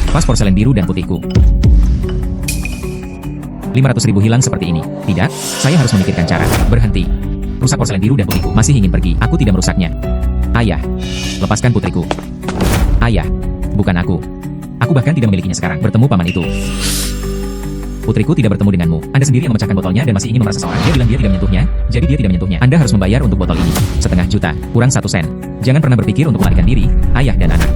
Vas porselen biru dan putihku. 500.000 hilang seperti ini. Tidak, saya harus memikirkan cara. Berhenti. Rusak porselen biru dan putihku. Masih ingin pergi. Aku tidak merusaknya. Ayah. Lepaskan putriku. Ayah. Bukan aku. Aku bahkan tidak memilikinya sekarang. Bertemu paman itu. Putriku tidak bertemu denganmu. Anda sendiri yang memecahkan botolnya dan masih ingin memeras seseorang. Dia bilang dia tidak menyentuhnya, jadi dia tidak menyentuhnya. Anda harus membayar untuk botol ini. 500.000, kurang 1 sen. Jangan pernah berpikir untuk melarikan diri, ayah dan anak.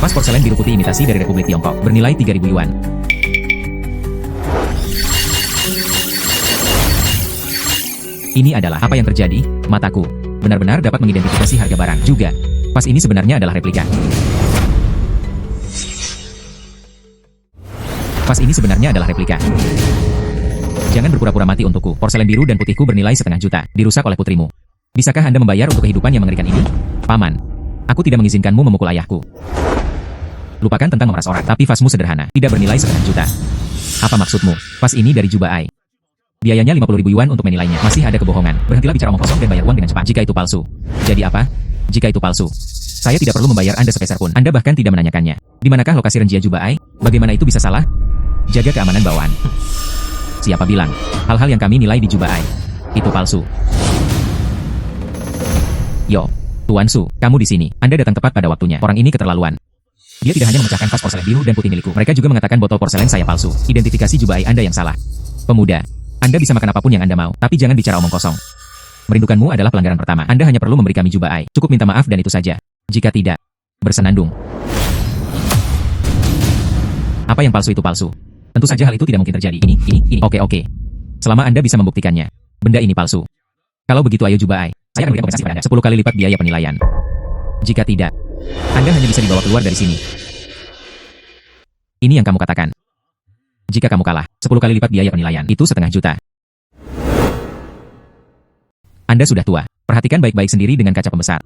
Vas porselen biru putih imitasi dari Republik Tiongkok, bernilai 3.000 yuan. Ini adalah apa yang terjadi, mataku. Benar-benar dapat mengidentifikasi harga barang juga. Vas ini sebenarnya adalah replika. Vas ini sebenarnya adalah replika. Jangan berpura-pura mati untukku. Porselen biru dan putihku bernilai 500.000, dirusak oleh putrimu. Bisakah Anda membayar untuk kehidupan yang mengerikan ini? Paman, aku tidak mengizinkanmu memukul ayahku. Lupakan tentang memeras orang, tapi vasmu sederhana, tidak bernilai 500.000. Apa maksudmu? Vas ini dari Jubai. Biayanya 50.000 yuan untuk menilainya. Masih ada kebohongan. Berhentilah bicara omong kosong dan bayar uang dengan cepat. Jika itu palsu. Jadi apa? Jika itu palsu, saya tidak perlu membayar Anda sepeser pun. Anda bahkan tidak menanyakannya. Di manakah lokasi Renjia Jubai? Bagaimana itu bisa salah? Jaga keamanan bawaan. Siapa bilang? Hal-hal yang kami nilai di Jubai itu palsu. Yo, Tuan Su, kamu di sini. Anda datang tepat pada waktunya. Orang ini keterlaluan. Dia tidak hanya memecahkan vas porselen biru dan putih milikku. Mereka juga mengatakan botol porselen saya palsu. Identifikasi Jubai Anda yang salah. Pemuda, Anda bisa makan apapun yang Anda mau, tapi jangan bicara omong kosong. Merindukanmu adalah pelanggaran pertama. Anda hanya perlu memberi kami Jubai. Cukup minta maaf dan itu saja. Jika tidak, bersenandung. Apa yang palsu itu palsu? Tentu saja hal itu tidak mungkin terjadi. Ini. Oke. Selama Anda bisa membuktikannya, benda ini palsu. Kalau begitu ayo Jubai. Saya akan memberikan kompensasi pada Anda 10 kali lipat biaya penilaian. Jika tidak, Anda hanya bisa dibawa keluar dari sini. Ini yang kamu katakan. Jika kamu kalah, 10 kali lipat biaya penilaian. Itu 500.000. Anda sudah tua. Perhatikan baik-baik sendiri dengan kaca pembesar.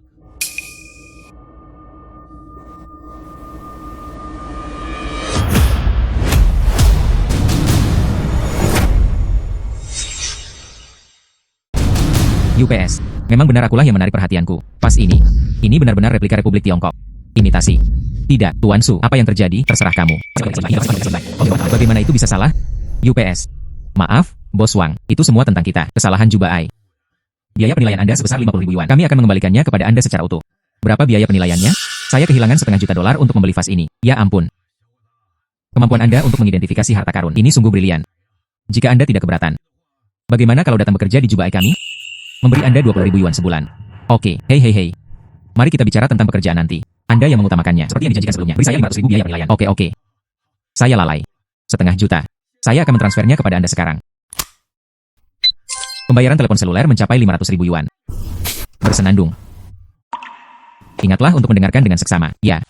UPS. Memang benar akulah yang menarik perhatianku. Pas ini benar-benar replika Republik Tiongkok. Imitasi. Tidak, Tuan Su. Apa yang terjadi? Terserah kamu. Bagaimana itu bisa salah? UPS. Maaf, Bos Wang. Itu semua tentang kita. Kesalahan Jubai. Biaya penilaian Anda sebesar 50.000 yuan. Kami akan mengembalikannya kepada Anda secara utuh. Berapa biaya penilaiannya? Saya kehilangan $500.000 untuk membeli vas ini. Ya ampun. Kemampuan Anda untuk mengidentifikasi harta karun ini sungguh brilian. Jika Anda tidak keberatan, bagaimana kalau datang bekerja di Jubai kami? Memberi Anda 20.000 yuan sebulan. Oke, hei. Mari kita bicara tentang pekerjaan nanti. Anda yang mengutamakannya, seperti yang dijanjikan sebelumnya. Beri saya 500.000 biaya penilaian. Oke. Saya lalai. 500.000. Saya akan mentransfernya kepada Anda sekarang. Pembayaran telepon seluler mencapai 500.000 yuan. Bersenandung. Ingatlah untuk mendengarkan dengan seksama. Ya.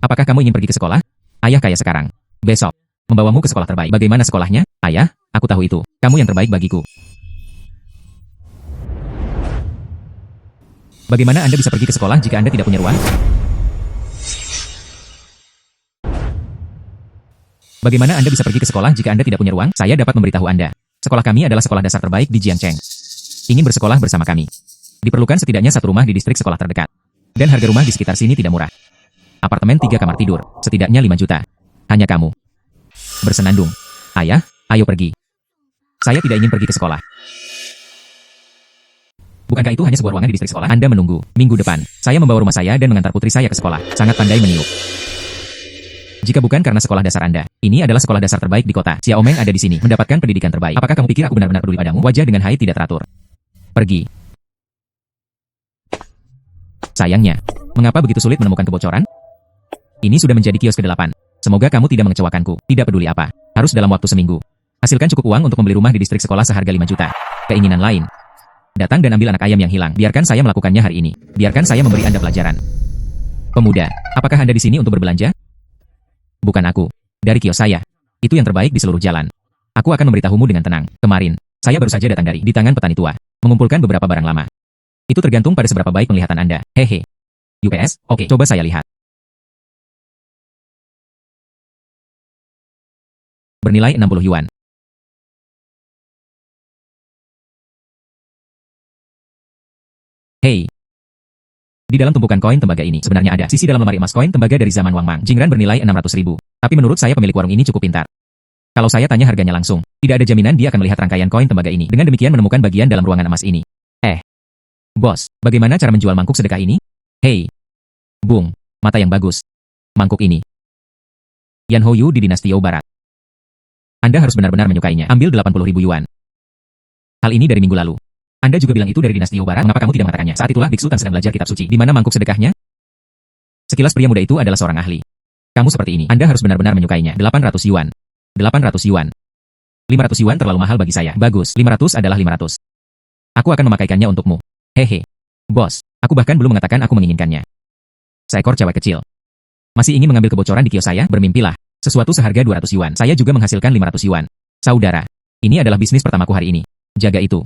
Apakah kamu ingin pergi ke sekolah? Ayah kaya sekarang. Besok. Membawamu ke sekolah terbaik. Bagaimana sekolahnya? Ayah, aku tahu itu. Kamu yang terbaik bagiku. Bagaimana Anda bisa pergi ke sekolah jika Anda tidak punya uang? Bagaimana Anda bisa pergi ke sekolah jika Anda tidak punya uang? Saya dapat memberitahu Anda. Sekolah kami adalah sekolah dasar terbaik di Jiangcheng. Ingin bersekolah bersama kami? Diperlukan setidaknya 1 rumah di distrik sekolah terdekat. Dan harga rumah di sekitar sini tidak murah. Apartemen 3 kamar tidur, setidaknya 5 juta. Hanya kamu. Bersenandung. Ayah, ayo pergi. Saya tidak ingin pergi ke sekolah. Bukankah itu hanya sebuah ruangan di distrik sekolah? Anda menunggu. Minggu depan, saya membawa rumah saya dan mengantar putri saya ke sekolah. Sangat pandai meniup. Jika bukan karena sekolah dasar Anda, ini adalah sekolah dasar terbaik di kota. Xiao Meng ada di sini, mendapatkan pendidikan terbaik. Apakah kamu pikir aku benar-benar peduli padamu? Wajah dengan Hai tidak teratur. Pergi. Sayangnya, mengapa begitu sulit menemukan kebocoran? Ini sudah menjadi kios ke-8. Semoga kamu tidak mengecewakanku. Tidak peduli apa. Harus dalam waktu seminggu. Hasilkan cukup uang untuk membeli rumah di distrik sekolah seharga 5 juta. Keinginan lain. Datang dan ambil anak ayam yang hilang. Biarkan saya melakukannya hari ini. Biarkan saya memberi Anda pelajaran. Pemuda, apakah Anda di sini untuk berbelanja? Bukan aku. Dari kios saya. Itu yang terbaik di seluruh jalan. Aku akan memberitahumu dengan tenang. Kemarin, saya baru saja datang di tangan petani tua. Mengumpulkan beberapa barang lama. Itu tergantung pada seberapa baik penglihatan Anda. Hehe. UPS, oke, coba saya lihat. bernilai 60 yuan. Hei. Di dalam tumpukan koin tembaga ini sebenarnya ada sisi dalam lemari emas koin tembaga dari zaman Wang Mang. Jingran bernilai 600.000. Tapi menurut saya pemilik warung ini cukup pintar. Kalau saya tanya harganya langsung, tidak ada jaminan dia akan melihat rangkaian koin tembaga ini. Dengan demikian menemukan bagian dalam ruangan emas ini. Bos, bagaimana cara menjual mangkuk sedekah ini? Hei. Bung, mata yang bagus. Mangkuk ini. Yan Houyu di dinasti You Barat. Anda harus benar-benar menyukainya. Ambil 80.000 yuan. Hal ini dari minggu lalu. Anda juga bilang itu dari dinasti You Barat, mengapa kamu tidak mengatakannya? Saat itulah Biksu Tan sedang belajar kitab suci. Di mana mangkuk sedekahnya? Sekilas pria muda itu adalah seorang ahli. Kamu seperti ini. Anda harus benar-benar menyukainya. 800 yuan. 800 yuan. 500 yuan terlalu mahal bagi saya. Bagus, 500 adalah 500. Aku akan memakaikannya untukmu. Hehe. Bos, aku bahkan belum mengatakan aku menginginkannya. Seekor cewek kecil. Masih ingin mengambil kebocoran di kios saya? Bermimpilah. Sesuatu seharga 200 yuan. Saya juga menghasilkan 500 yuan. Saudara, ini adalah bisnis pertamaku hari ini. Jaga itu.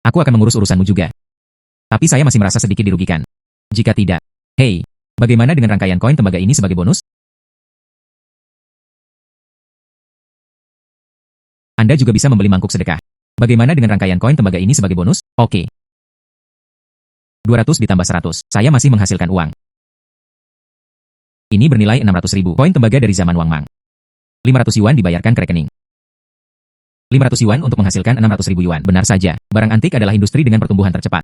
Aku akan mengurus urusanmu juga. Tapi saya masih merasa sedikit dirugikan. Jika tidak. Hei, bagaimana dengan rangkaian koin tembaga ini sebagai bonus? Anda juga bisa membeli mangkuk sedekah. Bagaimana dengan rangkaian koin tembaga ini sebagai bonus? Oke. 200 ditambah 100. Saya masih menghasilkan uang. Ini bernilai 600.000. Koin tembaga dari zaman Wang Mang. 500 yuan dibayarkan ke rekening. 500 yuan untuk menghasilkan 600.000 yuan. Benar saja, barang antik adalah industri dengan pertumbuhan tercepat.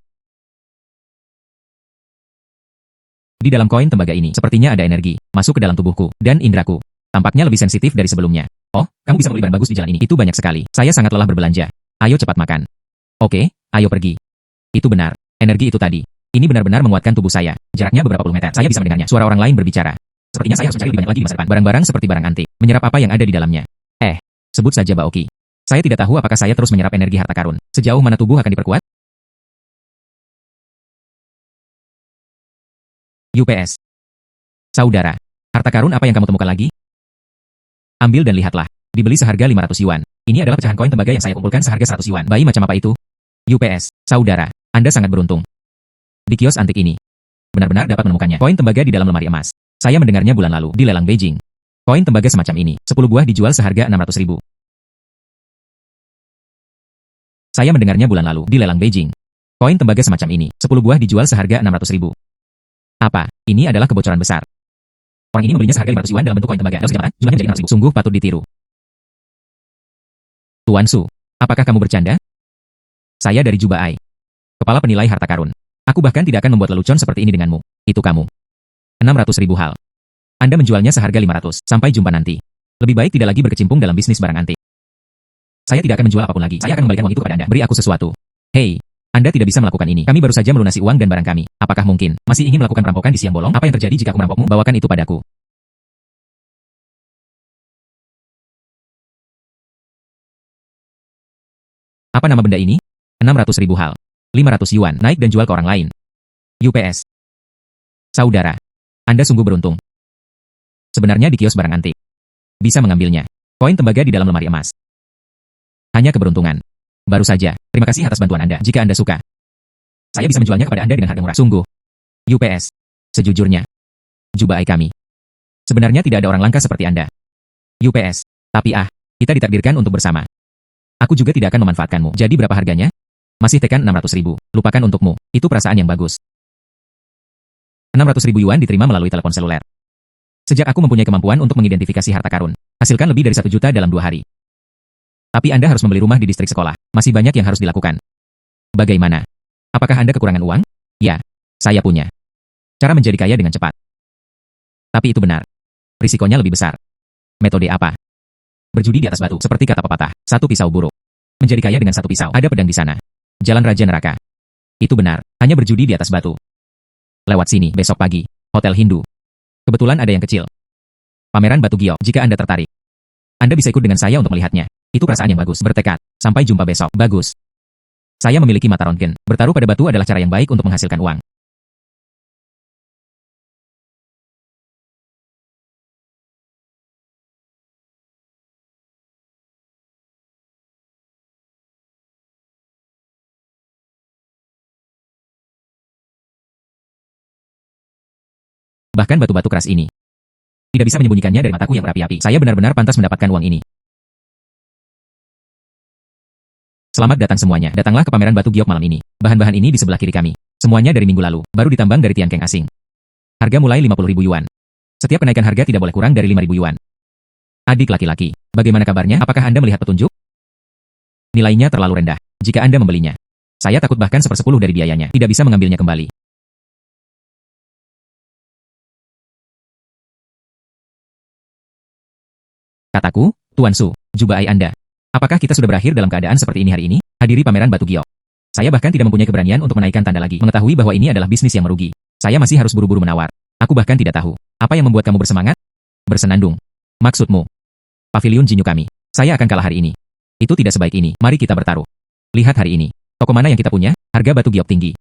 Di dalam koin tembaga ini, sepertinya ada energi, masuk ke dalam tubuhku, dan indraku. Tampaknya lebih sensitif dari sebelumnya. Oh, kamu bisa membeli barang bagus di jalan ini. Itu banyak sekali. Saya sangat lelah berbelanja. Ayo cepat makan. Oke, ayo pergi. Itu benar. Energi itu tadi. Ini benar-benar menguatkan tubuh saya. Jaraknya beberapa puluh meter. Saya bisa mendengarnya. Suara orang lain berbicara. Sepertinya saya harus mencari lebih banyak lagi di masa depan. Barang-barang seperti barang antik. Menyerap apa yang ada di dalamnya. Sebut saja Baoki. Saya tidak tahu apakah saya terus menyerap energi harta karun. Sejauh mana tubuh akan diperkuat? UPS. Saudara, harta karun apa yang kamu temukan lagi? Ambil dan lihatlah. Dibeli seharga 500 yuan. Ini adalah pecahan koin tembaga yang saya kumpulkan seharga 100 yuan. Bayi macam apa itu? UPS. Saudara, Anda sangat beruntung. Di kios antik ini, benar-benar dapat menemukannya. Koin tembaga di dalam lemari emas. Saya mendengarnya bulan lalu di lelang Beijing. Koin tembaga semacam ini, 10 buah dijual seharga 600.000. Saya mendengarnya bulan lalu di lelang Beijing. Koin tembaga semacam ini, 10 buah dijual seharga 600.000. Apa? Ini adalah kebocoran besar. Orang ini membelinya seharga 500 yuan dalam bentuk koin tembaga. Lalu sekarang, jumlahnya jadi 600.000. Sungguh patut ditiru. Tuan Su, apakah kamu bercanda? Saya dari Juba Ai. Kepala penilai harta karun. Aku bahkan tidak akan membuat lelucon seperti ini denganmu. Itu kamu. 600.000 hal. Anda menjualnya seharga 500. Sampai jumpa nanti. Lebih baik tidak lagi berkecimpung dalam bisnis barang antik. Saya tidak akan menjual apapun lagi. Saya akan membalikan uang itu kepada Anda. Beri aku sesuatu. Hei, Anda tidak bisa melakukan ini. Kami baru saja melunasi uang dan barang kami. Apakah mungkin? Masih ingin melakukan perampokan di siang bolong? Apa yang terjadi jika aku merampokmu? Bawakan itu padaku. Apa nama benda ini? 600.000 hal. 500 yuan. Naik dan jual ke orang lain. UPS. Saudara, Anda sungguh beruntung. Sebenarnya di kios barang antik. Bisa mengambilnya. Koin tembaga di dalam lemari emas. Hanya keberuntungan. Baru saja, terima kasih atas bantuan Anda. Jika Anda suka, saya bisa menjualnya kepada Anda dengan harga murah. Sungguh. UPS. Sejujurnya, Juba Ai kami. Sebenarnya tidak ada orang langka seperti Anda. UPS. Tapi kita ditakdirkan untuk bersama. Aku juga tidak akan memanfaatkanmu. Jadi berapa harganya? Masih tekan 600.000. Lupakan untukmu. Itu perasaan yang bagus. 600.000 yuan diterima melalui telepon seluler. Sejak aku mempunyai kemampuan untuk mengidentifikasi harta karun, hasilkan lebih dari 1 juta dalam 2 hari. Tapi Anda harus membeli rumah di distrik sekolah. Masih banyak yang harus dilakukan. Bagaimana? Apakah Anda kekurangan uang? Ya, saya punya. Cara menjadi kaya dengan cepat. Tapi itu benar. Risikonya lebih besar. Metode apa? Berjudi di atas batu, seperti kata pepatah. 1 pisau buruk. Menjadi kaya dengan 1 pisau. Ada pedang di sana. Jalan Raja Neraka. Itu benar. Hanya berjudi di atas batu. Lewat sini, besok pagi. Hotel Hindu. Kebetulan ada yang kecil. Pameran batu giok. Jika Anda tertarik, Anda bisa ikut dengan saya untuk melihatnya. Itu perasaan yang bagus. Bertekad. Sampai jumpa besok. Bagus. Saya memiliki mata röntgen. Bertaruh pada batu adalah cara yang baik untuk menghasilkan uang. Bahkan batu-batu keras ini tidak bisa menyembunyikannya dari mataku yang berapi-api. Saya benar-benar pantas mendapatkan uang ini. Selamat datang semuanya. Datanglah ke pameran batu giok malam ini. Bahan-bahan ini di sebelah kiri kami. Semuanya dari minggu lalu. Baru ditambang dari Tianqing asing. Harga mulai 50.000 yuan. Setiap kenaikan harga tidak boleh kurang dari 5.000 yuan. Adik laki-laki, bagaimana kabarnya? Apakah Anda melihat petunjuk? Nilainya terlalu rendah. Jika Anda membelinya, saya takut bahkan 1/10 dari biayanya. Tidak bisa mengambilnya kembali. Kataku, Tuan Su, jubai Anda. Apakah kita sudah berakhir dalam keadaan seperti ini hari ini? Hadiri pameran batu giok. Saya bahkan tidak mempunyai keberanian untuk menaikkan tanda lagi, mengetahui bahwa ini adalah bisnis yang merugi. Saya masih harus buru-buru menawar. Aku bahkan tidak tahu. Apa yang membuat kamu bersemangat? Bersenandung. Maksudmu? Pavilion Jinyu kami. Saya akan kalah hari ini. Itu tidak sebaik ini. Mari kita bertaruh. Lihat hari ini. Toko mana yang kita punya? Harga batu giok tinggi.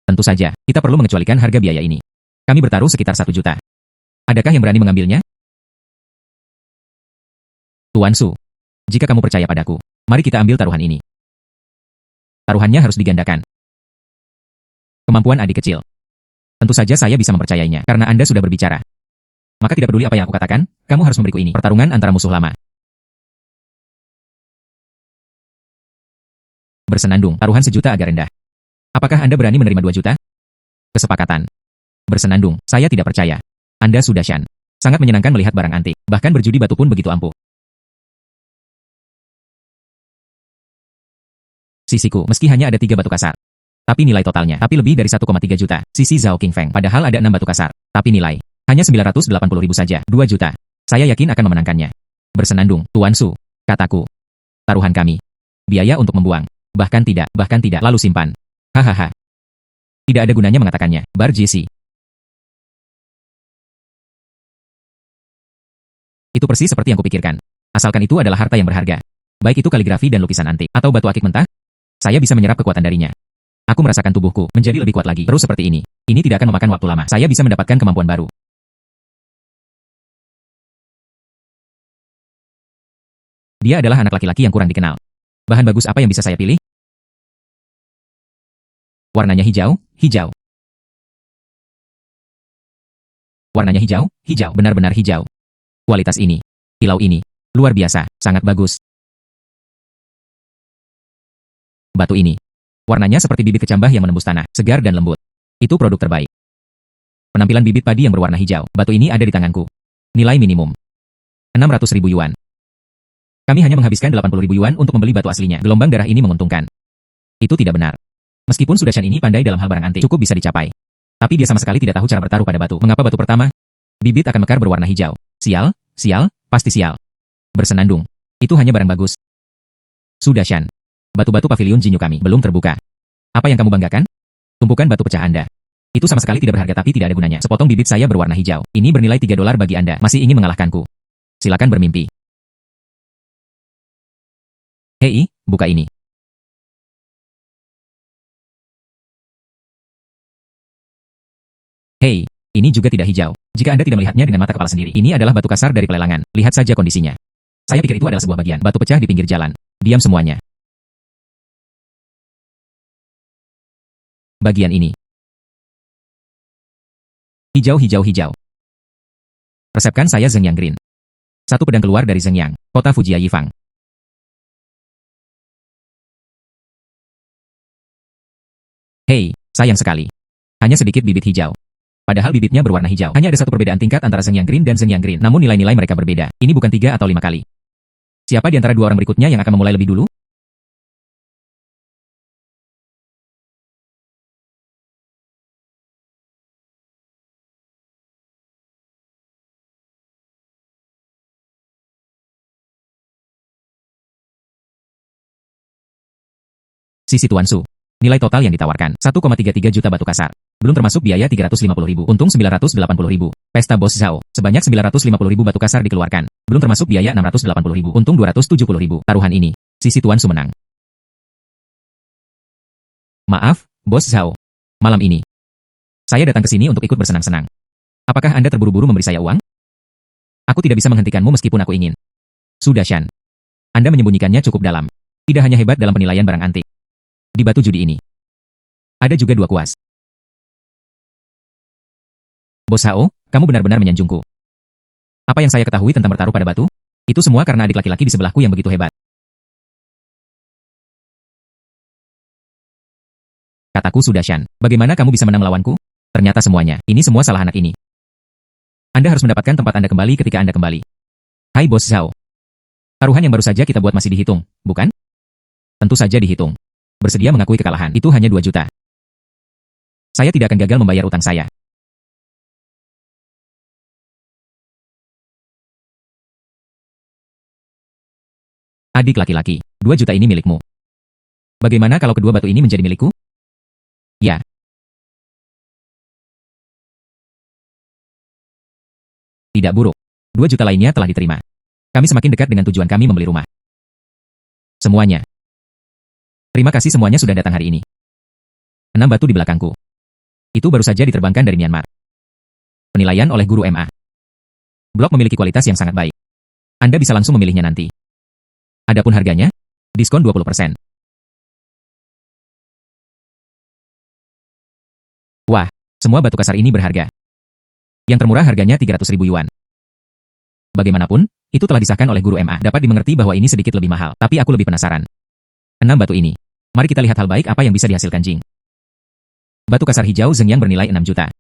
Tentu saja, kita perlu mengecualikan harga biaya ini. Kami bertaruh sekitar 1 juta. Adakah yang berani mengambilnya? Tuan Su. Jika kamu percaya padaku, mari kita ambil taruhan ini. Taruhannya harus digandakan. Kemampuan adik kecil. Tentu saja saya bisa mempercayainya, karena Anda sudah berbicara. Maka tidak peduli apa yang aku katakan, kamu harus memberiku ini. Pertarungan antara musuh lama. Bersenandung, taruhan 1 juta agak rendah. Apakah Anda berani menerima 2 juta? Kesepakatan. Bersenandung, saya tidak percaya. Anda sudah Shan. Sangat menyenangkan melihat barang antik, bahkan berjudi batu pun begitu ampuh. Sisiku, meski hanya ada 3 batu kasar. Tapi nilai totalnya, tapi lebih dari 1,3 juta. Sisi Zhao Qingfeng, padahal ada 6 batu kasar. Tapi nilai, hanya 980.000 saja, 2 juta. Saya yakin akan memenangkannya. Bersenandung, Tuan Su. Kataku. Taruhan kami. Biaya untuk membuang. Bahkan tidak, lalu simpan. Hahaha. Tidak ada gunanya mengatakannya, Bar Jesse. Itu persis seperti yang kupikirkan. Asalkan itu adalah harta yang berharga. Baik itu kaligrafi dan lukisan antik, atau batu akik mentah, saya bisa menyerap kekuatan darinya. Aku merasakan tubuhku menjadi lebih kuat lagi. Terus seperti ini. Ini tidak akan memakan waktu lama. Saya bisa mendapatkan kemampuan baru. Dia adalah anak laki-laki yang kurang dikenal. Bahan bagus apa yang bisa saya pilih? Warnanya hijau, hijau. Warnanya hijau, hijau. Benar-benar hijau. Kualitas ini. Kilau ini. Luar biasa. Sangat bagus. Batu ini. Warnanya seperti bibit kecambah yang menembus tanah, segar dan lembut. Itu produk terbaik. Penampilan bibit padi yang berwarna hijau. Batu ini ada di tanganku. Nilai minimum 600.000 yuan. Kami hanya menghabiskan 80.000 yuan untuk membeli batu aslinya. Gelombang darah ini menguntungkan. Itu tidak benar. Meskipun Sudashan ini pandai dalam hal barang antik, cukup bisa dicapai. Tapi dia sama sekali tidak tahu cara bertaruh pada batu. Mengapa batu pertama? Bibit akan mekar berwarna hijau. Sial, sial, pasti sial. Bersenandung. Itu hanya barang bagus. Sudashan. Batu-batu pavilion Jinyu kami belum terbuka. Apa yang kamu banggakan? Tumpukan batu pecah Anda. Itu sama sekali tidak berharga tapi tidak ada gunanya. Sepotong bibit saya berwarna hijau. Ini bernilai $3 bagi Anda. Masih ingin mengalahkanku? Silakan bermimpi. Hei, buka ini. Hei, ini juga tidak hijau. Jika Anda tidak melihatnya dengan mata kepala sendiri, ini adalah batu kasar dari pelelangan. Lihat saja kondisinya. Saya pikir itu adalah sebuah bagian batu pecah di pinggir jalan. Diam semuanya. Bagian ini. Hijau, hijau, hijau. Resepkan saya Zhengyang Green. Satu pedang keluar dari Zhengyang, kota Fujia Yifang. Hei, sayang sekali. Hanya sedikit bibit hijau. Padahal bibitnya berwarna hijau. Hanya ada satu perbedaan tingkat antara Zhengyang Green dan Zhengyang Green. Namun nilai-nilai mereka berbeda. Ini bukan 3 atau 5 kali. Siapa di antara 2 orang berikutnya yang akan memulai lebih dulu? Sisi Tuan Su. Nilai total yang ditawarkan, 1,33 juta batu kasar. Belum termasuk biaya 350.000, untung 980.000. Pesta Bos Zhao, sebanyak 950.000 batu kasar dikeluarkan. Belum termasuk biaya 680.000, untung 270.000. Taruhan ini, sisi Tuan Su menang. Maaf, Bos Zhao. Malam ini, saya datang ke sini untuk ikut bersenang-senang. Apakah Anda terburu-buru memberi saya uang? Aku tidak bisa menghentikanmu meskipun aku ingin. Sudashan. Anda menyembunyikannya cukup dalam. Tidak hanya hebat dalam penilaian barang antik. Di batu judi ini. Ada juga 2 kuas. Bos Hao, kamu benar-benar menyanjungku. Apa yang saya ketahui tentang bertaruh pada batu? Itu semua karena adik laki-laki di sebelahku yang begitu hebat. Kataku sudah Shan. Bagaimana kamu bisa menang melawanku? Ternyata semuanya. Ini semua salah anak ini. Anda harus mendapatkan tempat Anda kembali ketika Anda kembali. Hai Bos Zhao. Taruhan yang baru saja kita buat masih dihitung, bukan? Tentu saja dihitung. Bersedia mengakui kekalahan. Itu hanya 2 juta. Saya tidak akan gagal membayar utang saya. Adik laki-laki, 2 juta ini milikmu. Bagaimana kalau kedua batu ini menjadi milikku? Ya. Tidak buruk. 2 juta lainnya telah diterima. Kami semakin dekat dengan tujuan kami membeli rumah. Semuanya. Terima kasih semuanya sudah datang hari ini. 6 batu di belakangku. Itu baru saja diterbangkan dari Myanmar. Penilaian oleh guru MA. Blok memiliki kualitas yang sangat baik. Anda bisa langsung memilihnya nanti. Adapun harganya, diskon 20%. Wah, semua batu kasar ini berharga. Yang termurah harganya 300.000 yuan. Bagaimanapun, itu telah disahkan oleh guru MA. Dapat dimengerti bahwa ini sedikit lebih mahal, tapi aku lebih penasaran. 6 batu ini. Mari kita lihat hal baik apa yang bisa dihasilkan Jing. Batu kasar hijau Zeng yang bernilai 6 juta.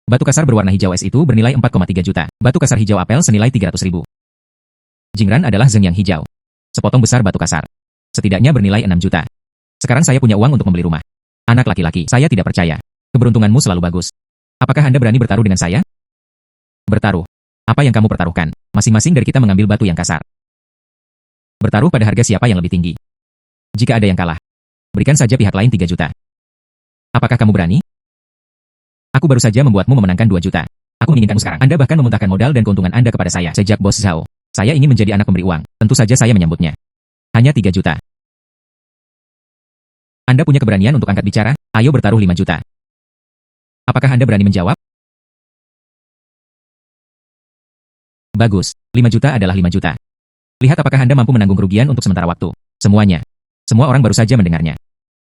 Batu kasar berwarna hijau es itu bernilai 4,3 juta. Batu kasar hijau apel senilai 300.000. Jingran adalah Zeng yang hijau. Sepotong besar batu kasar. Setidaknya bernilai 6 juta. Sekarang saya punya uang untuk membeli rumah. Anak laki-laki, saya tidak percaya. Keberuntunganmu selalu bagus. Apakah Anda berani bertaruh dengan saya? Bertaruh. Apa yang kamu pertaruhkan? Masing-masing dari kita mengambil batu yang kasar. Bertaruh pada harga siapa yang lebih tinggi. Jika ada yang kalah, berikan saja pihak lain 3 juta. Apakah kamu berani? Aku baru saja membuatmu memenangkan 2 juta. Aku menginginkanmu sekarang. Anda bahkan memuntahkan modal dan keuntungan Anda kepada saya. Sejak Bos Zhao, saya ingin menjadi anak pemberi uang. Tentu saja saya menyambutnya. Hanya 3 juta. Anda punya keberanian untuk angkat bicara? Ayo bertaruh 5 juta. Apakah Anda berani menjawab? Bagus, 5 juta adalah 5 juta. Lihat apakah Anda mampu menanggung kerugian untuk sementara waktu. Semuanya. Semua orang baru saja mendengarnya.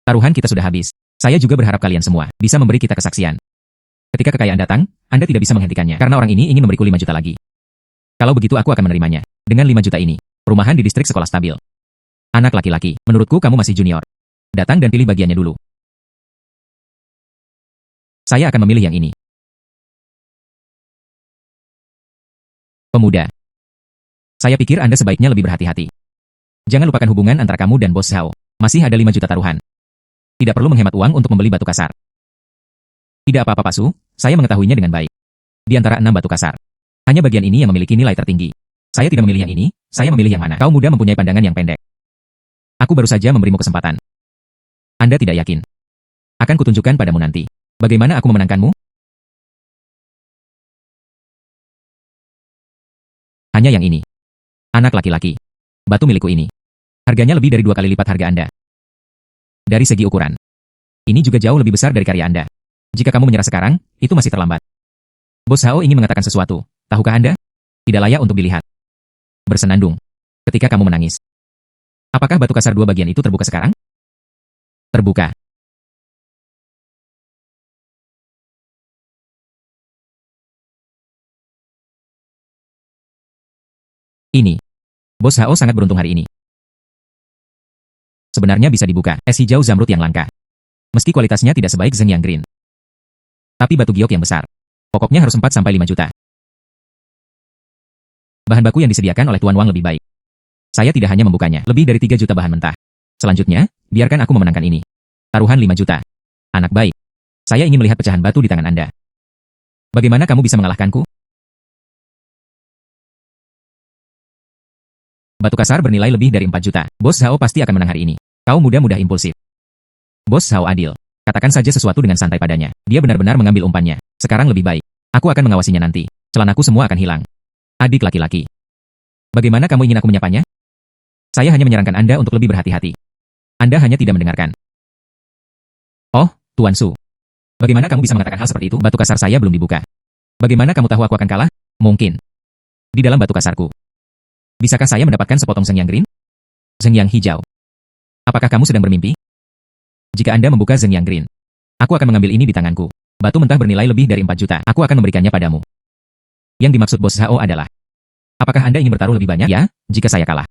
Taruhan kita sudah habis. Saya juga berharap kalian semua bisa memberi kita kesaksian. Ketika kekayaan datang, Anda tidak bisa menghentikannya karena orang ini ingin memberiku 5 juta lagi. Kalau begitu aku akan menerimanya. Dengan 5 juta ini, perumahan di distrik sekolah stabil. Anak laki-laki, menurutku kamu masih junior. Datang dan pilih bagiannya dulu. Saya akan memilih yang ini. Pemuda. Saya pikir Anda sebaiknya lebih berhati-hati. Jangan lupakan hubungan antara kamu dan Bos Zhao. Masih ada 5 juta taruhan. Tidak perlu menghemat uang untuk membeli batu kasar. Tidak apa-apa Pak Su, saya mengetahuinya dengan baik. Di antara 6 batu kasar, hanya bagian ini yang memiliki nilai tertinggi. Saya tidak memilih yang ini, saya memilih yang mana. Kau muda mempunyai pandangan yang pendek. Aku baru saja memberimu kesempatan. Anda tidak yakin. Akan kutunjukkan padamu nanti. Bagaimana aku memenangkanmu? Hanya yang ini. Anak laki-laki. Batu milikku ini. Harganya lebih dari 2 kali lipat harga Anda. Dari segi ukuran. Ini juga jauh lebih besar dari karya Anda. Jika kamu menyerah sekarang, itu masih terlambat. Bos Zhao ingin mengatakan sesuatu. Tahukah Anda? Tidak layak untuk dilihat. Bersenandung. Ketika kamu menangis. Apakah batu kasar 2 bagian itu terbuka sekarang? Terbuka. Ini. Bos Zhao sangat beruntung hari ini. Sebenarnya bisa dibuka. Es hijau zamrud yang langka. Meski kualitasnya tidak sebaik Zeng yang green. Tapi batu giok yang besar. Pokoknya harus 4-5 juta. Bahan baku yang disediakan oleh Tuan Wang lebih baik. Saya tidak hanya membukanya, lebih dari 3 juta bahan mentah. Selanjutnya, biarkan aku memenangkan ini. Taruhan 5 juta. Anak baik. Saya ingin melihat pecahan batu di tangan Anda. Bagaimana kamu bisa mengalahkanku? Batu kasar bernilai lebih dari 4 juta. Bos Zhao pasti akan menang hari ini. Kau mudah-mudah impulsif. Bos Zhao adil. Katakan saja sesuatu dengan santai padanya. Dia benar-benar mengambil umpannya. Sekarang lebih baik. Aku akan mengawasinya nanti. Celanaku semua akan hilang. Adik laki-laki. Bagaimana kamu ingin aku menyapanya? Saya hanya menyarankan Anda untuk lebih berhati-hati. Anda hanya tidak mendengarkan. Oh, Tuan Su. Bagaimana kamu bisa mengatakan hal seperti itu? Batu kasar saya belum dibuka. Bagaimana kamu tahu aku akan kalah? Mungkin. Di dalam batu kasarku. Bisakah saya mendapatkan sepotong Zeng yang green? Zeng yang hijau. Apakah kamu sedang bermimpi? Jika Anda membuka Zeng yang green, aku akan mengambil ini di tanganku. Batu mentah bernilai lebih dari 4 juta. Aku akan memberikannya padamu. Yang dimaksud Bos Zhao adalah, apakah Anda ingin bertaruh lebih banyak? Ya, jika saya kalah.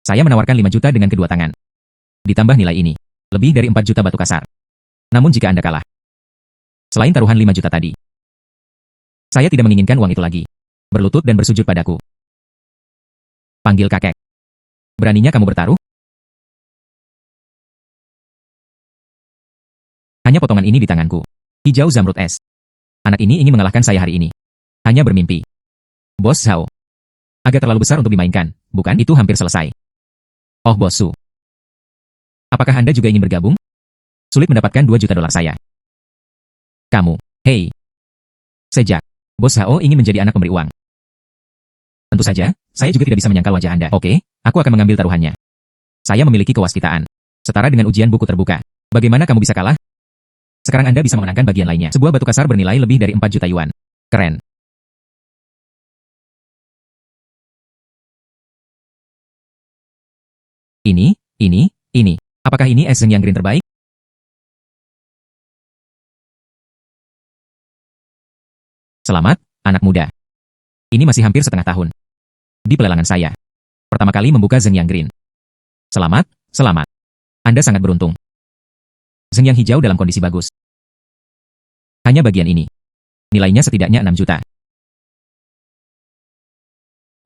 Saya menawarkan 5 juta dengan kedua tangan. Ditambah nilai ini. Lebih dari 4 juta batu kasar. Namun jika Anda kalah, selain taruhan 5 juta tadi, saya tidak menginginkan uang itu lagi. Berlutut dan bersujud padaku. Panggil kakek. Beraninya kamu bertaruh? Hanya potongan ini di tanganku. Hijau zamrud es. Anak ini ingin mengalahkan saya hari ini. Hanya bermimpi. Bos Zhao. Agak terlalu besar untuk dimainkan, bukan? Itu hampir selesai. Oh Bos Su. Apakah Anda juga ingin bergabung? Sulit mendapatkan 2 juta dolar saya. Kamu, hei. Sejak Bos Zhao ingin menjadi anak pemberi uang. Tentu saja, saya juga tidak bisa menyangkal wajah Anda. Oke, aku akan mengambil taruhannya. Saya memiliki kewaskitaan. Setara dengan ujian buku terbuka. Bagaimana kamu bisa kalah? Sekarang Anda bisa memenangkan bagian lainnya. Sebuah batu kasar bernilai lebih dari 4 juta yuan. Keren. Ini. Apakah ini es Zeng yang green terbaik? Selamat, anak muda. Ini masih hampir setengah tahun. Di pelelangan saya. Pertama kali membuka Zeng yang green. Selamat. Anda sangat beruntung. Zeng yang hijau dalam kondisi bagus. Hanya bagian ini. Nilainya setidaknya 6 juta.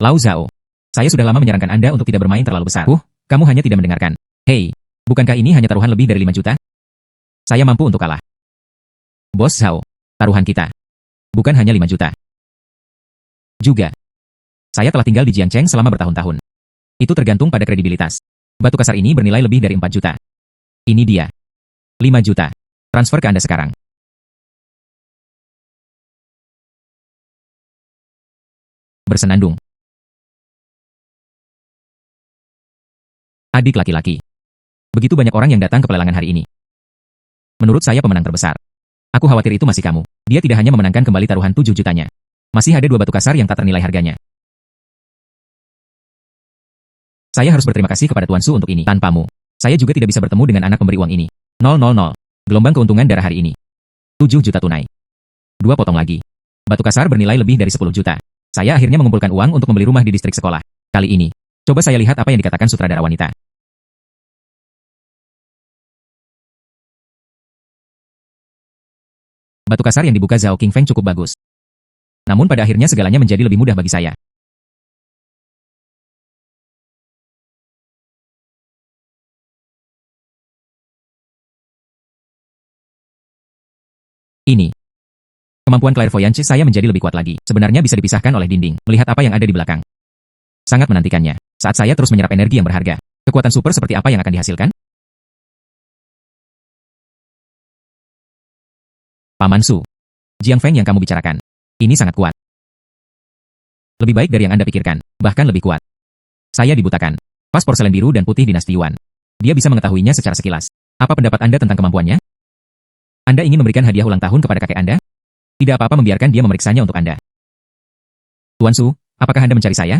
Lao Zhao. Saya sudah lama menyarankan Anda untuk tidak bermain terlalu besar. Kamu hanya tidak mendengarkan. Hei, bukankah ini hanya taruhan lebih dari 5 juta? Saya mampu untuk kalah. Bos Zhao, taruhan kita. Bukan hanya 5 juta. Juga. Saya telah tinggal di Jiangcheng selama bertahun-tahun. Itu tergantung pada kredibilitas. Batu kasar ini bernilai lebih dari 4 juta. Ini dia. 5 juta. Transfer ke Anda sekarang. Bersenandung. Adik laki-laki. Begitu banyak orang yang datang ke pelelangan hari ini. Menurut saya pemenang terbesar. Aku khawatir itu masih kamu. Dia tidak hanya memenangkan kembali taruhan 7 jutanya. Masih ada 2 batu kasar yang tak ternilai harganya. Saya harus berterima kasih kepada Tuan Su untuk ini. Tanpamu, saya juga tidak bisa bertemu dengan anak pemberi uang ini. 000. Gelombang keuntungan darah hari ini. 7 juta tunai. 2 potong lagi. Batu kasar bernilai lebih dari 10 juta. Saya akhirnya mengumpulkan uang untuk membeli rumah di distrik sekolah. Kali ini, coba saya lihat apa yang dikatakan sutradara wanita. Batu kasar yang dibuka Zhao Qingfeng cukup bagus. Namun pada akhirnya segalanya menjadi lebih mudah bagi saya. Ini. Kemampuan clairvoyance saya menjadi lebih kuat lagi. Sebenarnya bisa dipisahkan oleh dinding, melihat apa yang ada di belakang. Sangat menantikannya. Saat saya terus menyerap energi yang berharga. Kekuatan super seperti apa yang akan dihasilkan? Paman Su. Jiang Feng yang kamu bicarakan. Ini sangat kuat. Lebih baik dari yang Anda pikirkan, bahkan lebih kuat. Saya dibutakan. Pas porselen biru dan putih dinasti Yuan. Dia bisa mengetahuinya secara sekilas. Apa pendapat Anda tentang kemampuannya? Anda ingin memberikan hadiah ulang tahun kepada kakek Anda? Tidak apa-apa membiarkan dia memeriksanya untuk Anda. Tuan Su, apakah Anda mencari saya?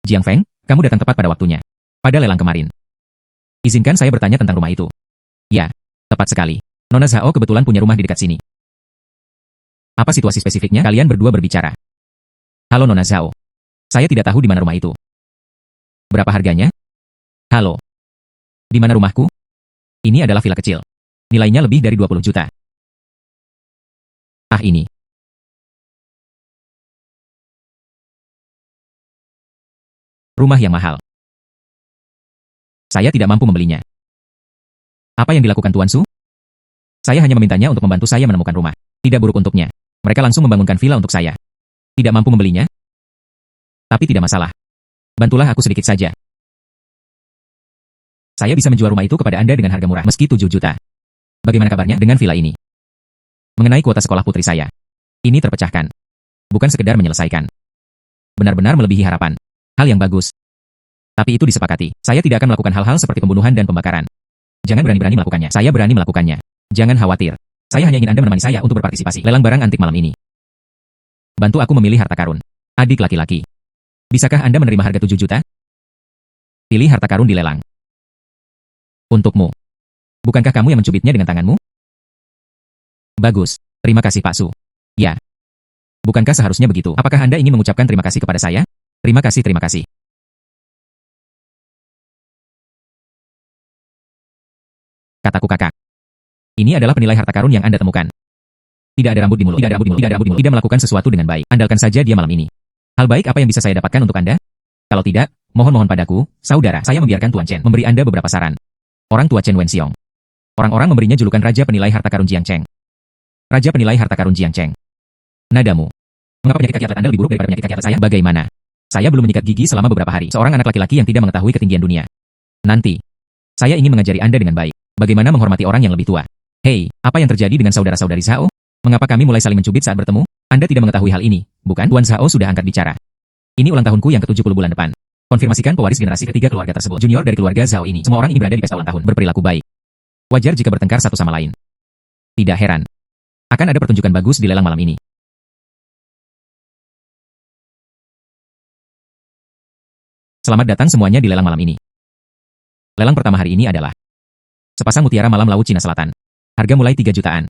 Jiang Feng, kamu datang tepat pada waktunya. Pada lelang kemarin. Izinkan saya bertanya tentang rumah itu. Ya, tepat sekali. Nona Zhao kebetulan punya rumah di dekat sini. Apa situasi spesifiknya? Kalian berdua berbicara. Halo Nona Zhao. Saya tidak tahu di mana rumah itu. Berapa harganya? Halo. Di mana rumahku? Ini adalah villa kecil. Nilainya lebih dari 20 juta. Ini. Rumah yang mahal. Saya tidak mampu membelinya. Apa yang dilakukan Tuan Su? Saya hanya memintanya untuk membantu saya menemukan rumah. Tidak buruk untuknya. Mereka langsung membangunkan villa untuk saya. Tidak mampu membelinya? Tapi tidak masalah. Bantulah aku sedikit saja. Saya bisa menjual rumah itu kepada Anda dengan harga murah, meski 7 juta. Bagaimana kabarnya dengan villa ini? Mengenai kuota sekolah putri saya. Ini terpecahkan. Bukan sekedar menyelesaikan. Benar-benar melebihi harapan. Hal yang bagus. Tapi itu disepakati. Saya tidak akan melakukan hal-hal seperti pembunuhan dan pembakaran. Jangan berani-berani melakukannya. Saya berani melakukannya. Jangan khawatir. Saya hanya ingin Anda menemani saya untuk berpartisipasi lelang barang antik malam ini. Bantu aku memilih harta karun. Adik laki-laki. Bisakah Anda menerima harga 7 juta? Pilih harta karun di lelang. Untukmu. Bukankah kamu yang mencubitnya dengan tanganmu? Bagus. Terima kasih Pak Su. Ya. Bukankah seharusnya begitu? Apakah Anda ingin mengucapkan terima kasih kepada saya? Terima kasih. Kataku kakak. Ini adalah penilai harta karun yang Anda temukan. Tidak ada rambut di mulut, tidak ada rambut di mulut, tidak ada rambut di mulut. Tidak melakukan sesuatu dengan baik. Andalkan saja dia malam ini. Hal baik apa yang bisa saya dapatkan untuk Anda? Kalau tidak, mohon padaku, saudara, saya membiarkan Tuan Chen memberi Anda beberapa saran. Orang tua Chen Wenxiong. Orang-orang memberinya julukan Raja Penilai Harta Karun Jiang Cheng. Raja Penilai Harta Karun Jiang Cheng. Nadamu. Mengapa penyakit kaki atlet Anda lebih buruk daripada penyakit kaki atlet saya? Bagaimana? Saya belum menyikat gigi selama beberapa hari. Seorang anak laki-laki yang tidak mengetahui ketinggian dunia. Nanti, saya ingin mengajari Anda dengan baik. Bagaimana menghormati orang yang lebih tua. Hei, apa yang terjadi dengan saudara-saudari Zhao? Mengapa kami mulai saling mencubit saat bertemu? Anda tidak mengetahui hal ini, bukan? Tuan Zhao sudah angkat bicara. Ini ulang tahunku yang ke-70 bulan depan. Konfirmasikan pewaris generasi ketiga keluarga tersebut. Junior dari keluarga Zhao ini. Semua orang ingin berada di pesta ulang tahun. Berperilaku baik. Wajar jika bertengkar satu sama lain. Tidak heran. Akan ada pertunjukan bagus di lelang malam ini. Selamat datang semuanya di lelang malam ini. Lelang pertama hari ini adalah sepasang mutiara malam laut Cina Selatan. Harga mulai 3 jutaan.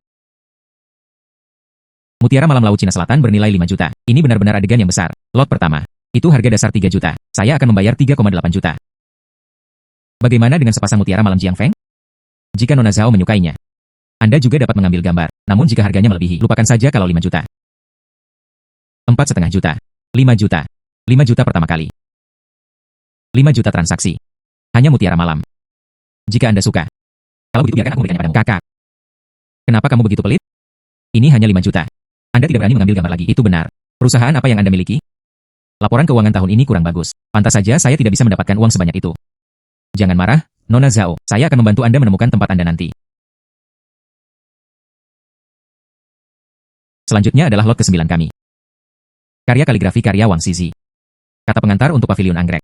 Mutiara malam laut Cina Selatan bernilai 5 juta. Ini benar-benar adegan yang besar. Lot pertama. Itu harga dasar 3 juta. Saya akan membayar 3,8 juta. Bagaimana dengan sepasang mutiara malam Jiang Feng? Jika Nona Zhao menyukainya, Anda juga dapat mengambil gambar. Namun jika harganya melebihi, lupakan saja kalau 5 juta. 4,5 juta. 5 juta. 5 juta pertama kali. 5 juta transaksi. Hanya mutiara malam. Jika Anda suka. Kalau begitu biarkan aku memberikannya padamu. Kakak. Kenapa kamu begitu pelit? Ini hanya 5 juta. Anda tidak berani mengambil gambar lagi. Itu benar. Perusahaan apa yang Anda miliki? Laporan keuangan tahun ini kurang bagus. Pantas saja saya tidak bisa mendapatkan uang sebanyak itu. Jangan marah, Nona Zhao. Saya akan membantu Anda menemukan tempat Anda nanti. Selanjutnya adalah lot ke-9 kami. Karya kaligrafi karya Wang Zizi. Kata pengantar untuk Pavilion Anggrek.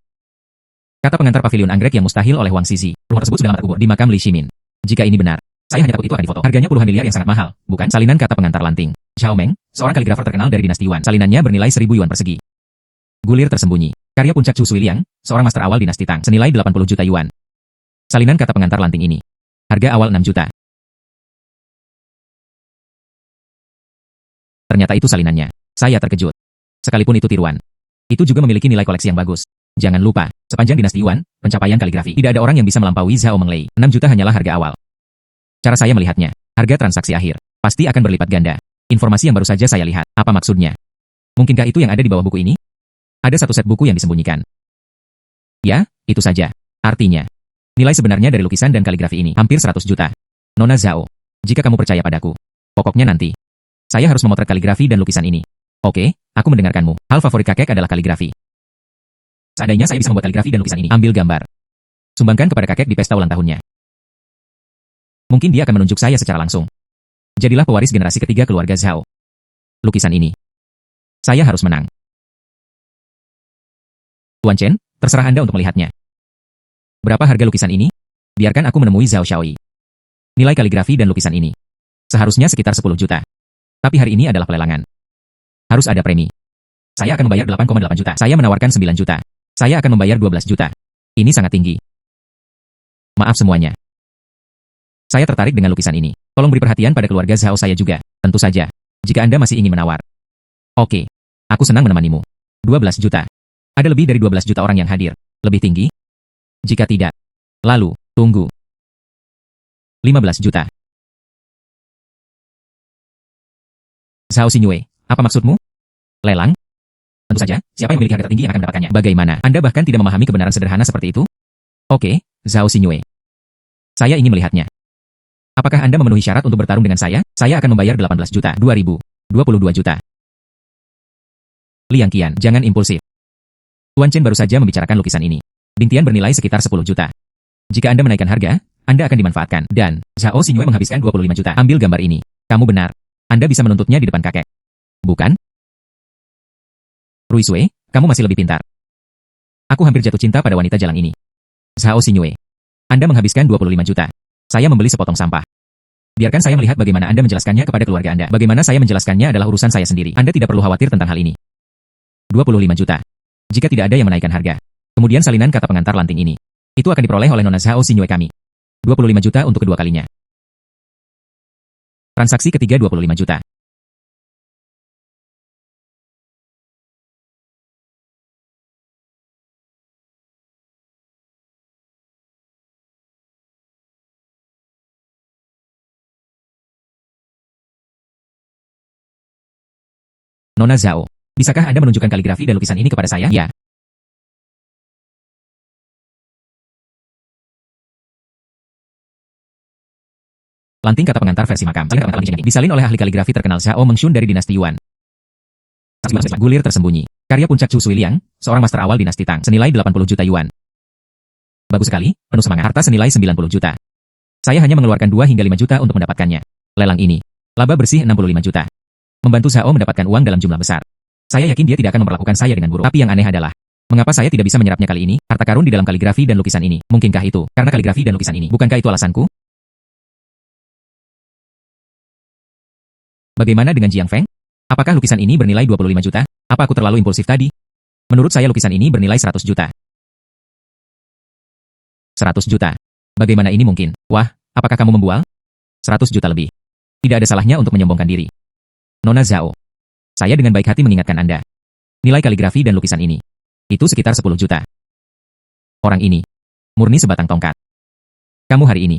Kata pengantar Pavilion Anggrek yang mustahil oleh Wang Zizi. Rumah tersebut sudah lama terkubur di makam Li Ximin. Jika ini benar, saya hanya takut itu akan difoto. Harganya puluhan miliar yang sangat mahal, bukan? Salinan kata pengantar lanting. Xiao Meng, seorang kaligrafer terkenal dari dinasti Yuan. Salinannya bernilai 1.000 yuan persegi. Gulir tersembunyi. Karya puncak Chu Suiliang, seorang master awal dinasti Tang. Senilai 80 juta yuan. Salinan kata pengantar lanting ini. Harga awal 6 juta. Ternyata itu salinannya. Saya terkejut. Sekalipun itu tiruan. Itu juga memiliki nilai koleksi yang bagus. Jangan lupa, sepanjang dinasti Yuan, pencapaian kaligrafi, tidak ada orang yang bisa melampaui Zhao Menglei. 6 juta hanyalah harga awal. Cara saya melihatnya, harga transaksi akhir, pasti akan berlipat ganda. Informasi yang baru saja saya lihat, apa maksudnya? Mungkinkah itu yang ada di bawah buku ini? Ada satu set buku yang disembunyikan. Ya, itu saja. Artinya, nilai sebenarnya dari lukisan dan kaligrafi ini hampir 100 juta. Nona Zhao, jika kamu percaya padaku, pokoknya nanti, saya harus memotret kaligrafi dan lukisan ini. Oke, aku mendengarkanmu. Hal favorit kakek adalah kaligrafi. Seandainya saya bisa membuat kaligrafi dan lukisan ini, ambil gambar. Sumbangkan kepada kakek di pesta ulang tahunnya. Mungkin dia akan menunjuk saya secara langsung. Jadilah pewaris generasi ketiga keluarga Zhao. Lukisan ini. Saya harus menang. Tuan Chen, terserah Anda untuk melihatnya. Berapa harga lukisan ini? Biarkan aku menemui Zhao Xiaoyi. Nilai kaligrafi dan lukisan ini. Seharusnya sekitar 10 juta. Tapi hari ini adalah pelelangan. Harus ada premi. Saya akan membayar 8,8 juta. Saya menawarkan 9 juta. Saya akan membayar 12 juta. Ini sangat tinggi. Maaf semuanya. Saya tertarik dengan lukisan ini. Tolong beri perhatian pada keluarga Zhao saya juga. Tentu saja. Jika Anda masih ingin menawar. Oke. Aku senang menemanimu. 12 juta. Ada lebih dari 12 juta orang yang hadir. Lebih tinggi? Jika tidak. Lalu, tunggu. 15 juta. Zhao Xinyue, apa maksudmu? Lelang? Tentu saja, siapa yang memiliki harga tertinggi yang akan mendapatkannya. Bagaimana? Anda bahkan tidak memahami kebenaran sederhana seperti itu? Oke, Zhao Xinyue. Saya ingin melihatnya. Apakah Anda memenuhi syarat untuk bertarung dengan saya? Saya akan membayar 18 juta. 2000. 22 juta. Liang Qian, jangan impulsif. Tuan Chen baru saja membicarakan lukisan ini. Ding Tian bernilai sekitar 10 juta. Jika Anda menaikkan harga, Anda akan dimanfaatkan. Dan, Zhao Xinyue menghabiskan 25 juta. Ambil gambar ini. Kamu benar. Anda bisa menuntutnya di depan kakek. Bukan? Rui Sui, kamu masih lebih pintar. Aku hampir jatuh cinta pada wanita jalang ini. Zhao Xinyue. Anda menghabiskan 25 juta. Saya membeli sepotong sampah. Biarkan saya melihat bagaimana Anda menjelaskannya kepada keluarga Anda. Bagaimana saya menjelaskannya adalah urusan saya sendiri. Anda tidak perlu khawatir tentang hal ini. 25 juta. Jika tidak ada yang menaikkan harga. Kemudian salinan kata pengantar lanting ini. Itu akan diperoleh oleh Nona Zhao Xinyue kami. 25 juta untuk kedua kalinya. Transaksi ketiga 25 juta. Nona Zhao, bisakah Anda menunjukkan kaligrafi dan lukisan ini kepada saya? Ya. Lanting kata pengantar versi makam. Disalin oleh ahli kaligrafi terkenal Zhao Mengshun dari dinasti Yuan. Gulir tersembunyi. Karya puncak Chu Suiliang, seorang master awal dinasti Tang, senilai 80 juta yuan. Bagus sekali, penuh semangat. Harta senilai 90 juta. Saya hanya mengeluarkan 2 hingga 5 juta untuk mendapatkannya. Lelang ini. Laba bersih 65 juta. Membantu Zhao mendapatkan uang dalam jumlah besar. Saya yakin dia tidak akan memperlakukan saya dengan buruk. Tapi yang aneh adalah, mengapa saya tidak bisa menyerapnya kali ini? Harta karun di dalam kaligrafi dan lukisan ini. Mungkinkah itu? Karena kaligrafi dan lukisan ini. Bukankah itu alasanku? Bagaimana dengan Jiang Feng? Apakah lukisan ini bernilai 25 juta? Apa aku terlalu impulsif tadi? Menurut saya lukisan ini bernilai 100 juta. 100 juta. Bagaimana ini mungkin? Wah, apakah kamu membual? 100 juta lebih. Tidak ada salahnya untuk menyombongkan diri. Nona Zhao. Saya dengan baik hati mengingatkan Anda. Nilai kaligrafi dan lukisan ini. Itu sekitar 10 juta. Orang ini. Murni sebatang tongkat. Kamu hari ini.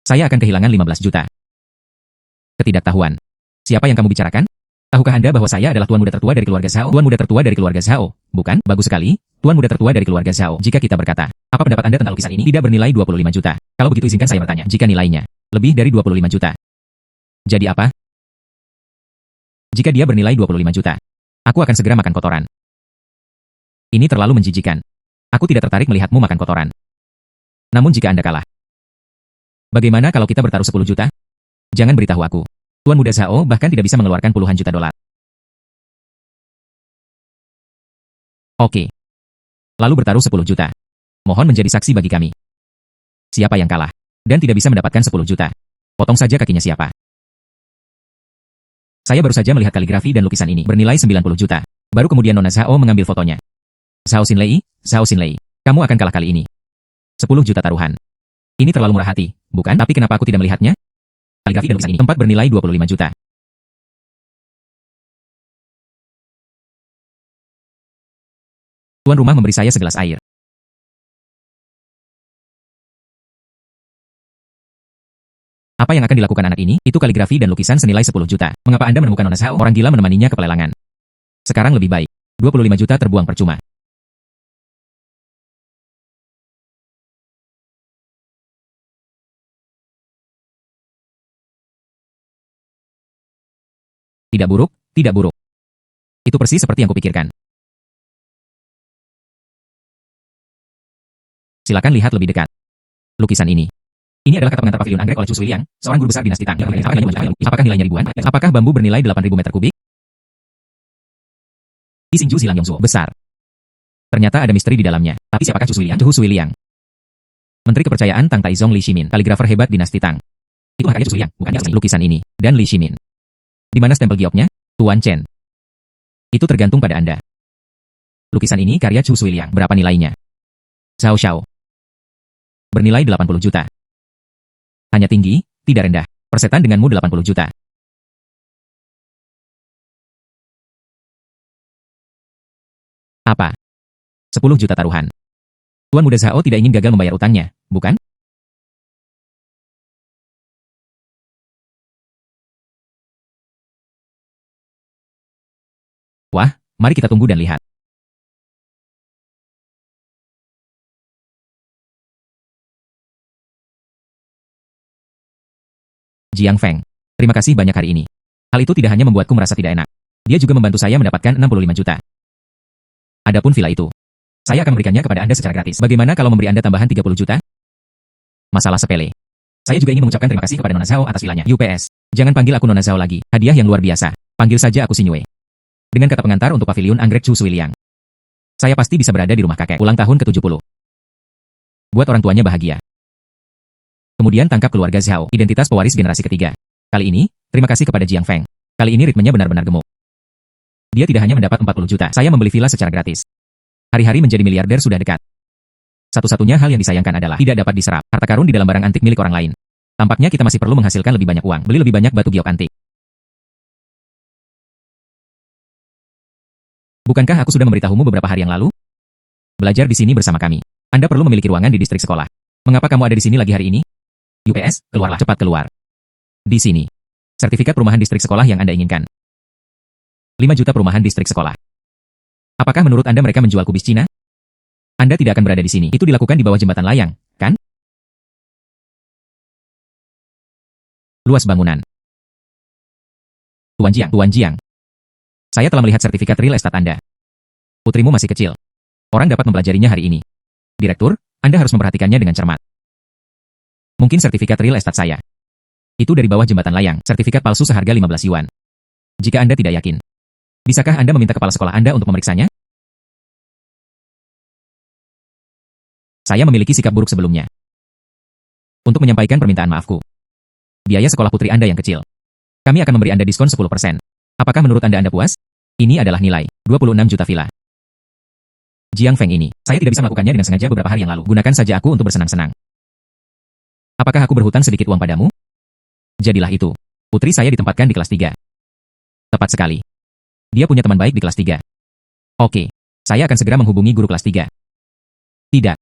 Saya akan kehilangan 15 juta. Ketidaktahuan. Siapa yang kamu bicarakan? Tahukah Anda bahwa saya adalah tuan muda tertua dari keluarga Zhao? Tuan muda tertua dari keluarga Zhao, bukan? Bagus sekali, tuan muda tertua dari keluarga Zhao. Jika kita berkata, apa pendapat Anda tentang lukisan ini? Tidak bernilai 25 juta. Kalau begitu izinkan saya bertanya, jika nilainya lebih dari 25 juta. Jadi apa? Jika dia bernilai 25 juta, aku akan segera makan kotoran. Ini terlalu menjijikan. Aku tidak tertarik melihatmu makan kotoran. Namun jika Anda kalah, bagaimana kalau kita bertaruh 10 juta? Jangan beritahu aku. Tuan muda Zhao bahkan tidak bisa mengeluarkan puluhan juta dolar. Oke. Lalu bertaruh 10 juta. Mohon menjadi saksi bagi kami. Siapa yang kalah dan tidak bisa mendapatkan 10 juta? Potong saja kakinya siapa. Saya baru saja melihat kaligrafi dan lukisan ini bernilai 90 juta. Baru kemudian Nona Zhao mengambil fotonya. Zhao Xinlei, kamu akan kalah kali ini. 10 juta taruhan. Ini terlalu murah hati, bukan? Tapi kenapa aku tidak melihatnya? Kaligrafi dan lukisan ini. Tempat bernilai 25 juta. Tuan rumah memberi saya segelas air. Apa yang akan dilakukan anak ini? Itu kaligrafi dan lukisan senilai 10 juta. Mengapa Anda menemukan Nona Zhao? Orang gila menemaninya ke pelelangan. Sekarang lebih baik. 25 juta terbuang percuma. Tidak buruk, tidak buruk. Itu persis seperti yang kupikirkan. Silakan lihat lebih dekat. Lukisan ini. Ini adalah kata pengantar pavilion anggrek oleh Chu Suiliang, seorang guru besar dinasti Tang. Apakah nilainya ribuan? Apakah bambu bernilai 8.000 meter kubik? Di Xinju Zilang Yongzuo. Besar. Ternyata ada misteri di dalamnya. Tapi siapakah Chu Suiliang? Chu Suiliang. Menteri kepercayaan Tang Taizong Li Ximin, kaligrafer hebat dinasti Tang. Itu karya Chu Suiliang, bukan lukisan ini. Dan Li Ximin. Di mana stempel gioknya? Tuan Chen. Itu tergantung pada Anda. Lukisan ini karya Chu Suiliang. Berapa nilainya? Zhao Xiao. Bernilai 80 juta. Hanya tinggi, tidak rendah. Persetan denganmu 80 juta. Apa? 10 juta taruhan. Tuan muda Zhao tidak ingin gagal membayar utangnya, bukan? Wah, mari kita tunggu dan lihat. Jiang Feng. Terima kasih banyak hari ini. Hal itu tidak hanya membuatku merasa tidak enak. Dia juga membantu saya mendapatkan 65 juta. Adapun villa itu, saya akan memberikannya kepada Anda secara gratis. Bagaimana kalau memberi Anda tambahan 30 juta? Masalah sepele. Saya juga ingin mengucapkan terima kasih kepada Nona Zhao atas villanya. UPS. Jangan panggil aku Nona Zhao lagi. Hadiah yang luar biasa. Panggil saja aku Xingyue. Dengan kata pengantar untuk pavilion anggrek Chu Suiliang. Saya pasti bisa berada di rumah kakek ulang tahun ke-70. Buat orang tuanya bahagia. Kemudian tangkap keluarga Zhao, identitas pewaris generasi ketiga. Kali ini, terima kasih kepada Jiang Feng. Kali ini ritmenya benar-benar gemuk. Dia tidak hanya mendapat 40 juta. Saya membeli villa secara gratis. Hari-hari menjadi miliarder sudah dekat. Satu-satunya hal yang disayangkan adalah tidak dapat diserap. Harta karun di dalam barang antik milik orang lain. Tampaknya kita masih perlu menghasilkan lebih banyak uang. Beli lebih banyak batu giok antik. Bukankah aku sudah memberitahumu beberapa hari yang lalu? Belajar di sini bersama kami. Anda perlu memiliki ruangan di distrik sekolah. Mengapa kamu ada di sini lagi hari ini? UPS, keluarlah. Cepat keluar. Di sini. Sertifikat perumahan distrik sekolah yang Anda inginkan. 5 juta perumahan distrik sekolah. Apakah menurut Anda mereka menjual kubis Cina? Anda tidak akan berada di sini. Itu dilakukan di bawah jembatan layang, kan? Luas bangunan. Tuan Jiang. Saya telah melihat sertifikat real estate Anda. Putrimu masih kecil. Orang dapat mempelajarinya hari ini. Direktur, Anda harus memperhatikannya dengan cermat. Mungkin sertifikat real estate saya. Itu dari bawah jembatan layang, sertifikat palsu seharga 15 yuan. Jika Anda tidak yakin, bisakah Anda meminta kepala sekolah Anda untuk memeriksanya? Saya memiliki sikap buruk sebelumnya. Untuk menyampaikan permintaan maafku. Biaya sekolah putri Anda yang kecil. Kami akan memberi Anda diskon 10%. Apakah menurut Anda puas? Ini adalah nilai 26 juta villa. Jiang Feng ini, saya tidak bisa melakukannya dengan sengaja beberapa hari yang lalu. Gunakan saja aku untuk bersenang-senang. Apakah aku berhutang sedikit uang padamu? Jadilah itu. Putri saya ditempatkan di kelas 3. Tepat sekali. Dia punya teman baik di kelas 3. Oke. Saya akan segera menghubungi guru kelas 3. Tidak.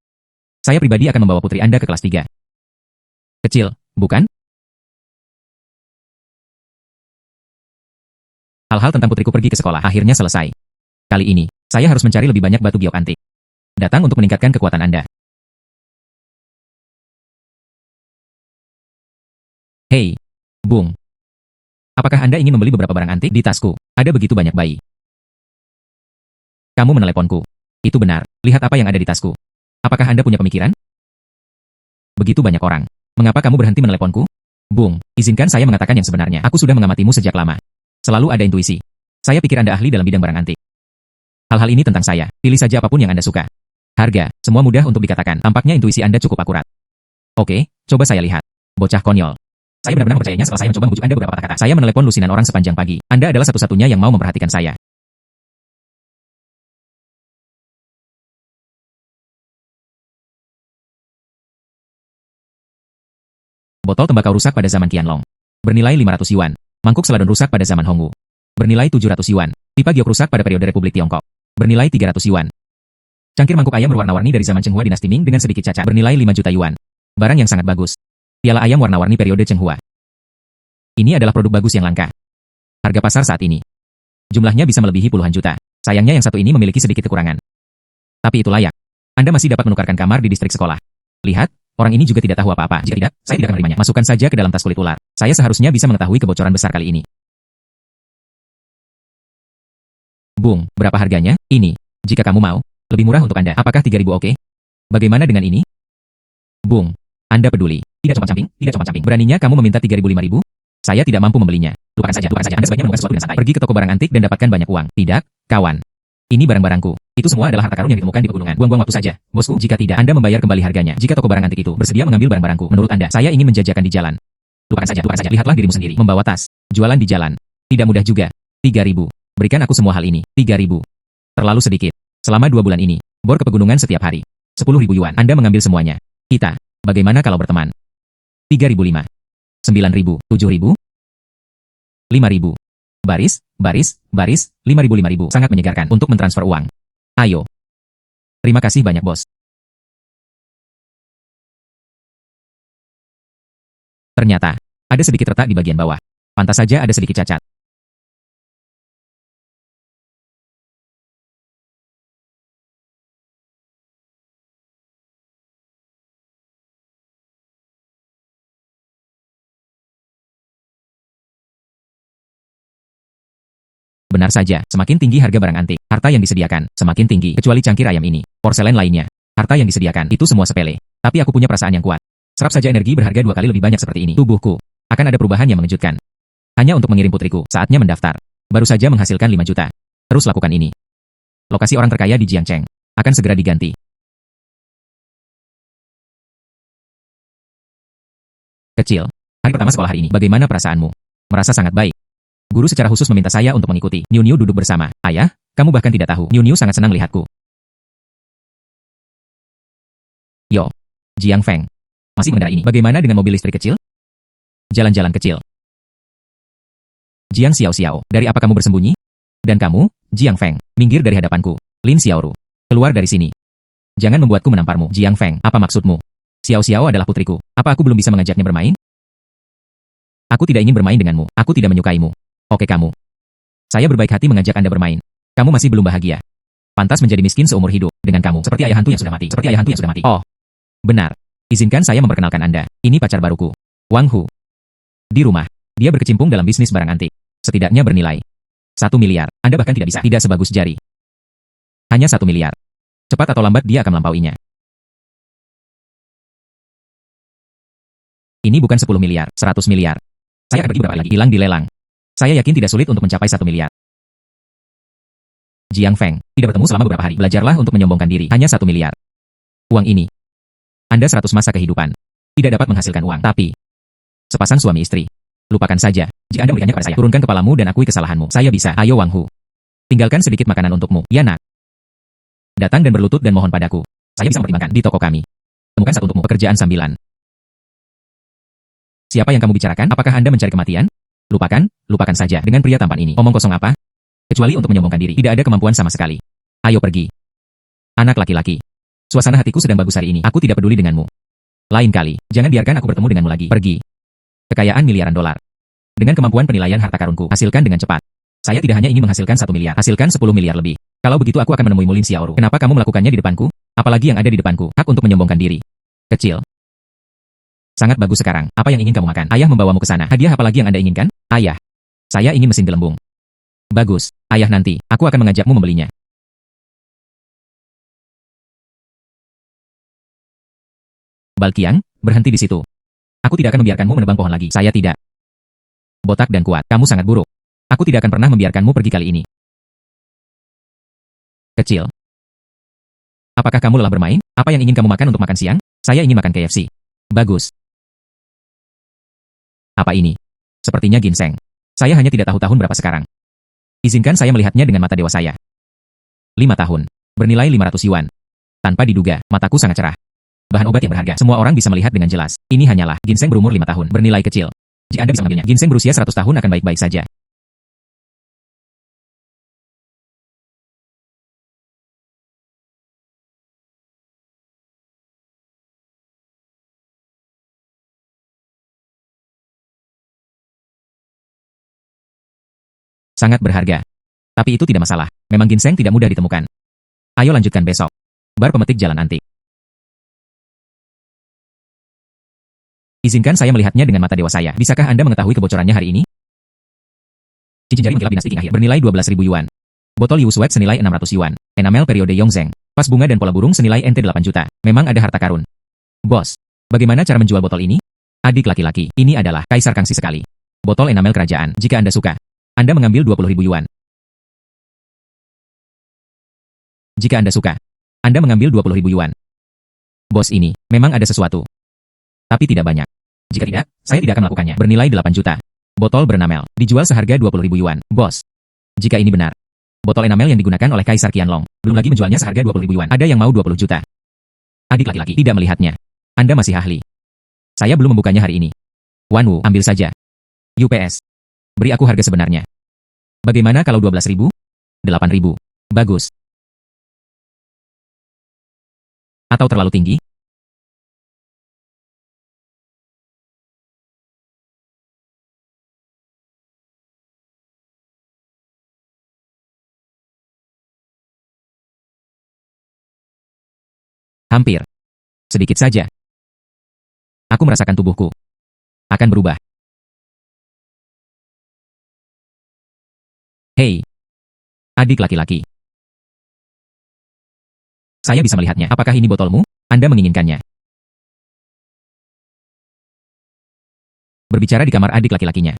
Saya pribadi akan membawa putri Anda ke kelas 3. Kecil, bukan? Hal-hal tentang putriku pergi ke sekolah akhirnya selesai. Kali ini, saya harus mencari lebih banyak batu giok antik. Datang untuk meningkatkan kekuatan Anda. Hei, Bung. Apakah Anda ingin membeli beberapa barang antik di tasku? Ada begitu banyak bayi. Kamu meneleponku. Itu benar. Lihat apa yang ada di tasku. Apakah Anda punya pemikiran? Begitu banyak orang. Mengapa kamu berhenti meneleponku? Bung, izinkan saya mengatakan yang sebenarnya. Aku sudah mengamatimu sejak lama. Selalu ada intuisi. Saya pikir Anda ahli dalam bidang barang antik. Hal-hal ini tentang saya. Pilih saja apapun yang Anda suka. Harga, semua mudah untuk dikatakan. Tampaknya intuisi Anda cukup akurat. Oke, coba saya lihat. Bocah konyol. Saya benar-benar mempercayainya setelah saya mencoba membujuk Anda beberapa kata. Saya menelepon lusinan orang sepanjang pagi. Anda adalah satu-satunya yang mau memperhatikan saya. Botol tembakau rusak pada zaman Qianlong. Bernilai 500 yuan. Mangkuk seladon rusak pada zaman Hongwu. Bernilai 700 yuan. Pipa giok rusak pada periode Republik Tiongkok. Bernilai 300 yuan. Cangkir mangkuk ayam berwarna-warni dari zaman Chenghua dinasti Ming dengan sedikit cacat. Bernilai 5 juta yuan. Barang yang sangat bagus. Piala ayam warna-warni periode Chenghua. Ini adalah produk bagus yang langka. Harga pasar saat ini. Jumlahnya bisa melebihi puluhan juta. Sayangnya yang satu ini memiliki sedikit kekurangan. Tapi itu layak. Anda masih dapat menukarkan kamar di distrik sekolah. Lihat, orang ini juga tidak tahu apa-apa. Jika tidak, saya tidak akan menerimanya. Masukkan saja ke dalam tas kulit ular. Saya seharusnya bisa mengetahui kebocoran besar kali ini. Bung, berapa harganya? Ini. Jika kamu mau, lebih murah untuk Anda. Apakah 3.000 oke? Bagaimana dengan ini? Bung, Anda peduli. Tidak compang-camping. Beraninya kamu meminta 3.000-5.000? Saya tidak mampu membelinya. Lupakan saja. Anda sebaiknya melakukan sesuatu dengan santai. Pergi ke toko barang antik dan dapatkan banyak uang. Tidak, kawan. Ini barang-barangku. Itu semua adalah harta karun yang ditemukan di pegunungan. Buang-buang waktu saja, bosku. Jika tidak, Anda membayar kembali harganya. Jika toko barang antik itu bersedia mengambil barang-barangku, menurut Anda, saya ingin menjajakan di jalan. Lupakan saja. Lihatlah dirimu sendiri. Membawa tas. Jualan di jalan. Tidak mudah juga. 3.000. Berikan aku semua hal ini. 3.000. Terlalu sedikit. Selama 2 bulan ini, bor ke pegunungan setiap hari. 10.000 yuan. Anda mengambil semuanya. Kita. Bagaimana kalau berteman? 3.005. 9.000. 7.000. 5.000. Baris. 5.000. Sangat menyegarkan untuk mentransfer uang. Ayo. Terima kasih banyak, bos. Ternyata, ada sedikit retak di bagian bawah. Pantas saja ada sedikit cacat. Benar saja, semakin tinggi harga barang antik, harta yang disediakan, semakin tinggi, kecuali cangkir ayam ini, porselen lainnya. Harta yang disediakan, itu semua sepele. Tapi aku punya perasaan yang kuat. Serap saja energi berharga 2 kali lebih banyak seperti ini. Tubuhku akan ada perubahan yang mengejutkan. Hanya untuk mengirim putriku, saatnya mendaftar. Baru saja menghasilkan 5 juta. Terus lakukan ini. Lokasi orang terkaya di Jiangcheng akan segera diganti. Kecil, hari pertama sekolah hari ini, bagaimana perasaanmu? Merasa sangat baik. Guru secara khusus meminta saya untuk mengikuti. Niu Niu duduk bersama. Ayah, kamu bahkan tidak tahu. Niu Niu sangat senang lihatku. Yo, Jiang Feng. Masih mengendarai ini. Bagaimana dengan mobil listrik kecil? Jalan-jalan kecil. Jiang Xiao Xiao, dari apa kamu bersembunyi? Dan kamu, Jiang Feng, minggir dari hadapanku. Lin Xiaoru, keluar dari sini. Jangan membuatku menamparmu. Jiang Feng, apa maksudmu? Xiao Xiao adalah putriku. Apa aku belum bisa mengajaknya bermain? Aku tidak ingin bermain denganmu. Aku tidak menyukaimu. Oke kamu. Saya berbaik hati mengajak Anda bermain. Kamu masih belum bahagia. Pantas menjadi miskin seumur hidup dengan kamu. Seperti ayah hantu yang sudah mati. Seperti ayah hantu yang sudah mati. Oh, benar. Izinkan saya memperkenalkan Anda. Ini pacar baruku, Wang Hu. Di rumah, dia berkecimpung dalam bisnis barang antik. Setidaknya bernilai 1 miliar. Anda bahkan tidak bisa. Tidak sebagus jari. Hanya 1 miliar. Cepat atau lambat dia akan melampauinya. Ini bukan 10 miliar, 100 miliar. Saya akan pergi berapa lagi? Hilang di lelang. Saya yakin tidak sulit untuk mencapai 1 miliar. Jiang Feng, tidak bertemu selama beberapa hari. Belajarlah untuk menyombongkan diri. Hanya 1 miliar. Uang ini. Anda 100 masa kehidupan. Tidak dapat menghasilkan uang. Tapi, sepasang suami istri. Lupakan saja. Jika Anda memberikannya kepada saya, turunkan kepalamu dan akui kesalahanmu. Saya bisa. Ayo Wang Hu. Tinggalkan sedikit makanan untukmu. Ya nak. Datang dan berlutut dan mohon padaku. Saya bisa mempertimbangkan di toko kami. Temukan satu untukmu. Pekerjaan sambilan. Siapa yang kamu bicarakan? Apakah Anda mencari kematian? Lupakan saja. Dengan pria tampan ini. Omong kosong apa? Kecuali untuk menyombongkan diri. Tidak ada kemampuan sama sekali. Ayo pergi. Anak laki-laki. Suasana hatiku sedang bagus hari ini. Aku tidak peduli denganmu. Lain kali, jangan biarkan aku bertemu denganmu lagi. Pergi. Kekayaan miliaran dolar. Dengan kemampuan penilaian harta karunku, hasilkan dengan cepat. Saya tidak hanya ingin menghasilkan 1 miliar, hasilkan 10 miliar lebih. Kalau begitu aku akan menemui Mulin Xiaoru. Kenapa kamu melakukannya di depanku? Apalagi yang ada di depanku, hak untuk menyombongkan diri. Kecil. Sangat bagus sekarang. Apa yang ingin kamu makan? Ayah membawamu ke sana. Hadiah apa lagi yang Anda inginkan? Ayah. Saya ingin mesin gelembung. Bagus. Ayah nanti, aku akan mengajakmu membelinya. Balqiang, berhenti di situ. Aku tidak akan membiarkanmu menebang pohon lagi. Saya tidak. Botak dan kuat, kamu sangat buruk. Aku tidak akan pernah membiarkanmu pergi kali ini. Kecil. Apakah kamu lelah bermain? Apa yang ingin kamu makan untuk makan siang? Saya ingin makan KFC. Bagus. Apa ini? Sepertinya ginseng. Saya hanya tidak tahu tahun berapa sekarang. Izinkan saya melihatnya dengan mata dewa saya. 5 tahun. Bernilai 500 yuan. Tanpa diduga, mataku sangat cerah. Bahan obat yang berharga. Semua orang bisa melihat dengan jelas. Ini hanyalah ginseng berumur 5 tahun. Bernilai kecil. Jika Anda bisa mengambilnya, ginseng berusia 100 tahun akan baik-baik saja. Sangat berharga. Tapi itu tidak masalah. Memang ginseng tidak mudah ditemukan. Ayo lanjutkan besok. Bar pemetik jalan antik. Izinkan saya melihatnya dengan mata dewa saya. Bisakah Anda mengetahui kebocorannya hari ini? Cincin jari mengkilap dinasti Qing akhir. Bernilai 12.000 yuan. Botol Yu Sweat senilai 600 yuan. Enamel periode Yongzheng. Pas bunga dan pola burung senilai NT 8 juta. Memang ada harta karun. Bos, bagaimana cara menjual botol ini? Adik laki-laki, ini adalah kaisar Kangxi sekali. Botol enamel kerajaan. Jika Anda suka, Anda mengambil 20.000 yuan. Jika Anda suka, Anda mengambil 20.000 yuan. Bos ini, memang ada sesuatu. Tapi tidak banyak. Jika tidak, saya tidak akan melakukannya. Bernilai 8 juta. Botol berenamel, dijual seharga 20.000 yuan. Bos, jika ini benar, botol enamel yang digunakan oleh Kaisar Qianlong, belum lagi menjualnya seharga 20.000 yuan. Ada yang mau 20 juta. Adik laki-laki, tidak melihatnya. Anda masih ahli. Saya belum membukanya hari ini. Wan Wu, ambil saja. UPS. Beri aku harga sebenarnya. Bagaimana kalau 12.000? 8.000. Bagus. Atau terlalu tinggi? Hampir. Sedikit saja. Aku merasakan tubuhku akan berubah. Hei, adik laki-laki. Saya bisa melihatnya. Apakah ini botolmu? Anda menginginkannya. Berbicara di kamar adik laki-lakinya.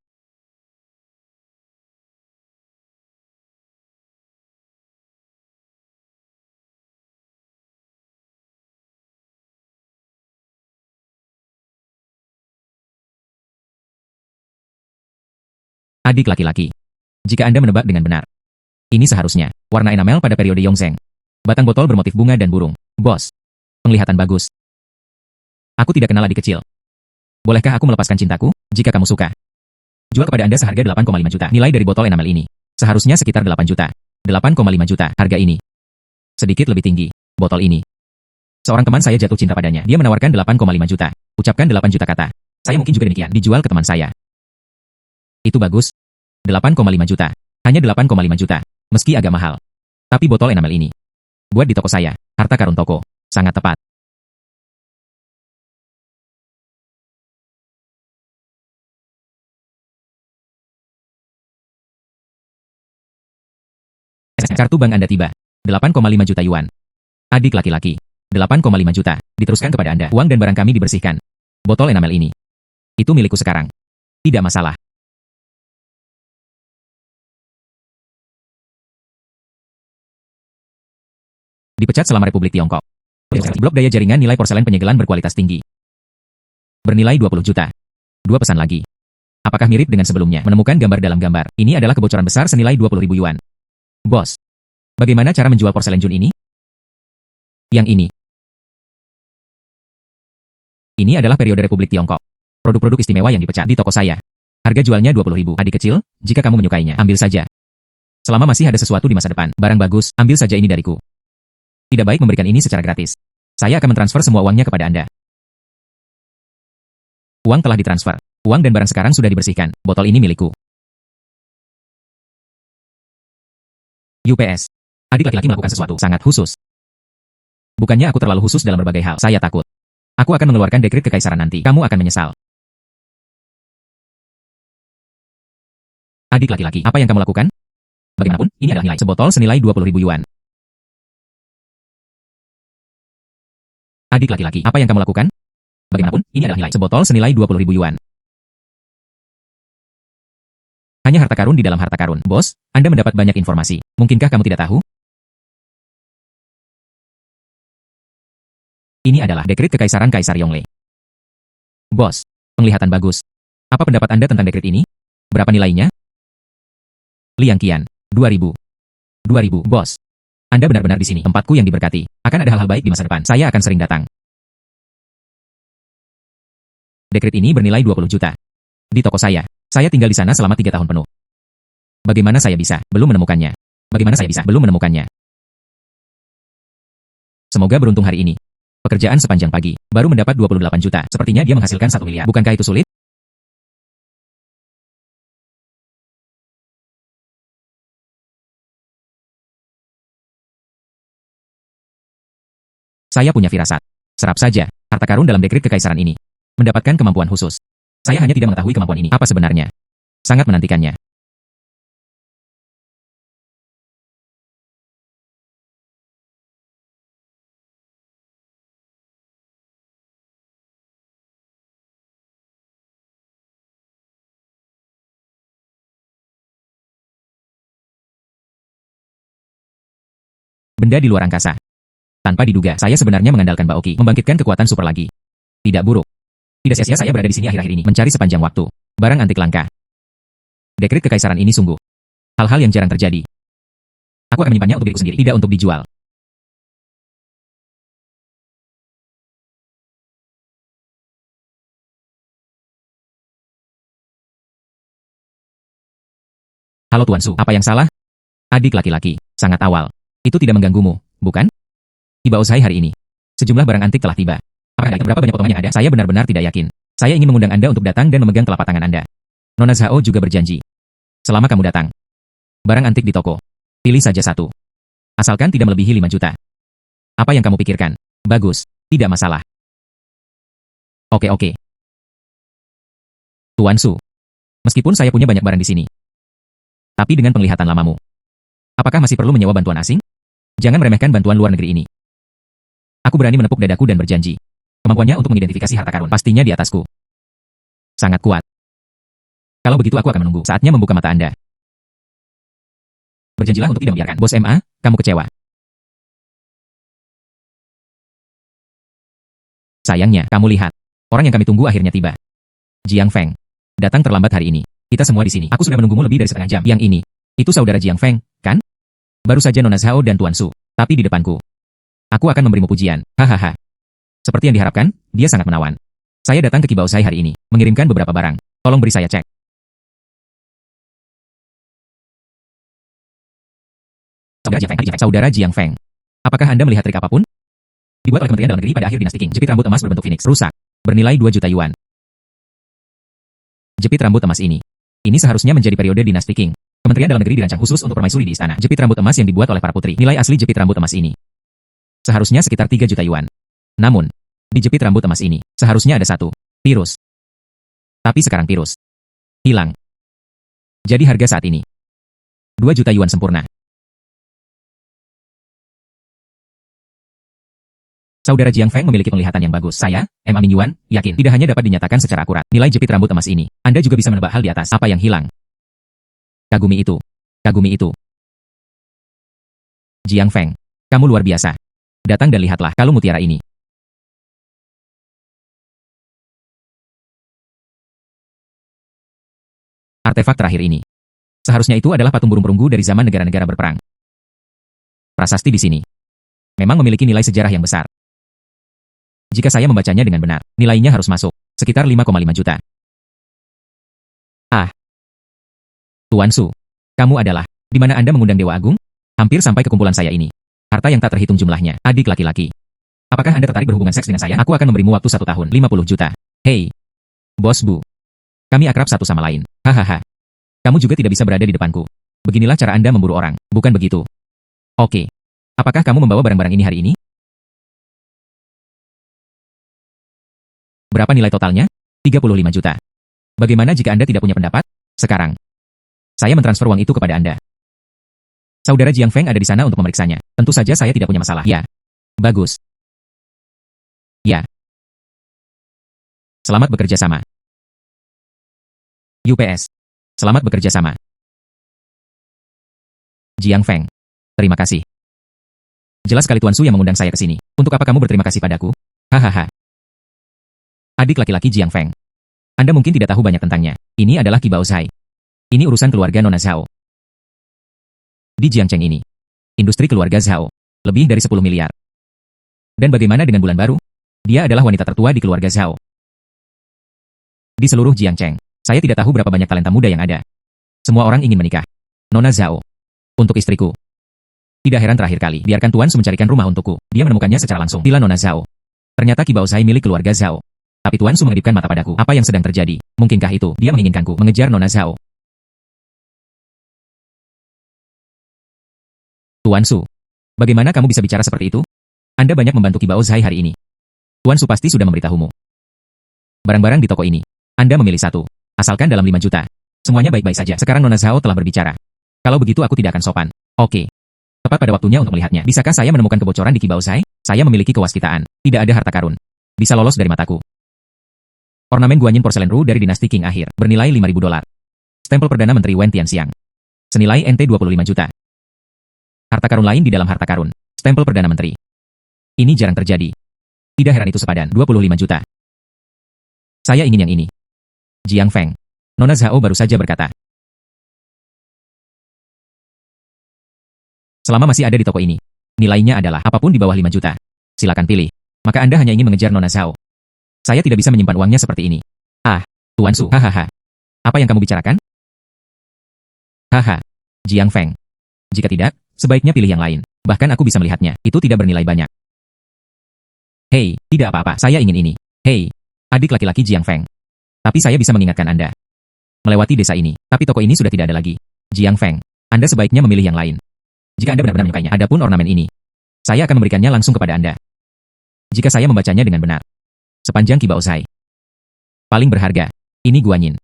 Adik laki-laki. Jika Anda menebak dengan benar. Ini seharusnya warna enamel pada periode Yongzheng. Batang botol bermotif bunga dan burung. Bos. Penglihatan bagus. Aku tidak kenal adik kecil. Bolehkah aku melepaskan cintaku? Jika kamu suka. Jual kepada Anda seharga 8,5 juta. Nilai dari botol enamel ini. Seharusnya sekitar 8 juta. 8,5 juta. Harga ini. Sedikit lebih tinggi. Botol ini. Seorang teman saya jatuh cinta padanya. Dia menawarkan 8,5 juta. Ucapkan 8 juta kata. Saya mungkin juga demikian. Dijual ke teman saya. Itu bagus. 8,5 juta. Hanya 8,5 juta. Meski agak mahal. Tapi botol enamel ini. Buat di toko saya. Harta karun toko. Sangat tepat. Kartu bank Anda tiba. 8,5 juta yuan. Adik laki-laki. 8,5 juta. Diteruskan kepada Anda. Uang dan barang kami dibersihkan. Botol enamel ini. Itu milikku sekarang. Tidak masalah. Dipecat selama Republik Tiongkok. Blok daya jaringan nilai porselen penyegelan berkualitas tinggi. Bernilai 20 juta. Dua pesan lagi. Apakah mirip dengan sebelumnya? Menemukan gambar dalam gambar. Ini adalah kebocoran besar senilai 20.000 yuan. Bos. Bagaimana cara menjual porselen Jun ini? Yang ini. Ini adalah periode Republik Tiongkok. Produk-produk istimewa yang dipecat di toko saya. Harga jualnya 20.000. Adik kecil, jika kamu menyukainya, ambil saja. Selama masih ada sesuatu di masa depan, barang bagus, ambil saja ini dariku. Tidak baik memberikan ini secara gratis. Saya akan mentransfer semua uangnya kepada Anda. Uang telah ditransfer. Uang dan barang sekarang sudah dibersihkan. Botol ini milikku. UPS. Adik laki-laki melakukan sesuatu sangat khusus. Bukannya aku terlalu khusus dalam berbagai hal. Saya takut. Aku akan mengeluarkan dekret kekaisaran nanti. Kamu akan menyesal. Adik laki-laki, apa yang kamu lakukan? Bagaimanapun, ini adalah nilai sebotol senilai 20.000 yuan. Adik laki-laki, apa yang kamu lakukan? Bagaimanapun, ini adalah nilai sebotol senilai 20.000 yuan. Hanya harta karun di dalam harta karun. Bos, Anda mendapat banyak informasi. Mungkinkah kamu tidak tahu? Ini adalah dekret kekaisaran Kaisar Yongle. Bos, penglihatan bagus. Apa pendapat Anda tentang dekret ini? Berapa nilainya? Liang Qian, 2000. 2000, bos. Anda benar-benar di sini. Tempatku yang diberkati. Akan ada hal-hal baik di masa depan. Saya akan sering datang. Dekret ini bernilai 20 juta. Di toko saya. Saya tinggal di sana selama 3 tahun penuh. Bagaimana saya bisa? Belum menemukannya. Bagaimana saya bisa? Belum menemukannya. Semoga beruntung hari ini. Pekerjaan sepanjang pagi. Baru mendapat 28 juta. Sepertinya dia menghasilkan 1 miliar. Bukankah itu sulit? Saya punya firasat. Serap saja, harta karun dalam dekret kekaisaran ini. Mendapatkan kemampuan khusus. Saya hanya tidak mengetahui kemampuan ini. Apa sebenarnya? Sangat menantikannya. Benda di luar angkasa. Tanpa diduga, saya sebenarnya mengandalkan Baoki membangkitkan kekuatan super lagi. Tidak buruk. Tidak sia-sia saya berada di sini akhir-akhir ini mencari sepanjang waktu. Barang antik langka. Dekret kekaisaran ini sungguh hal-hal yang jarang terjadi. Aku akan menyimpannya untuk diriku sendiri, tidak untuk dijual. Halo Tuan Su, apa yang salah? Adik laki-laki, sangat awal. Itu tidak mengganggumu, bukan? Tiba usai hari ini. Sejumlah barang antik telah tiba. Apakah ada berapa banyak potongan yang ada? Saya benar-benar tidak yakin. Saya ingin mengundang Anda untuk datang dan memegang telapak tangan Anda. Nona Zhao juga berjanji. Selama kamu datang. Barang antik di toko. Pilih saja satu. Asalkan tidak melebihi 5 juta. Apa yang kamu pikirkan? Bagus, tidak masalah. Oke. Tuan Su. Meskipun saya punya banyak barang di sini. Tapi dengan penglihatan lamamu. Apakah masih perlu menyewa bantuan asing? Jangan meremehkan bantuan luar negeri ini. Aku berani menepuk dadaku dan berjanji. Kemampuannya untuk mengidentifikasi harta karun pastinya di atasku. Sangat kuat. Kalau begitu aku akan menunggu saatnya membuka mata Anda. Berjanjilah untuk tidak membiarkan Bos MA, kamu kecewa. Sayangnya, kamu lihat. Orang yang kami tunggu akhirnya tiba. Jiang Feng. Datang terlambat hari ini. Kita semua di sini. Aku sudah menunggumu lebih dari setengah jam. Yang ini. Itu saudara Jiang Feng, kan? Baru saja Nona Zhao dan Tuan Su. Tapi di depanku. Aku akan memberimu pujian. Hahaha. Seperti yang diharapkan, dia sangat menawan. Saya datang ke Kibaosai hari ini, mengirimkan beberapa barang. Tolong beri saya cek. Saudara Jiang Feng. Apakah Anda melihat trik apapun? Dibuat oleh Kementerian Dalam Negeri pada akhir dinasti Qing. Jepit rambut emas berbentuk phoenix rusak. Bernilai 2 juta yuan. Jepit rambut emas ini. Ini seharusnya menjadi periode dinasti Qing. Kementerian Dalam Negeri dirancang khusus untuk permaisuri di istana. Jepit rambut emas yang dibuat oleh para putri. Nilai asli jepit rambut emas ini seharusnya sekitar 3 juta yuan. Namun, di jepit rambut emas ini, seharusnya ada satu virus. Tapi sekarang virus hilang. Jadi harga saat ini 2 juta yuan sempurna. Saudara Jiang Feng memiliki penglihatan yang bagus. Saya, M. Amin Yuan, yakin tidak hanya dapat dinyatakan secara akurat nilai jepit rambut emas ini. Anda juga bisa menebak hal di atas apa yang hilang. Kagumi itu. Kagumi itu. Jiang Feng, kamu luar biasa. Datang dan lihatlah kalung mutiara ini. Artefak terakhir ini. Seharusnya itu adalah patung burung perunggu dari zaman negara-negara berperang. Prasasti di sini memang memiliki nilai sejarah yang besar. Jika saya membacanya dengan benar, nilainya harus masuk sekitar 5,5 juta. Ah. Tuan Su, kamu adalah di mana Anda mengundang Dewa Agung? Hampir sampai ke kumpulan saya ini. Harta yang tak terhitung jumlahnya. Adik laki-laki. Apakah Anda tertarik berhubungan seks dengan saya? Aku akan memberimu waktu 1 tahun, 50 juta. Hei, Bos Bu. Kami akrab satu sama lain. Hahaha. Kamu juga tidak bisa berada di depanku. Beginilah cara Anda memburu orang, bukan begitu? Oke. Apakah kamu membawa barang-barang ini hari ini? Berapa nilai totalnya? 35 juta. Bagaimana jika Anda tidak punya pendapat? Sekarang, saya mentransfer uang itu kepada Anda. Saudara Jiang Feng ada di sana untuk memeriksanya. Tentu saja saya tidak punya masalah. Ya. Bagus. Ya. Selamat bekerja sama. UPS. Selamat bekerja sama. Jiang Feng. Terima kasih. Jelas sekali Tuan Su yang mengundang saya ke sini. Untuk apa kamu berterima kasih padaku? Hahaha. Adik laki-laki Jiang Feng. Anda mungkin tidak tahu banyak tentangnya. Ini adalah Qi Baozhai. Ini urusan keluarga Nona Zhao. Di Jiangcheng ini, industri keluarga Zhao lebih dari 10 miliar. Dan bagaimana dengan Bulan Baru? Dia adalah wanita tertua di keluarga Zhao. Di seluruh Jiangcheng, saya tidak tahu berapa banyak talenta muda yang ada. Semua orang ingin menikah. Nona Zhao. Untuk istriku. Tidak heran terakhir kali, biarkan Tuan Su mencarikan rumah untukku. Dia menemukannya secara langsung. Bila Nona Zhao. Ternyata Qi Baozhai milik keluarga Zhao. Tapi Tuan Su mengedipkan mata padaku. Apa yang sedang terjadi? Mungkinkah itu dia menginginkanku mengejar Nona Zhao? Tuan Su, bagaimana kamu bisa bicara seperti itu? Anda banyak membantu Qi Baozhai hari ini. Tuan Su pasti sudah memberitahumu. Barang-barang di toko ini, Anda memilih satu. Asalkan dalam 5 juta. Semuanya baik-baik saja. Sekarang Nona Zhao telah berbicara. Kalau begitu aku tidak akan sopan. Oke. Tepat pada waktunya untuk melihatnya. Bisakah saya menemukan kebocoran di Qi Baozhai? Saya memiliki kewaskitaan. Tidak ada harta karun. Bisa lolos dari mataku. Ornamen guanyin porselen Ru dari dinasti Qing akhir, bernilai 5.000 dolar. Stempel Perdana Menteri Wen Tianxiang. Senilai NT 25 juta. Harta karun lain di dalam harta karun. Stempel Perdana Menteri. Ini jarang terjadi. Tidak heran itu sepadan 25 juta. Saya ingin yang ini. Jiang Feng. Nona Zhao baru saja berkata. Selama masih ada di toko ini, nilainya adalah apapun di bawah 5 juta. Silakan pilih. Maka Anda hanya ingin mengejar Nona Zhao. Saya tidak bisa menyimpan uangnya seperti ini. Ah, Tuan Su, hahaha. Apa yang kamu bicarakan? Haha. Jiang Feng. Jika tidak, sebaiknya pilih yang lain. Bahkan aku bisa melihatnya. Itu tidak bernilai banyak. Hei, tidak apa-apa. Saya ingin ini. Hei, adik laki-laki Jiang Feng. Tapi saya bisa mengingatkan Anda. Melewati desa ini, tapi toko ini sudah tidak ada lagi. Jiang Feng, Anda sebaiknya memilih yang lain. Jika Anda benar-benar menyukainya, adapun ornamen ini, saya akan memberikannya langsung kepada Anda. Jika saya membacanya dengan benar. Sepanjang Qi Baozhai. Paling berharga. Ini guanyin.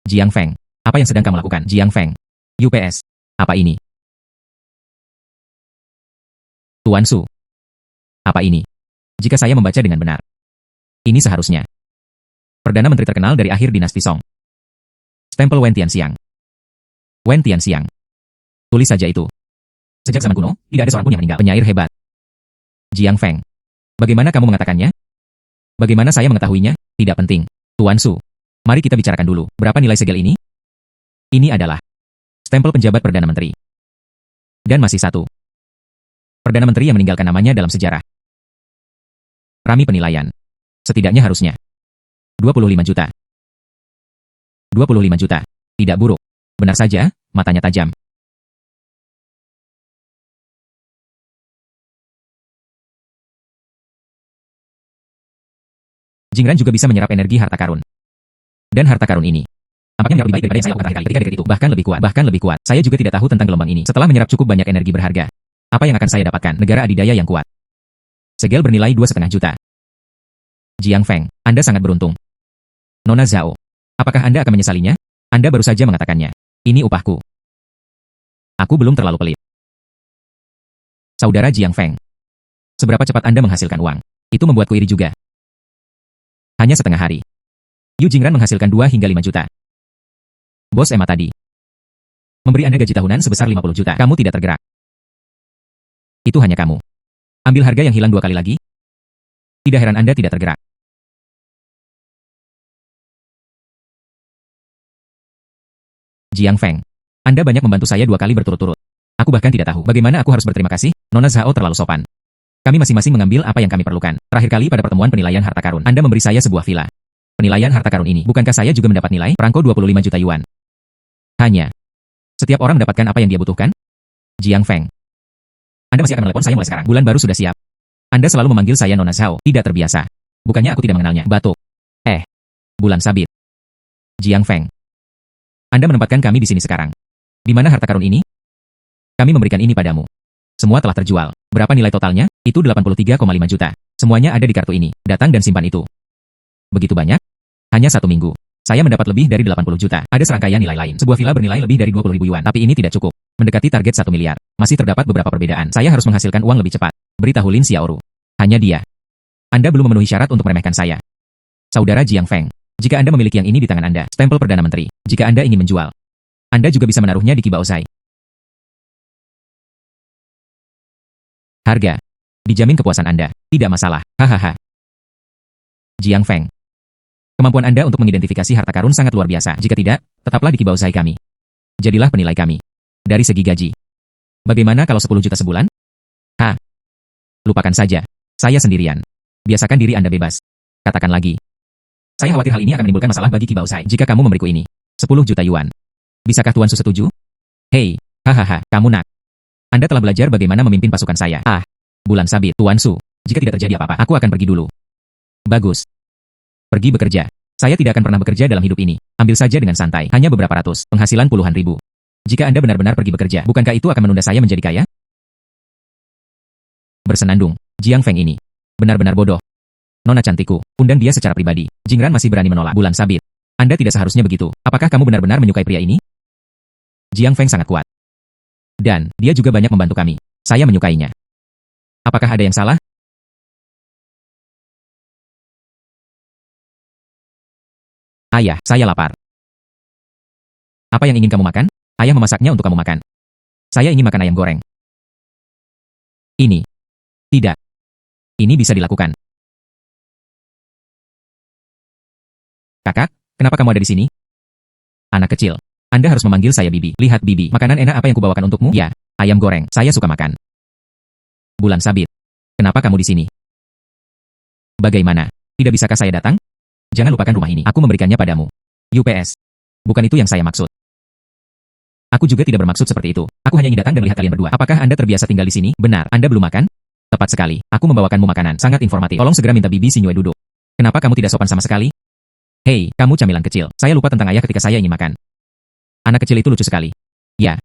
Jiang Feng. Apa yang sedang kamu lakukan? Jiang Feng. UPS. Apa ini? Tuan Su. Apa ini? Jika saya membaca dengan benar. Ini seharusnya. Perdana Menteri terkenal dari akhir dinasti Song. Stempel Wen Tianxiang. Wen Tianxiang. Tulis saja itu. Sejak zaman kuno, tidak ada seorang pun yang meninggal. Penyair hebat. Jiang Feng. Bagaimana kamu mengatakannya? Bagaimana saya mengetahuinya? Tidak penting. Tuan Su. Mari kita bicarakan dulu. Berapa nilai segel ini? Ini adalah stempel penjabat Perdana Menteri. Dan masih satu. Perdana Menteri yang meninggalkan namanya dalam sejarah. Rami penilaian. Setidaknya harusnya 25 juta. 25 juta. Tidak buruk. Benar saja, matanya tajam. Jingran juga bisa menyerap energi harta karun. Dan harta karun ini tampaknya lebih baik daripada yang saya lakukan terakhir kali itu. Bahkan lebih kuat. Saya juga tidak tahu tentang gelombang ini. Setelah menyerap cukup banyak energi berharga, apa yang akan saya dapatkan? Negara adidaya yang kuat. Segel bernilai 2,5 juta. Jiang Feng, Anda sangat beruntung. Nona Zhao, apakah Anda akan menyesalinya? Anda baru saja mengatakannya. Ini upahku. Aku belum terlalu pelit. Saudara Jiang Feng, seberapa cepat Anda menghasilkan uang? Itu membuatku iri juga. Hanya setengah hari. Yu Jingran menghasilkan 2 hingga 5 juta. Bos Emma tadi memberi Anda gaji tahunan sebesar 50 juta. Kamu tidak tergerak. Itu hanya kamu. Ambil harga yang hilang 2 kali lagi. Tidak heran Anda tidak tergerak. Jiang Feng, Anda banyak membantu saya 2 kali berturut-turut. Aku bahkan tidak tahu bagaimana aku harus berterima kasih. Nona Zhao terlalu sopan. Kami masing-masing mengambil apa yang kami perlukan. Terakhir kali pada pertemuan penilaian harta karun, Anda memberi saya sebuah villa. Penilaian harta karun ini, bukankah saya juga mendapat nilai perangko 25 juta yuan? Hanya setiap orang mendapatkan apa yang dia butuhkan? Jiang Feng, Anda masih akan menelepon saya mulai sekarang. Bulan baru sudah siap. Anda selalu memanggil saya Nona Zhao. Tidak terbiasa. Bukannya aku tidak mengenalnya. Batuk. Bulan sabit. Jiang Feng, Anda menempatkan kami di sini sekarang. Di mana harta karun ini? Kami memberikan ini padamu. Semua telah terjual. Berapa nilai totalnya? Itu 83,5 juta. Semuanya ada di kartu ini. Datang dan simpan itu. Begitu banyak? Hanya 1 minggu. Saya mendapat lebih dari 80 juta. Ada serangkaian nilai lain. Sebuah villa bernilai lebih dari 20.000 yuan. Tapi ini tidak cukup. Mendekati target 1 miliar. Masih terdapat beberapa perbedaan. Saya harus menghasilkan uang lebih cepat. Beritahu Lin Xiaoru. Hanya dia. Anda belum memenuhi syarat untuk meremehkan saya. Saudara Jiang Feng, jika Anda memiliki yang ini di tangan Anda, stempel Perdana Menteri. Jika Anda ingin menjual, Anda juga bisa menaruhnya di Qibaozai. Harga. Dijamin kepuasan Anda. Tidak masalah. Hahaha. Jiang Feng, kemampuan Anda untuk mengidentifikasi harta karun sangat luar biasa. Jika tidak, tetaplah di Qibaozai kami. Jadilah penilai kami. Dari segi gaji. Bagaimana kalau 10 juta sebulan? Lupakan saja. Saya sendirian. Biasakan diri Anda bebas. Katakan lagi. Saya khawatir hal ini akan menimbulkan masalah bagi Qibaozai jika kamu memberiku ini. 10 juta yuan. Bisakah Tuan Su setuju? Hei, hahaha, kamu nak. Anda telah belajar bagaimana memimpin pasukan saya. Bulan sabit, Tuan Su. Jika tidak terjadi apa-apa, aku akan pergi dulu. Bagus. Pergi bekerja. Saya tidak akan pernah bekerja dalam hidup ini. Ambil saja dengan santai. Hanya beberapa ratus. Penghasilan puluhan ribu. Jika Anda benar-benar pergi bekerja, bukankah itu akan menunda saya menjadi kaya? Bersenandung. Jiang Feng ini benar-benar bodoh. Nona cantikku, undang dia secara pribadi. Jingran masih berani menolak. Bulan sabit. Anda tidak seharusnya begitu. Apakah kamu benar-benar menyukai pria ini? Jiang Feng sangat kuat. Dan, dia juga banyak membantu kami. Saya menyukainya. Apakah ada yang salah? Ayah, saya lapar. Apa yang ingin kamu makan? Ayah memasaknya untuk kamu makan. Saya ingin makan ayam goreng. Ini. Tidak. Ini bisa dilakukan. Kakak, kenapa kamu ada di sini? Anak kecil. Anda harus memanggil saya Bibi. Lihat Bibi, makanan enak apa yang kubawakan untukmu? Ya, ayam goreng. Saya suka makan. Bulan sabit. Kenapa kamu di sini? Bagaimana? Tidak bisakah saya datang? Jangan lupakan rumah ini. Aku memberikannya padamu. UPS. Bukan itu yang saya maksud. Aku juga tidak bermaksud seperti itu. Aku hanya ingin datang dan melihat kalian berdua. Apakah Anda terbiasa tinggal di sini? Benar. Anda belum makan? Tepat sekali. Aku membawakanmu makanan. Sangat informatif. Tolong segera minta Bibi Sinyue duduk. Kenapa kamu tidak sopan sama sekali? Hei, kamu camilan kecil. Saya lupa tentang ayah ketika saya ingin makan. Anak kecil itu lucu sekali. Ya.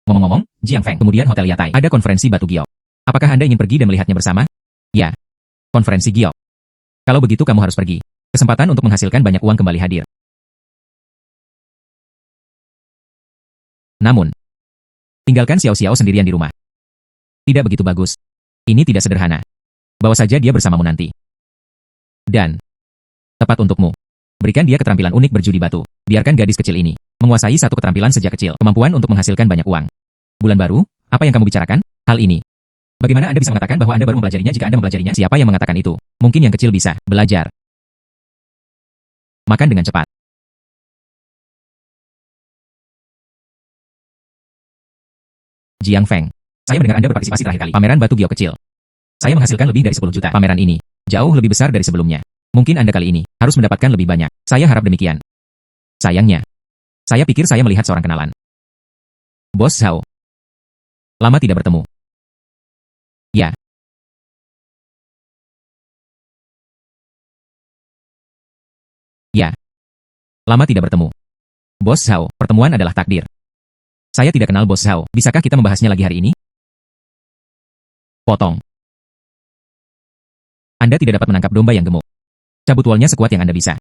Ngomong-ngomong, Jiang Feng, kemudian Hotel Yatai. Ada konferensi Batu Giok. Apakah Anda ingin pergi dan melihatnya bersama? Ya. Konferensi Giok. Kalau begitu kamu harus pergi. Kesempatan untuk menghasilkan banyak uang kembali hadir. Namun, tinggalkan Xiao Xiao sendirian di rumah. Tidak begitu bagus. Ini tidak sederhana. Bawa saja dia bersamamu nanti. Dan, tepat untukmu. Berikan dia keterampilan unik berjudi batu. Biarkan gadis kecil ini menguasai satu keterampilan sejak kecil. Kemampuan untuk menghasilkan banyak uang. Bulan baru, apa yang kamu bicarakan? Hal ini. Bagaimana Anda bisa mengatakan bahwa Anda baru mempelajarinya jika Anda mempelajarinya? Siapa yang mengatakan itu? Mungkin yang kecil bisa belajar. Makan dengan cepat. Jiang Feng, saya mendengar Anda berpartisipasi terakhir kali. Pameran batu giok kecil. Saya menghasilkan lebih dari 10 juta. Pameran ini jauh lebih besar dari sebelumnya. Mungkin Anda kali ini harus mendapatkan lebih banyak. Saya harap demikian. Sayangnya, saya pikir saya melihat seorang kenalan. Bos Zhao. Lama tidak bertemu. Ya. Ya. Lama tidak bertemu. Bos Zhao, pertemuan adalah takdir. Saya tidak kenal Bos Zhao. Bisakah kita membahasnya lagi hari ini? Potong. Anda tidak dapat menangkap domba yang gemuk. Cabut wolnya sekuat yang Anda bisa.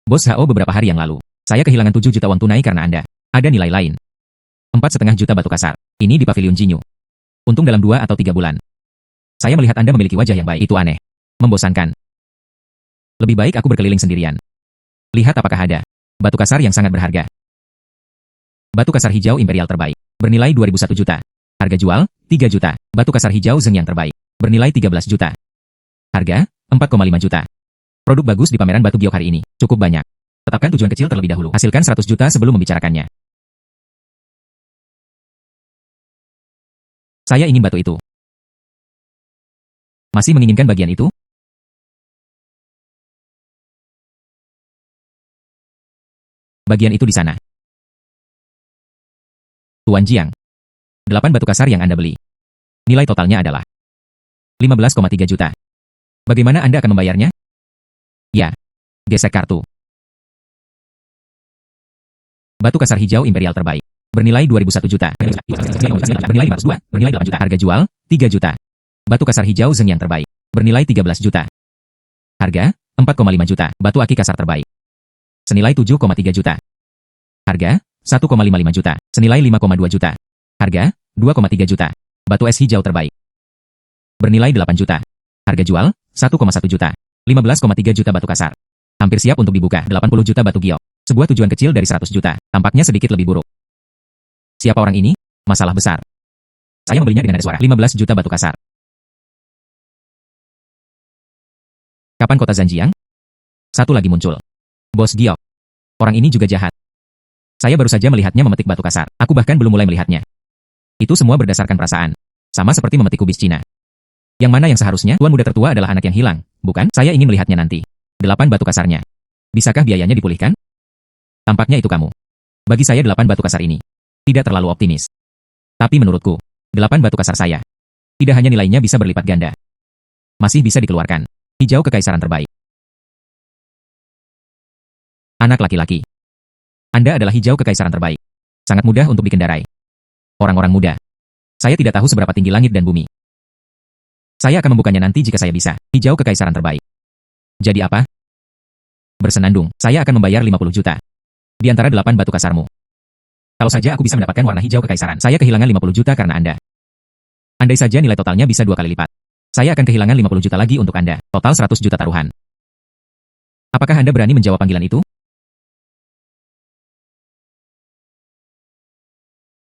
Bos Zhao, beberapa hari yang lalu, saya kehilangan 7 juta won tunai karena Anda. Ada nilai lain. 4,5 juta batu kasar. Ini di pavilion Jinyu. Untung dalam 2 atau 3 bulan. Saya melihat Anda memiliki wajah yang baik. Itu aneh. Membosankan. Lebih baik aku berkeliling sendirian. Lihat apakah ada batu kasar yang sangat berharga. Batu kasar hijau imperial terbaik. Bernilai 2001 juta. Harga jual, 3 juta. Batu kasar hijau Zeng yang terbaik. Bernilai 13 juta. Harga, 4,5 juta. Produk bagus di pameran batu giok hari ini. Cukup banyak. Tetapkan tujuan kecil terlebih dahulu. Hasilkan 100 juta sebelum membicarakannya. Saya ingin batu itu. Masih menginginkan bagian itu? Bagian itu di sana. Tuan Jiang. 8 batu kasar yang Anda beli. Nilai totalnya adalah 15,3 juta. Bagaimana Anda akan membayarnya? Ya. Gesek kartu. Batu kasar hijau imperial terbaik. Bernilai 2001 juta. Bernilai 502. Bernilai 8 juta. Harga jual, 3 juta. Batu kasar hijau Zeng yang terbaik. Bernilai 13 juta. Harga, 4,5 juta. Batu aki kasar terbaik. Senilai 7,3 juta. Harga, 1,55 juta. Senilai 5,2 juta. Harga, 2,3 juta. Batu es hijau terbaik. Bernilai 8 juta. Harga jual, 1,1 juta. 15,3 juta batu kasar. Hampir siap untuk dibuka. 80 juta batu giok. Sebuah tujuan kecil dari 100 juta. Tampaknya sedikit lebih buruk. Siapa orang ini? Masalah besar. Saya membelinya dengan nada suara. 15 juta batu kasar. Kapan kota Zanjiang? Satu lagi muncul. Bos giok. Orang ini juga jahat. Saya baru saja melihatnya memetik batu kasar. Aku bahkan belum mulai melihatnya. Itu semua berdasarkan perasaan. Sama seperti memetik kubis Cina. Yang mana yang seharusnya tuan muda tertua adalah anak yang hilang, bukan? Saya ingin melihatnya nanti. 8 batu kasarnya. Bisakah biayanya dipulihkan? Tampaknya itu kamu. Bagi saya 8 batu kasar ini tidak terlalu optimis. Tapi menurutku, 8 batu kasar saya tidak hanya nilainya bisa berlipat ganda. Masih bisa dikeluarkan. Hijau kekaisaran terbaik. Anak laki-laki. Anda adalah hijau kekaisaran terbaik. Sangat mudah untuk dikendarai. Orang-orang muda. Saya tidak tahu seberapa tinggi langit dan bumi. Saya akan membukanya nanti jika saya bisa. Hijau kekaisaran terbaik. Jadi apa? Bersenandung, saya akan membayar 50 juta. Di antara 8 batu kasarmu. Kalau saja aku bisa mendapatkan warna hijau kekaisaran, saya kehilangan 50 juta karena Anda. Andai saja nilai totalnya bisa 2 kali lipat. Saya akan kehilangan 50 juta lagi untuk Anda. Total 100 juta taruhan. Apakah Anda berani menjawab panggilan itu?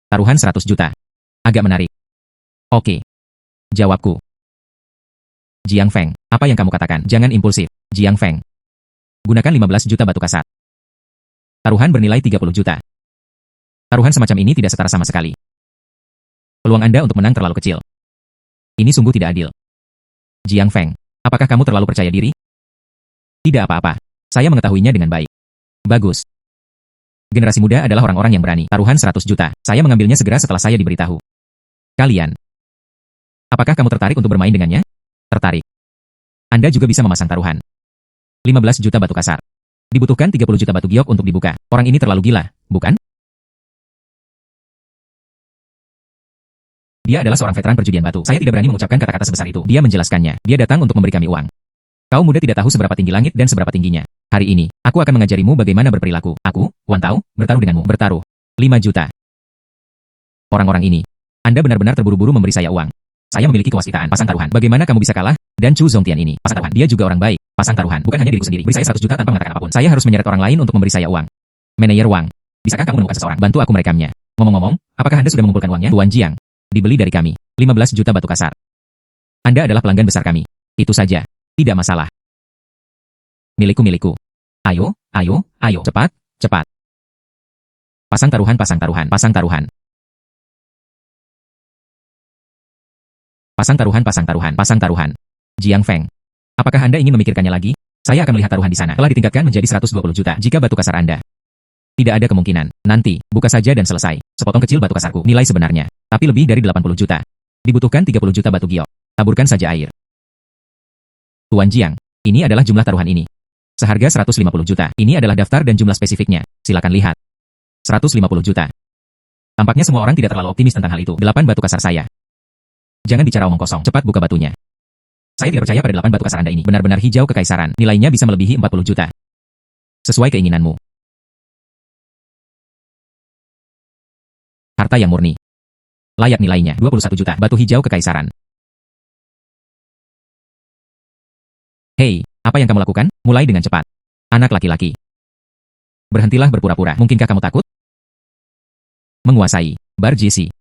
Taruhan 100 juta. Agak menarik. Oke. Jawabku. Jiang Feng, apa yang kamu katakan? Jangan impulsif. Jiang Feng. Gunakan 15 juta batu kasar. Taruhan bernilai 30 juta. Taruhan semacam ini tidak setara sama sekali. Peluang Anda untuk menang terlalu kecil. Ini sungguh tidak adil. Jiang Feng, apakah kamu terlalu percaya diri? Tidak apa-apa. Saya mengetahuinya dengan baik. Bagus. Generasi muda adalah orang-orang yang berani. Taruhan 100 juta. Saya mengambilnya segera setelah saya diberitahu. Kalian. Apakah kamu tertarik untuk bermain dengannya? Tertarik. Anda juga bisa memasang taruhan. 15 juta batu kasar. Dibutuhkan 30 juta batu giok untuk dibuka. Orang ini terlalu gila, bukan? Dia adalah seorang veteran perjudian batu. Saya tidak berani mengucapkan kata-kata sebesar itu. Dia menjelaskannya. Dia datang untuk memberi kami uang. Kaum muda tidak tahu seberapa tinggi langit dan seberapa tingginya. Hari ini, aku akan mengajarimu bagaimana berperilaku. Aku, Wan Tao, bertaruh denganmu. Bertaruh. 5 juta. Orang-orang ini. Anda benar-benar terburu-buru memberi saya uang. Saya memiliki kewasitaan. Pasang taruhan. Bagaimana kamu bisa kalah? Dan Chu Zongtian ini. Pasang taruhan. Dia juga orang baik. Pasang taruhan. Bukan hanya diriku sendiri. Beri saya 100 juta tanpa mengatakan apapun. Saya harus menyeret orang lain untuk memberi saya uang. Manajer Wang. Bisakah kamu menemukan seseorang? Bantu aku merekamnya. Ngomong-ngomong, apakah Anda sudah mengumpulkan uangnya? Tuan Jiang. Dibeli dari kami. 15 juta batu kasar. Anda adalah pelanggan besar kami. Itu saja. Tidak masalah. Milikku. Ayo. Cepat, cepat. Pasang taruhan. Pasang taruhan. Pasang taruhan. Jiang Feng. Apakah Anda ingin memikirkannya lagi? Saya akan melihat taruhan di sana. Telah ditingkatkan menjadi 120 juta jika batu kasar Anda. Tidak ada kemungkinan. Nanti, buka saja dan selesai. Sepotong kecil batu kasarku. Nilai sebenarnya. Tapi lebih dari 80 juta. Dibutuhkan 30 juta batu giok. Taburkan saja air. Tuan Jiang, ini adalah jumlah taruhan ini. Seharga 150 juta. Ini adalah daftar dan jumlah spesifiknya. Silakan lihat. 150 juta. Tampaknya semua orang tidak terlalu optimis tentang hal itu. 8 batu kasar saya. Jangan bicara omong kosong. Cepat buka batunya. Saya tidak percaya pada 8 batu kasar Anda ini. Benar-benar hijau kekaisaran. Nilainya bisa melebihi 40 juta. Sesuai keinginanmu. Harta yang murni. Layak nilainya 21 juta. Batu hijau kekaisaran. Hei, apa yang kamu lakukan? Mulai dengan cepat. Anak laki-laki. Berhentilah berpura-pura. Mungkinkah kamu takut? Menguasai. Bar JC.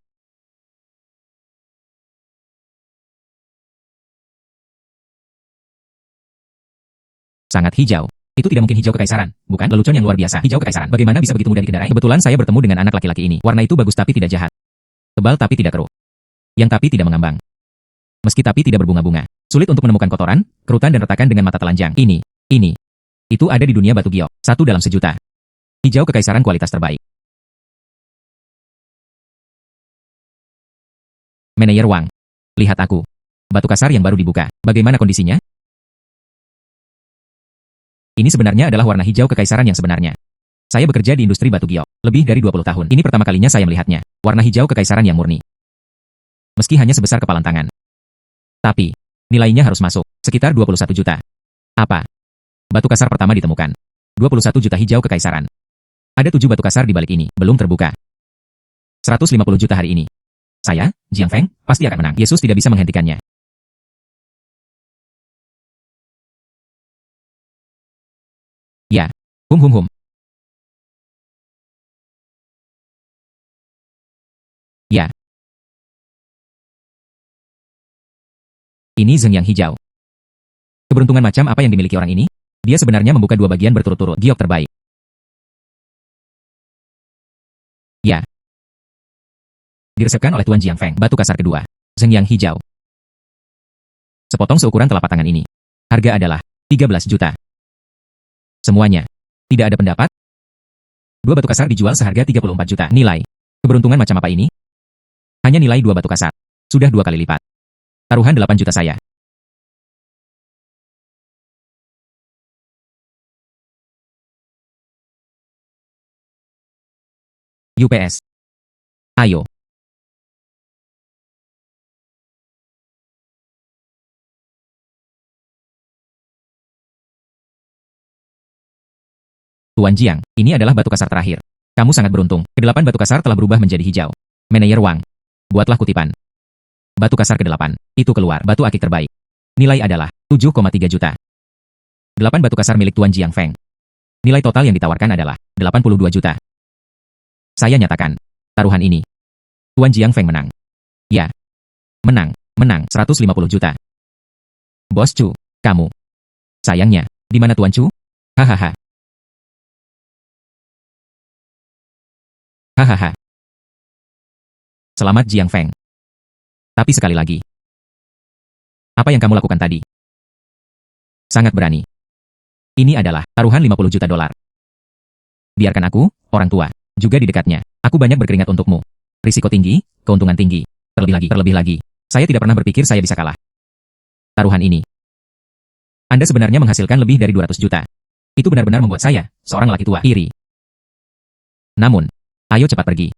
Sangat hijau. Itu tidak mungkin hijau kekaisaran, bukan? Lelucon yang luar biasa. Hijau kekaisaran. Bagaimana bisa begitu mudah dikendarai? Kebetulan saya bertemu dengan anak laki-laki ini. Warna itu bagus tapi tidak jahat. Tebal tapi tidak keruh. Yang tapi tidak mengambang. Meski tapi tidak berbunga-bunga. Sulit untuk menemukan kotoran, kerutan dan retakan dengan mata telanjang. Ini. Itu ada di dunia batu giok. 1 dalam sejuta. Hijau kekaisaran kualitas terbaik. Manajer Wang. Lihat aku. Batu kasar yang baru dibuka. Bagaimana kondisinya? Ini sebenarnya adalah warna hijau kekaisaran yang sebenarnya. Saya bekerja di industri batu giok. Lebih dari 20 tahun. Ini pertama kalinya saya melihatnya. Warna hijau kekaisaran yang murni. Meski hanya sebesar kepalan tangan. Tapi, nilainya harus masuk. Sekitar 21 juta. Apa? Batu kasar pertama ditemukan. 21 juta hijau kekaisaran. Ada 7 batu kasar di balik ini. Belum terbuka. 150 juta hari ini. Saya, Jiang Feng, pasti akan menang. Yesus tidak bisa menghentikannya. Ya. Hum. Ya. Ini Zheng yang hijau. Keberuntungan macam apa yang dimiliki orang ini? Dia sebenarnya membuka 2 bagian berturut-turut. Giok terbaik. Ya. Diresepkan oleh Tuan Jiang Feng. Batu kasar kedua. Zheng yang hijau. Sepotong seukuran telapak tangan ini. Harga adalah 13 juta. Semuanya. Tidak ada pendapat? 2 batu kasar dijual seharga 34 juta. Nilai. Keberuntungan macam apa ini? Hanya nilai 2 batu kasar. Sudah 2 kali lipat. Taruhan 8 juta saya. UPS. Ayo. Tuan Jiang, ini adalah batu kasar terakhir. Kamu sangat beruntung. Kedelapan batu kasar telah berubah menjadi hijau. Manajer Wang. Buatlah kutipan. Batu kasar ke-8. Itu keluar. Batu akik terbaik. Nilai adalah 7,3 juta. 8 batu kasar milik Tuan Jiang Feng. Nilai total yang ditawarkan adalah 82 juta. Saya nyatakan. Taruhan ini. Tuan Jiang Feng menang. Ya. Menang. 150 juta. Bos Chu, kamu. Sayangnya, di mana Tuan Chu? Hahaha. Hahaha. Selamat Jiang Feng. Tapi sekali lagi. Apa yang kamu lakukan tadi? Sangat berani. Ini adalah taruhan 50 juta dolar. Biarkan aku, orang tua, juga di dekatnya. Aku banyak berkeringat untukmu. Risiko tinggi, keuntungan tinggi. Terlebih lagi. Saya tidak pernah berpikir saya bisa kalah. Taruhan ini. Anda sebenarnya menghasilkan lebih dari 200 juta. Itu benar-benar membuat saya, seorang laki tua, iri. Namun, ayo cepat pergi.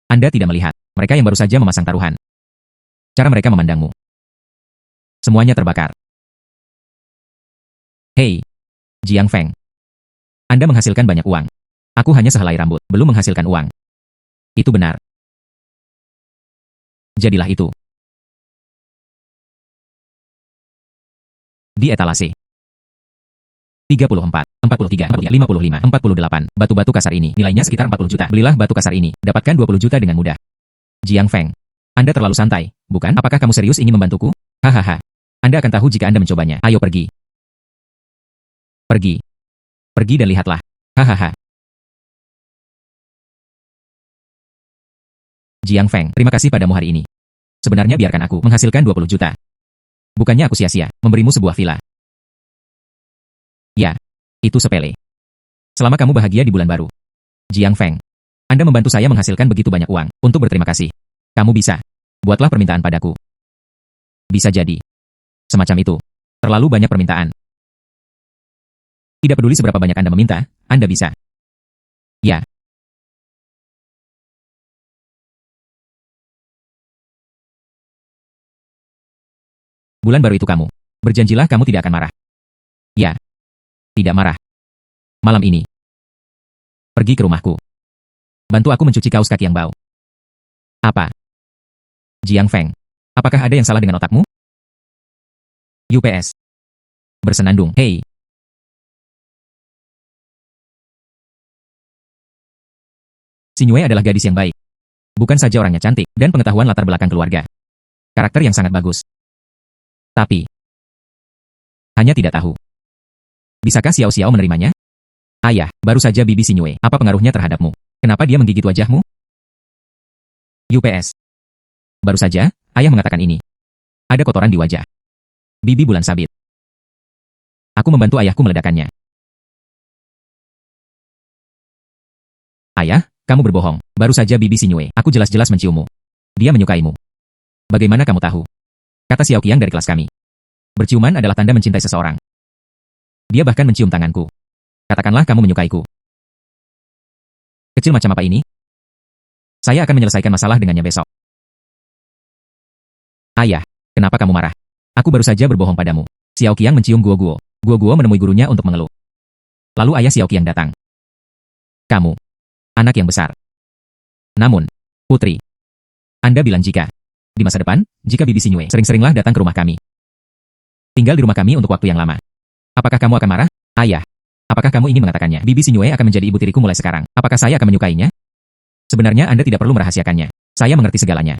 Anda tidak melihat, mereka yang baru saja memasang taruhan. Cara mereka memandangmu. Semuanya terbakar. Hei, Jiang Feng. Anda menghasilkan banyak uang. Aku hanya sehelai rambut, belum menghasilkan uang. Itu benar. Jadilah itu. Di etalase. 34, 43, 55, 48. Batu-batu kasar ini, nilainya sekitar 40 juta. Belilah batu kasar ini, dapatkan 20 juta dengan mudah. Jiang Feng. Anda terlalu santai, bukan? Apakah kamu serius ingin membantuku? Hahaha. Anda akan tahu jika Anda mencobanya. Ayo pergi. Pergi. Pergi dan lihatlah. Hahaha. Jiang Feng, terima kasih padamu hari ini. Sebenarnya biarkan aku menghasilkan 20 juta. Bukannya aku sia-sia memberimu sebuah villa. Ya, itu sepele. Selama kamu bahagia di bulan baru. Jiang Feng, Anda membantu saya menghasilkan begitu banyak uang. Untuk berterima kasih, Kamu bisa. Buatlah permintaan padaku. Bisa jadi. Semacam itu. Terlalu banyak permintaan. Tidak peduli seberapa banyak Anda meminta, Anda bisa. Ya. Bulan baru itu kamu. Berjanjilah kamu tidak akan marah. Ya. Tidak marah. Malam ini. Pergi ke rumahku. Bantu aku mencuci kaus kaki yang bau. Apa? Jiang Feng. Apakah ada yang salah dengan otakmu? UPS. Bersenandung. Hei. Sinyue adalah gadis yang baik. Bukan saja orangnya cantik, dan pengetahuan latar belakang keluarga. Karakter yang sangat bagus. Tapi, hanya tidak tahu. Bisakah Xiao Xiao menerimanya? Ayah, baru saja Bibi Sinyue. Apa pengaruhnya terhadapmu? Kenapa dia menggigit wajahmu? UPS. Baru saja, ayah mengatakan ini. Ada kotoran di wajah. Bibi bulan sabit. Aku membantu ayahku meledakannya. Ayah, kamu berbohong. Baru saja Bibi Sinyue. Aku jelas-jelas menciummu. Dia menyukaimu. Bagaimana kamu tahu? Kata Xiao Qiang dari kelas kami. Berciuman adalah tanda mencintai seseorang. Dia bahkan mencium tanganku. Katakanlah kamu menyukaiku. Kecil macam apa ini? Saya akan menyelesaikan masalah dengannya besok. Ayah, kenapa kamu marah? Aku baru saja berbohong padamu. Xiao Qiang mencium Guo Guo. Guo Guo menemui gurunya untuk mengeluh. Lalu ayah Xiao Qiang datang. Kamu, anak yang besar. Namun, putri, Anda bilang di masa depan, jika Bibi Sinyue sering-seringlah datang ke rumah kami. Tinggal di rumah kami untuk waktu yang lama. Apakah kamu akan marah? Ayah, apakah kamu ingin mengatakannya? Bibi Sinyue akan menjadi ibu tiriku mulai sekarang. Apakah saya akan menyukainya? Sebenarnya Anda tidak perlu merahasiakannya. Saya mengerti segalanya.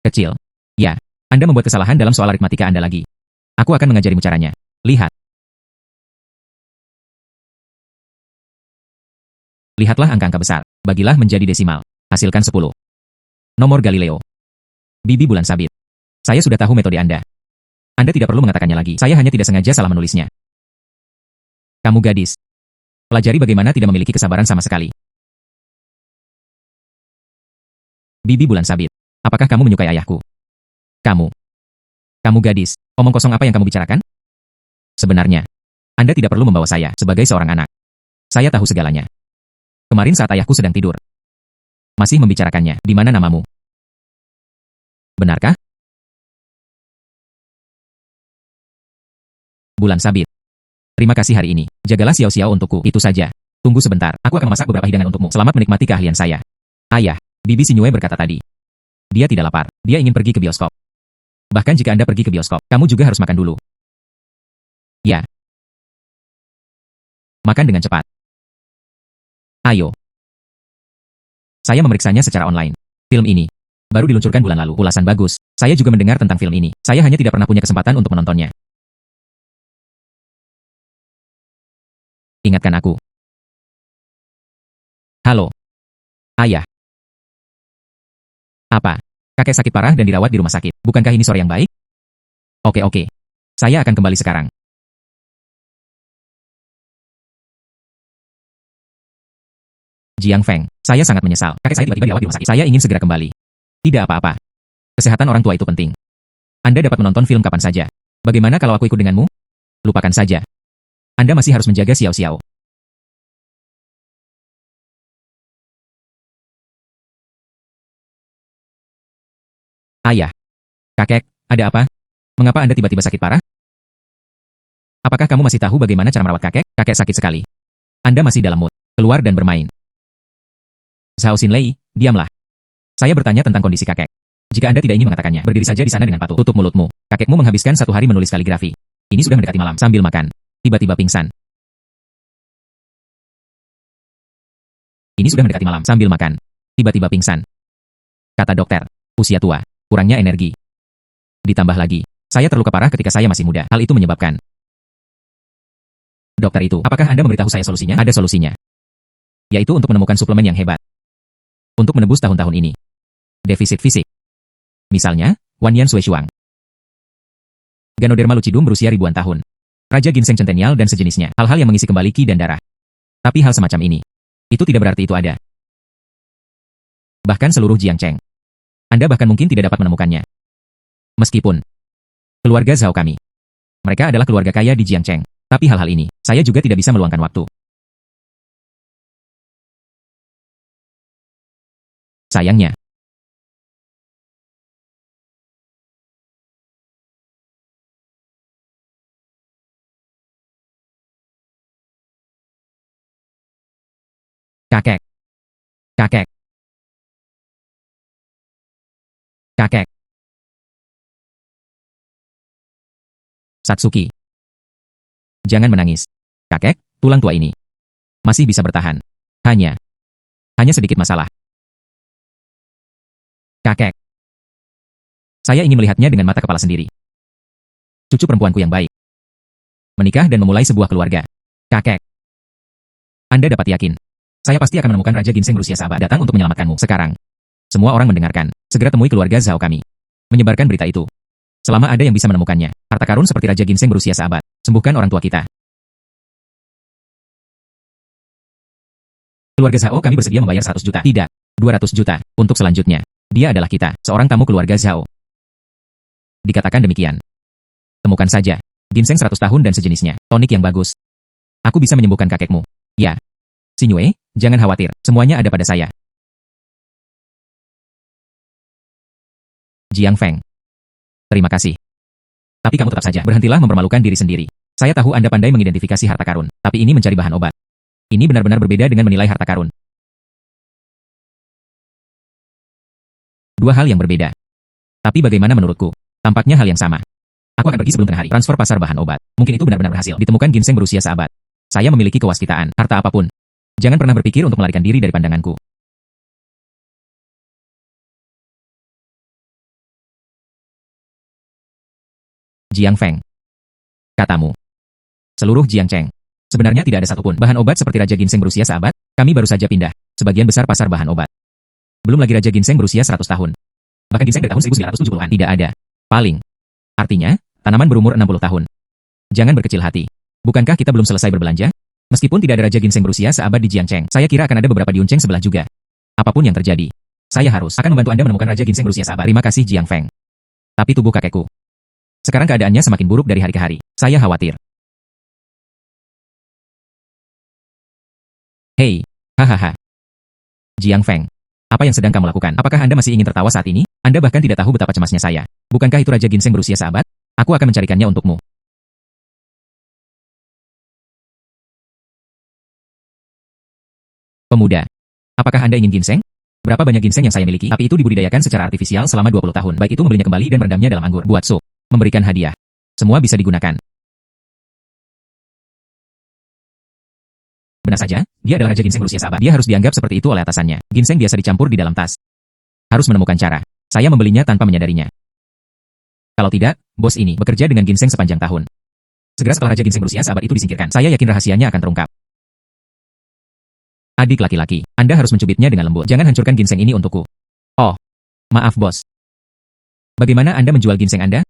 Kecil. Ya, Anda membuat kesalahan dalam soal aritmatika Anda lagi. Aku akan mengajarimu caranya. Lihat. Lihatlah angka-angka besar. Bagilah menjadi desimal. Hasilkan 10. Nomor Galileo. Bibi bulan sabit. Saya sudah tahu metode Anda. Anda tidak perlu mengatakannya lagi. Saya hanya tidak sengaja salah menulisnya. Kamu gadis. Pelajari bagaimana tidak memiliki kesabaran sama sekali. Bibi bulan sabit. Apakah kamu menyukai ayahku? Kamu gadis. Omong kosong apa yang kamu bicarakan? Sebenarnya, Anda tidak perlu membawa saya sebagai seorang anak. Saya tahu segalanya. Kemarin saat ayahku sedang tidur. Masih membicarakannya. Di mana namamu? Benarkah? Bulan sabit. Terima kasih hari ini. Jagalah Xiao Xiao untukku. Itu saja. Tunggu sebentar. Aku akan memasak beberapa hidangan untukmu. Selamat menikmati keahlian saya. Ayah, Bibi Sinyue berkata tadi. Dia tidak lapar. Dia ingin pergi ke bioskop. Bahkan jika Anda pergi ke bioskop, kamu juga harus makan dulu. Ya. Makan dengan cepat. Ayo. Saya memeriksanya secara online. Film ini baru diluncurkan bulan lalu. Ulasan bagus. Saya juga mendengar tentang film ini. Saya hanya tidak pernah punya kesempatan untuk menontonnya. Ingatkan aku. Halo. Ayah. Apa? Kakek sakit parah dan dirawat di rumah sakit. Bukankah ini sore yang baik? Oke. Saya akan kembali sekarang. Jiang Feng, saya sangat menyesal. Kakek saya tiba-tiba dirawat di rumah sakit. Saya ingin segera kembali. Tidak apa-apa. Kesehatan orang tua itu penting. Anda dapat menonton film kapan saja. Bagaimana kalau aku ikut denganmu? Lupakan saja. Anda masih harus menjaga Xiao Xiao. Ayah. Kakek, ada apa? Mengapa Anda tiba-tiba sakit parah? Apakah kamu masih tahu bagaimana cara merawat kakek? Kakek sakit sekali. Anda masih dalam mood. Keluar dan bermain. Zhao Xinlei, diamlah. Saya bertanya tentang kondisi kakek. Jika Anda tidak ingin mengatakannya, berdiri saja di sana dengan patuh. Tutup mulutmu. Kakekmu menghabiskan 1 hari menulis kaligrafi. Ini sudah mendekati malam. Sambil makan. Tiba-tiba pingsan. Ini sudah mendekati malam. Sambil makan. Tiba-tiba pingsan. Kata dokter. Usia tua. Kurangnya energi. Ditambah lagi, saya terluka parah ketika saya masih muda. Hal itu menyebabkan. Dokter itu, apakah Anda memberitahu saya solusinya? Ada solusinya. Yaitu untuk menemukan suplemen yang hebat. Untuk menebus tahun-tahun ini. Defisit fisik. Misalnya, Wanyan Sueshuang. Ganoderma lucidum berusia ribuan tahun. Raja ginseng centenial dan sejenisnya. Hal-hal yang mengisi kembali ki dan darah. Tapi hal semacam ini, itu tidak berarti itu ada. Bahkan seluruh Jiangcheng. Anda bahkan mungkin tidak dapat menemukannya. Meskipun keluarga Zhao kami, mereka adalah keluarga kaya di Jiangcheng. Tapi hal-hal ini, saya juga tidak bisa meluangkan waktu. Sayangnya. Kakek. Kakek. Kakek. Satsuki. Jangan menangis. Kakek, tulang tua ini masih bisa bertahan. Hanya sedikit masalah. Kakek. Saya ingin melihatnya dengan mata kepala sendiri. Cucu perempuanku yang baik. Menikah dan memulai sebuah keluarga. Kakek. Anda dapat yakin. Saya pasti akan menemukan Raja Ginseng berusia sahabat datang untuk menyelamatkanmu. Sekarang, semua orang mendengarkan. Segera temui keluarga Zhao kami. Menyebarkan berita itu. Selama ada yang bisa menemukannya, harta karun seperti Raja Ginseng berusia sahabat. Sembuhkan orang tua kita. Keluarga Zhao kami bersedia membayar 100 juta. Tidak, 200 juta. Untuk selanjutnya, dia adalah kita, seorang tamu keluarga Zhao. Dikatakan demikian. Temukan saja. Ginseng 100 tahun dan sejenisnya. Tonik yang bagus. Aku bisa menyembuhkan kakekmu. Ya. Xingyue, jangan khawatir. Semuanya ada pada saya. Jiang Feng. Terima kasih. Tapi kamu tetap saja berhentilah mempermalukan diri sendiri. Saya tahu Anda pandai mengidentifikasi harta karun, tapi ini mencari bahan obat. Ini benar-benar berbeda dengan menilai harta karun. Dua hal yang berbeda. Tapi bagaimana menurutku? Tampaknya hal yang sama. Aku akan pergi sebelum tengah hari. Transfer pasar bahan obat. Mungkin itu benar-benar berhasil. Ditemukan ginseng berusia sahabat. Saya memiliki kewaskitaan. Harta apapun. Jangan pernah berpikir untuk melarikan diri dari pandanganku. Jiang Feng. Katamu. Seluruh Jiangcheng. Sebenarnya tidak ada satupun bahan obat seperti Raja Ginseng berusia sahabat. Kami baru saja pindah. Sebagian besar pasar bahan obat. Belum lagi Raja Ginseng berusia 100 tahun. Bahkan ginseng dari tahun 1970-an. Tidak ada. Paling. Artinya, tanaman berumur 60 tahun. Jangan berkecil hati. Bukankah kita belum selesai berbelanja? Meskipun tidak ada Raja Ginseng berusia seabad di Jiangcheng, saya kira akan ada beberapa di Yuncheng sebelah juga. Apapun yang terjadi, saya akan membantu Anda menemukan Raja Ginseng berusia sahabat. Terima kasih Jiang Feng. Tapi tubuh kakekku. Sekarang keadaannya semakin buruk dari hari ke hari. Saya khawatir. Hei, hahaha. Jiang Feng. Apa yang sedang kamu lakukan? Apakah Anda masih ingin tertawa saat ini? Anda bahkan tidak tahu betapa cemasnya saya. Bukankah itu Raja Ginseng berusia sahabat? Aku akan mencarikannya untukmu. Pemuda. Apakah Anda ingin ginseng? Berapa banyak ginseng yang saya miliki? Tapi itu dibudidayakan secara artifisial selama 20 tahun. Baik itu membelinya kembali dan merendamnya dalam anggur. Buat sup. Memberikan hadiah. Semua bisa digunakan. Benar saja, dia adalah Raja Ginseng berusia sahabat. Dia harus dianggap seperti itu oleh atasannya. Ginseng biasa dicampur di dalam tas. Harus menemukan cara. Saya membelinya tanpa menyadarinya. Kalau tidak, bos ini bekerja dengan ginseng sepanjang tahun. Segera setelah Raja Ginseng berusia sahabat itu disingkirkan, saya yakin rahasianya akan terungkap. Adik laki-laki, Anda harus mencubitnya dengan lembut. Jangan hancurkan ginseng ini untukku. Oh, maaf bos. Bagaimana Anda menjual ginseng Anda?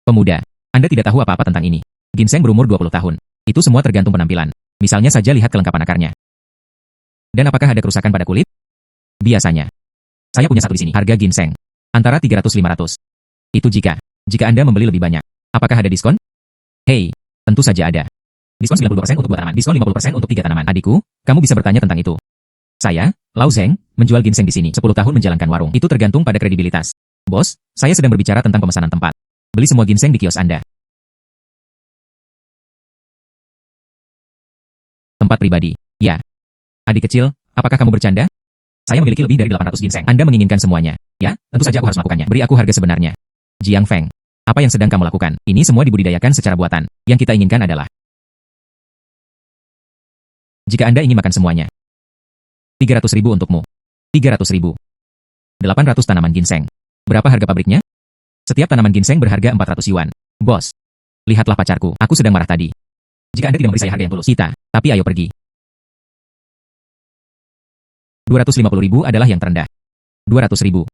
Pemuda, Anda tidak tahu apa-apa tentang ini. Ginseng berumur 20 tahun. Itu semua tergantung penampilan. Misalnya saja lihat kelengkapan akarnya. Dan apakah ada kerusakan pada kulit? Biasanya. Saya punya satu di sini. Harga ginseng. Antara 300-500. Itu jika Anda membeli lebih banyak. Apakah ada diskon? Hei, tentu saja ada. Diskon 92% untuk 2 tanaman. Diskon 50% untuk 3 tanaman. Adikku, kamu bisa bertanya tentang itu. Saya, Lao Zeng, menjual ginseng di sini. 10 tahun menjalankan warung. Itu tergantung pada kredibilitas. Bos, saya sedang berbicara tentang pemesanan tempat. Beli semua ginseng di kios Anda. Tempat pribadi. Ya. Adik kecil, apakah kamu bercanda? Saya memiliki lebih dari 800 ginseng. Anda menginginkan semuanya. Ya, tentu saja aku harus melakukannya. Beri aku harga sebenarnya. Jiang Feng. Apa yang sedang kamu lakukan? Ini semua dibudidayakan secara buatan. Yang kita inginkan adalah jika Anda ingin makan semuanya. 300.000 untukmu. 300.000. 800 tanaman ginseng. Berapa harga pabriknya? Setiap tanaman ginseng berharga 400 yuan. Bos. Lihatlah pacarku. Aku sedang marah tadi. Jika Anda tidak memberi saya harga yang tulus, tapi ayo pergi. 250.000 adalah yang terendah. 200.000.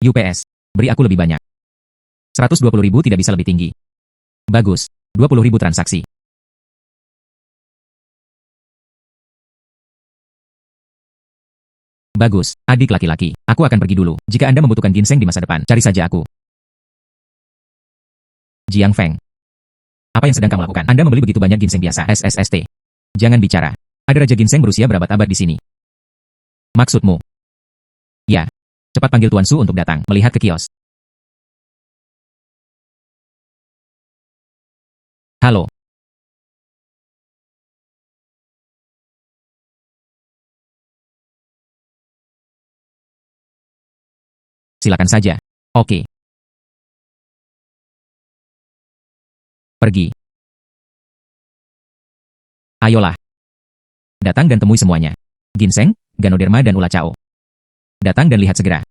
UPS. Beri aku lebih banyak. 120.000 tidak bisa lebih tinggi. Bagus. 20.000 transaksi. Bagus, adik laki-laki. Aku akan pergi dulu. Jika Anda membutuhkan ginseng di masa depan, cari saja aku. Jiang Feng. Apa yang sedang kamu lakukan? Anda membeli begitu banyak ginseng biasa. SSST. Jangan bicara. Ada raja ginseng berusia berabad-abad di sini. Maksudmu? Ya. Cepat panggil Tuan Su untuk datang, melihat ke kios. Halo. Silakan saja. Oke. Pergi. Ayolah. Datang dan temui semuanya. Ginseng, Ganoderma dan Ula Chao. Datang dan lihat segera.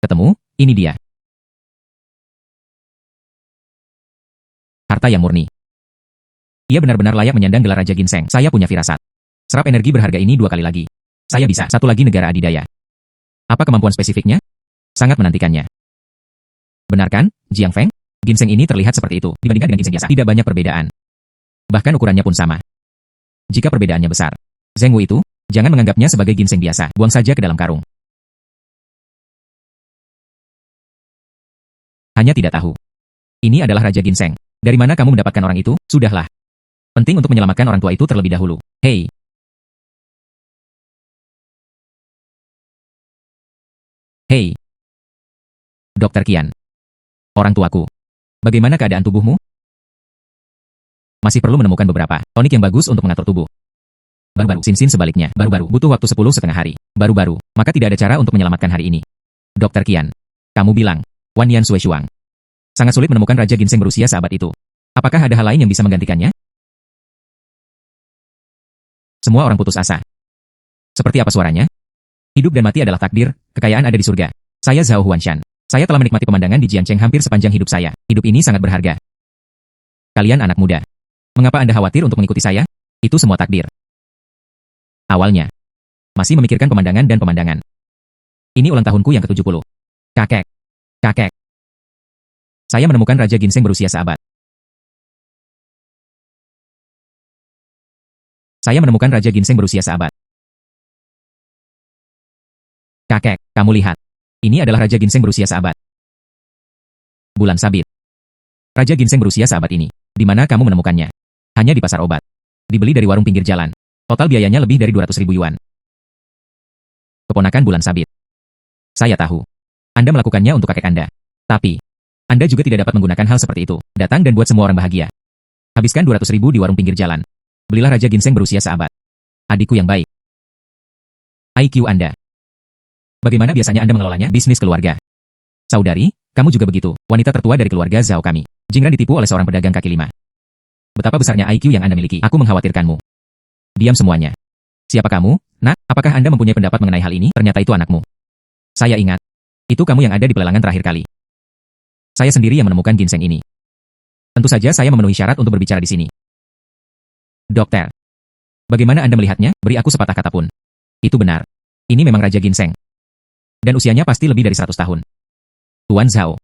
Ketemu, ini dia. Harta yang murni. Ia benar-benar layak menyandang gelar Raja Ginseng. Saya punya firasat. Serap energi berharga ini 2 kali lagi. Saya bisa. Satu lagi negara adidaya. Apa kemampuan spesifiknya? Sangat menantikannya. Benar kan, Jiang Feng? Ginseng ini terlihat seperti itu. Dibandingkan dengan ginseng biasa, tidak banyak perbedaan. Bahkan ukurannya pun sama. Jika perbedaannya besar. Zheng Wu itu, jangan menganggapnya sebagai ginseng biasa. Buang saja ke dalam karung. Hanya tidak tahu. Ini adalah Raja Ginseng. Dari mana kamu mendapatkan orang itu? Sudahlah. Penting untuk menyelamatkan orang tua itu terlebih dahulu. Hei. Hei. Dokter Qian. Orang tuaku. Bagaimana keadaan tubuhmu? Masih perlu menemukan beberapa tonik yang bagus untuk mengatur tubuh. Baru-baru, Sin sebaliknya. Baru-baru, butuh waktu 10,5 hari. Baru-baru, maka tidak ada cara untuk menyelamatkan hari ini. Dokter Qian. Kamu bilang, Wan Yan Shuang. Sangat sulit menemukan Raja Ginseng berusia seabad itu. Apakah ada hal lain yang bisa menggantikannya? Semua orang putus asa. Seperti apa suaranya? Hidup dan mati adalah takdir, kekayaan ada di surga. Saya Zhao Huanshan. Saya telah menikmati pemandangan di Jiancheng hampir sepanjang hidup saya. Hidup ini sangat berharga. Kalian anak muda. Mengapa Anda khawatir untuk mengikuti saya? Itu semua takdir. Awalnya, masih memikirkan pemandangan dan pemandangan. Ini ulang tahunku yang ke-70. Kakek. Kakek. Saya menemukan Raja Ginseng berusia seabad. Saya menemukan Raja Ginseng berusia seabad. Kakek, kamu lihat. Ini adalah Raja Ginseng berusia seabad. Bulan sabit. Raja Ginseng berusia seabad ini. Di mana kamu menemukannya? Hanya di pasar obat. Dibeli dari warung pinggir jalan. Total biayanya lebih dari 200.000 yuan. Keponakan bulan sabit. Saya tahu. Anda melakukannya untuk kakek Anda. Tapi, Anda juga tidak dapat menggunakan hal seperti itu. Datang dan buat semua orang bahagia. Habiskan 200.000 di warung pinggir jalan. Belilah Raja Ginseng berusia seabad. Adikku yang baik. IQ Anda. Bagaimana biasanya Anda mengelolanya? Bisnis keluarga. Saudari, kamu juga begitu. Wanita tertua dari keluarga Zhao kami. Jingran ditipu oleh seorang pedagang kaki lima. Betapa besarnya IQ yang Anda miliki. Aku mengkhawatirkanmu. Diam semuanya. Siapa kamu, nak? Apakah Anda mempunyai pendapat mengenai hal ini? Ternyata itu anakmu. Saya ingat. Itu kamu yang ada di pelelangan terakhir kali. Saya sendiri yang menemukan ginseng ini. Tentu saja saya memenuhi syarat untuk berbicara di sini. Dokter. Bagaimana Anda melihatnya? Beri aku sepatah kata pun. Itu benar. Ini memang Raja Ginseng. Dan usianya pasti lebih dari 100 tahun. Tuan Zhao.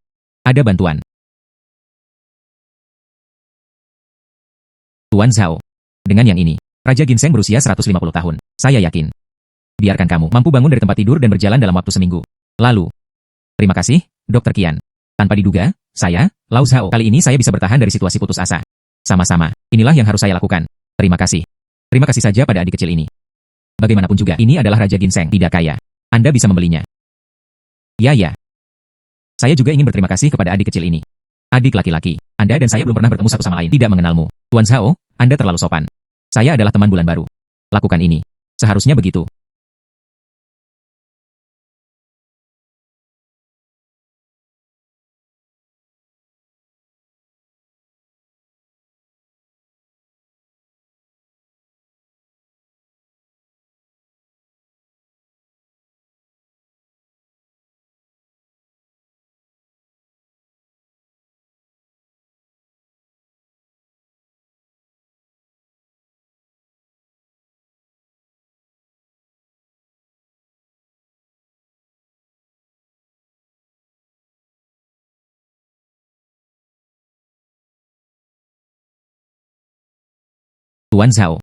Ada bantuan. Tuan Zhao. Dengan yang ini, Raja Ginseng berusia 150 tahun. Saya yakin. Biarkan kamu mampu bangun dari tempat tidur dan berjalan dalam waktu seminggu. Lalu. Terima kasih, Dokter Qian. Tanpa diduga, saya, Lao Zhao. Kali ini saya bisa bertahan dari situasi putus asa. Sama-sama. Inilah yang harus saya lakukan. Terima kasih. Terima kasih saja pada adik kecil ini. Bagaimanapun juga, ini adalah Raja Ginseng. Tidak kaya. Anda bisa membelinya. Ya. Saya juga ingin berterima kasih kepada adik kecil ini. Adik laki-laki, Anda dan saya belum pernah bertemu satu sama lain. Tidak mengenalmu. Tuan Zhao, Anda terlalu sopan. Saya adalah teman bulan baru. Lakukan ini. Seharusnya begitu. Tuan Zhao.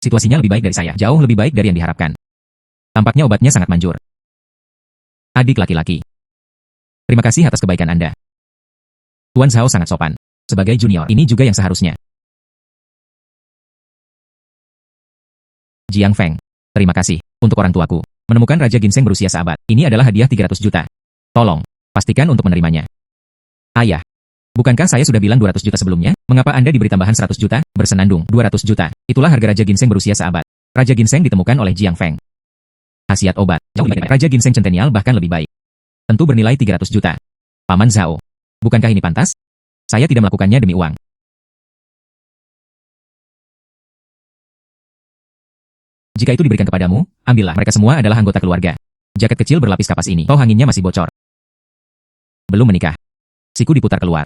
Situasinya lebih baik dari saya, jauh lebih baik dari yang diharapkan. Tampaknya obatnya sangat manjur. Adik laki-laki. Terima kasih atas kebaikan Anda. Tuan Zhao sangat sopan. Sebagai junior, ini juga yang seharusnya. Jiang Feng. Terima kasih. Untuk orang tuaku. Menemukan Raja Ginseng berusia seabad. Ini adalah hadiah 300 juta. Tolong. Pastikan untuk menerimanya. Ayah. Bukankah saya sudah bilang 200 juta sebelumnya? Mengapa Anda diberi tambahan 100 juta? Bersenandung, 200 juta. Itulah harga Raja Ginseng berusia seabad. Raja Ginseng ditemukan oleh Jiang Feng. Khasiat obat. Jauh lebih baik. Raja Ginseng centenial bahkan lebih baik. Tentu bernilai 300 juta. Paman Zhao. Bukankah ini pantas? Saya tidak melakukannya demi uang. Jika itu diberikan kepadamu, ambillah. Mereka semua adalah anggota keluarga. Jaket kecil berlapis kapas ini. Toh anginnya masih bocor. Belum menikah. Siku diputar keluar.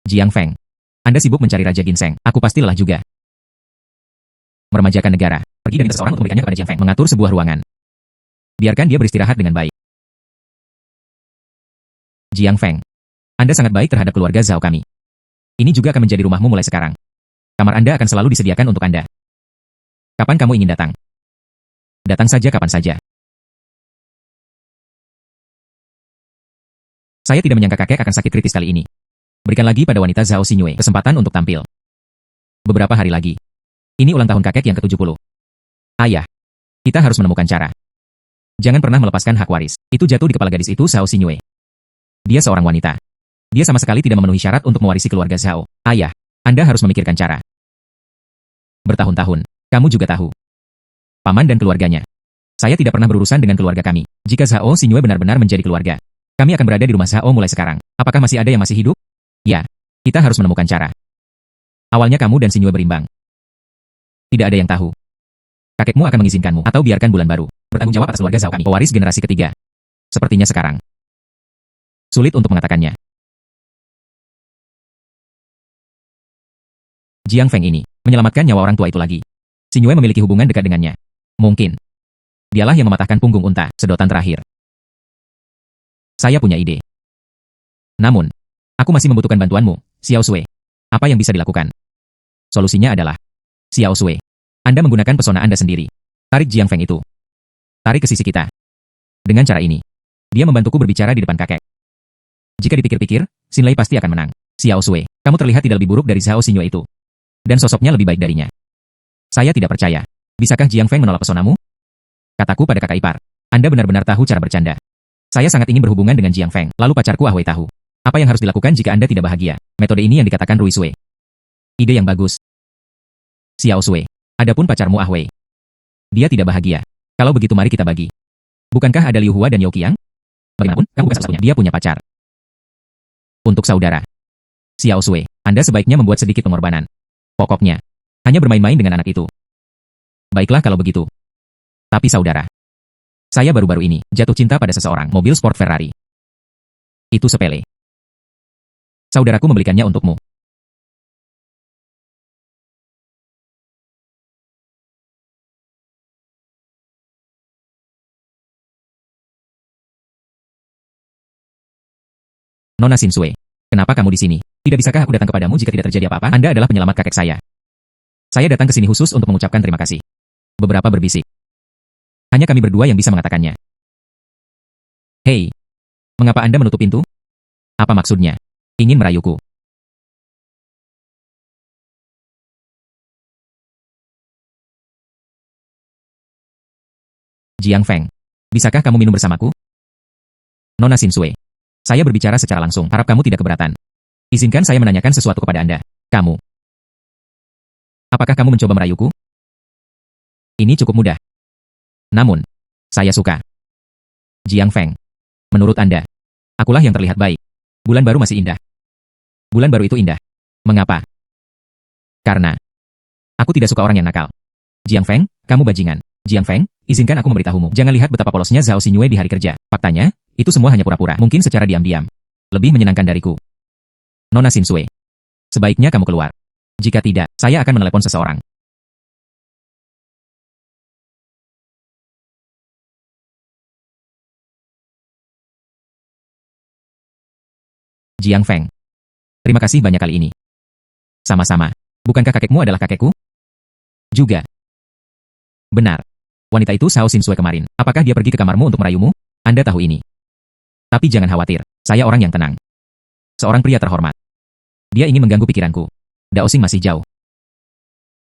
Jiang Feng. Anda sibuk mencari Raja Ginseng. Aku pasti lelah juga. Meremajakan negara. Pergi dan seseorang untuk memberikannya kepada Jiang Feng. Mengatur sebuah ruangan. Biarkan dia beristirahat dengan baik. Jiang Feng. Anda sangat baik terhadap keluarga Zhao kami. Ini juga akan menjadi rumahmu mulai sekarang. Kamar Anda akan selalu disediakan untuk Anda. Kapan kamu ingin datang? Datang saja kapan saja. Saya tidak menyangka kakek akan sakit kritis kali ini. Berikan lagi pada wanita Zhao Xingyue kesempatan untuk tampil. Beberapa hari lagi. Ini ulang tahun kakek yang ke-70. Ayah. Kita harus menemukan cara. Jangan pernah melepaskan hak waris. Itu jatuh di kepala gadis itu Zhao Xingyue. Dia seorang wanita. Dia sama sekali tidak memenuhi syarat untuk mewarisi keluarga Zhao. Ayah. Anda harus memikirkan cara. Bertahun-tahun. Kamu juga tahu. Paman dan keluarganya. Saya tidak pernah berurusan dengan keluarga kami. Jika Zhao Xingyue benar-benar menjadi keluarga, kami akan berada di rumah Zhao mulai sekarang. Apakah masih ada yang masih hidup? Ya. Kita harus menemukan cara. Awalnya kamu dan Xingyue berimbang. Tidak ada yang tahu. Kakekmu akan mengizinkanmu atau biarkan bulan baru. Bertanggung jawab atas keluarga Zhao kami. Pewaris generasi ketiga. Sepertinya sekarang. Sulit untuk mengatakannya. Jiang Feng ini menyelamatkan nyawa orang tua itu lagi. Xingyue memiliki hubungan dekat dengannya. Mungkin. Dialah yang mematahkan punggung unta, sedotan terakhir. Saya punya ide. Namun, aku masih membutuhkan bantuanmu, Xiao Sui. Apa yang bisa dilakukan? Solusinya adalah, Xiao Sui, Anda menggunakan pesona Anda sendiri. Tarik Jiang Feng itu. Tarik ke sisi kita. Dengan cara ini, dia membantuku berbicara di depan kakek. Jika dipikir-pikir, Xin Lei pasti akan menang. Xiao Sui, kamu terlihat tidak lebih buruk dari Zhao Xingyue itu. Dan sosoknya lebih baik darinya. Saya tidak percaya. Bisakah Jiang Feng menolak pesonamu? Kataku pada kakak ipar. Anda benar-benar tahu cara bercanda. Saya sangat ingin berhubungan dengan Jiang Feng. Lalu pacarku Ah Wei tahu. Apa yang harus dilakukan jika Anda tidak bahagia? Metode ini yang dikatakan Rui Sui. Ide yang bagus. Xiao Sui. Adapun pacarmu Ah Wei. Dia tidak bahagia. Kalau begitu mari kita bagi. Bukankah ada Liu Hua dan Yao Qiang? Bagaimanapun, kamu bukan satu-satunya. Dia punya pacar. Untuk saudara. Xiao Sui, Anda sebaiknya membuat sedikit pengorbanan. Pokoknya, hanya bermain-main dengan anak itu. Baiklah kalau begitu. Tapi saudara, saya baru-baru ini jatuh cinta pada seseorang mobil sport Ferrari. Itu sepele. Saudaraku membelikannya untukmu. Nona Xinsui, kenapa kamu di sini? Tidak bisakah aku datang kepadamu jika tidak terjadi apa-apa? Anda adalah penyelamat kakek saya. Saya datang ke sini khusus untuk mengucapkan terima kasih. Beberapa berbisik. Hanya kami berdua yang bisa mengatakannya. Hei, mengapa Anda menutup pintu? Apa maksudnya? Ingin merayuku? Jiang Feng, bisakah kamu minum bersamaku? Nona Xinsui, saya berbicara secara langsung. Harap kamu tidak keberatan. Izinkan saya menanyakan sesuatu kepada Anda. Kamu. Apakah kamu mencoba merayuku? Ini cukup mudah. Namun, saya suka. Jiang Feng. Menurut Anda, akulah yang terlihat baik. Bulan baru masih indah. Bulan baru itu indah. Mengapa? Karena aku tidak suka orang yang nakal. Jiang Feng, kamu bajingan. Jiang Feng, izinkan aku memberitahumu. Jangan lihat betapa polosnya Zhao Xingyue di hari kerja. Faktanya, itu semua hanya pura-pura. Mungkin secara diam-diam. Lebih menyenangkan dariku. Nona Xinsui. Sebaiknya kamu keluar. Jika tidak, saya akan menelepon seseorang. Jiang Feng. Terima kasih banyak kali ini. Sama-sama. Bukankah kakekmu adalah kakekku? Juga. Benar. Wanita itu Shao Xinsue kemarin. Apakah dia pergi ke kamarmu untuk merayumu? Anda tahu ini. Tapi jangan khawatir, saya orang yang tenang. Seorang pria terhormat. Dia ingin mengganggu pikiranku. Daosing masih jauh.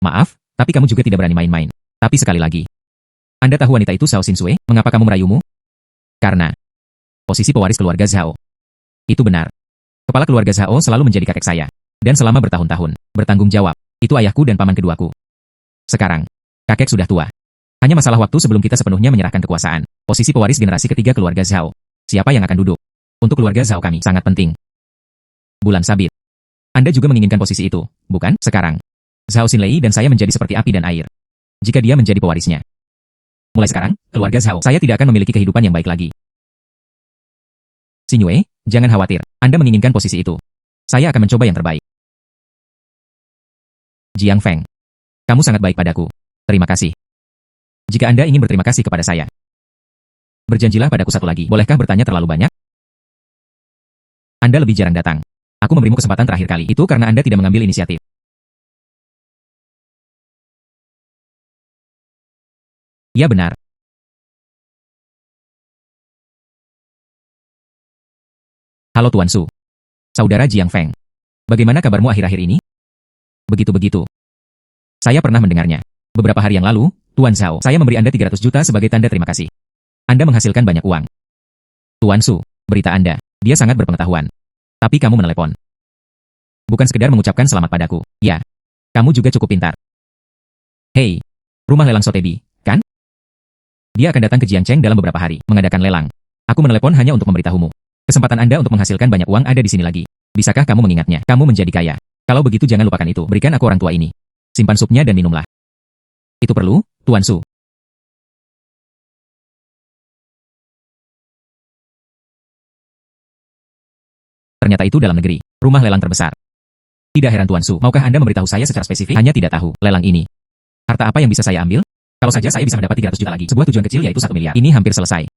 Maaf, tapi kamu juga tidak berani main-main. Tapi sekali lagi. Anda tahu wanita itu Shao Xinsue? Mengapa kamu merayumu? Karena posisi pewaris keluarga Zhao. Itu benar. Kepala keluarga Zhao selalu menjadi kakek saya. Dan selama bertahun-tahun, bertanggung jawab. Itu ayahku dan paman keduaku. Sekarang, kakek sudah tua. Hanya masalah waktu sebelum kita sepenuhnya menyerahkan kekuasaan. Posisi pewaris generasi ketiga keluarga Zhao. Siapa yang akan duduk? Untuk keluarga Zhao kami sangat penting. Bulan sabit. Anda juga menginginkan posisi itu, bukan? Sekarang, Zhao Xinlei dan saya menjadi seperti api dan air. Jika dia menjadi pewarisnya. Mulai sekarang, keluarga Zhao, saya tidak akan memiliki kehidupan yang baik lagi. Xinyu, jangan khawatir. Anda menginginkan posisi itu. Saya akan mencoba yang terbaik. Jiang Feng. Kamu sangat baik padaku. Terima kasih. Jika Anda ingin berterima kasih kepada saya, berjanjilah padaku satu lagi. Bolehkah bertanya terlalu banyak? Anda lebih jarang datang. Aku memberimu kesempatan terakhir kali. Itu karena Anda tidak mengambil inisiatif. Ya benar. Halo Tuan Su. Saudara Jiang Feng. Bagaimana kabarmu akhir-akhir ini? Begitu-begitu. Saya pernah mendengarnya. Beberapa hari yang lalu, Tuan Zhao, saya memberi Anda 300 juta sebagai tanda terima kasih. Anda menghasilkan banyak uang. Tuan Su, berita Anda, dia sangat berpengetahuan. Tapi kamu menelepon. Bukan sekedar mengucapkan selamat padaku. Ya, kamu juga cukup pintar. Hei, rumah lelang Sotebi, kan? Dia akan datang ke Jiangcheng dalam beberapa hari, mengadakan lelang. Aku menelepon hanya untuk memberitahumu. Kesempatan Anda untuk menghasilkan banyak uang ada di sini lagi. Bisakah kamu mengingatnya? Kamu menjadi kaya. Kalau begitu jangan lupakan itu. Berikan aku orang tua ini. Simpan supnya dan minumlah. Itu perlu, Tuan Su. Ternyata itu dalam negeri. Rumah lelang terbesar. Tidak heran Tuan Su. Maukah Anda memberitahu saya secara spesifik? Hanya tidak tahu. Lelang ini. Harta apa yang bisa saya ambil? Kalau saja saya bisa mendapat 300 juta lagi. Sebuah tujuan kecil yaitu 1 miliar. Ini hampir selesai.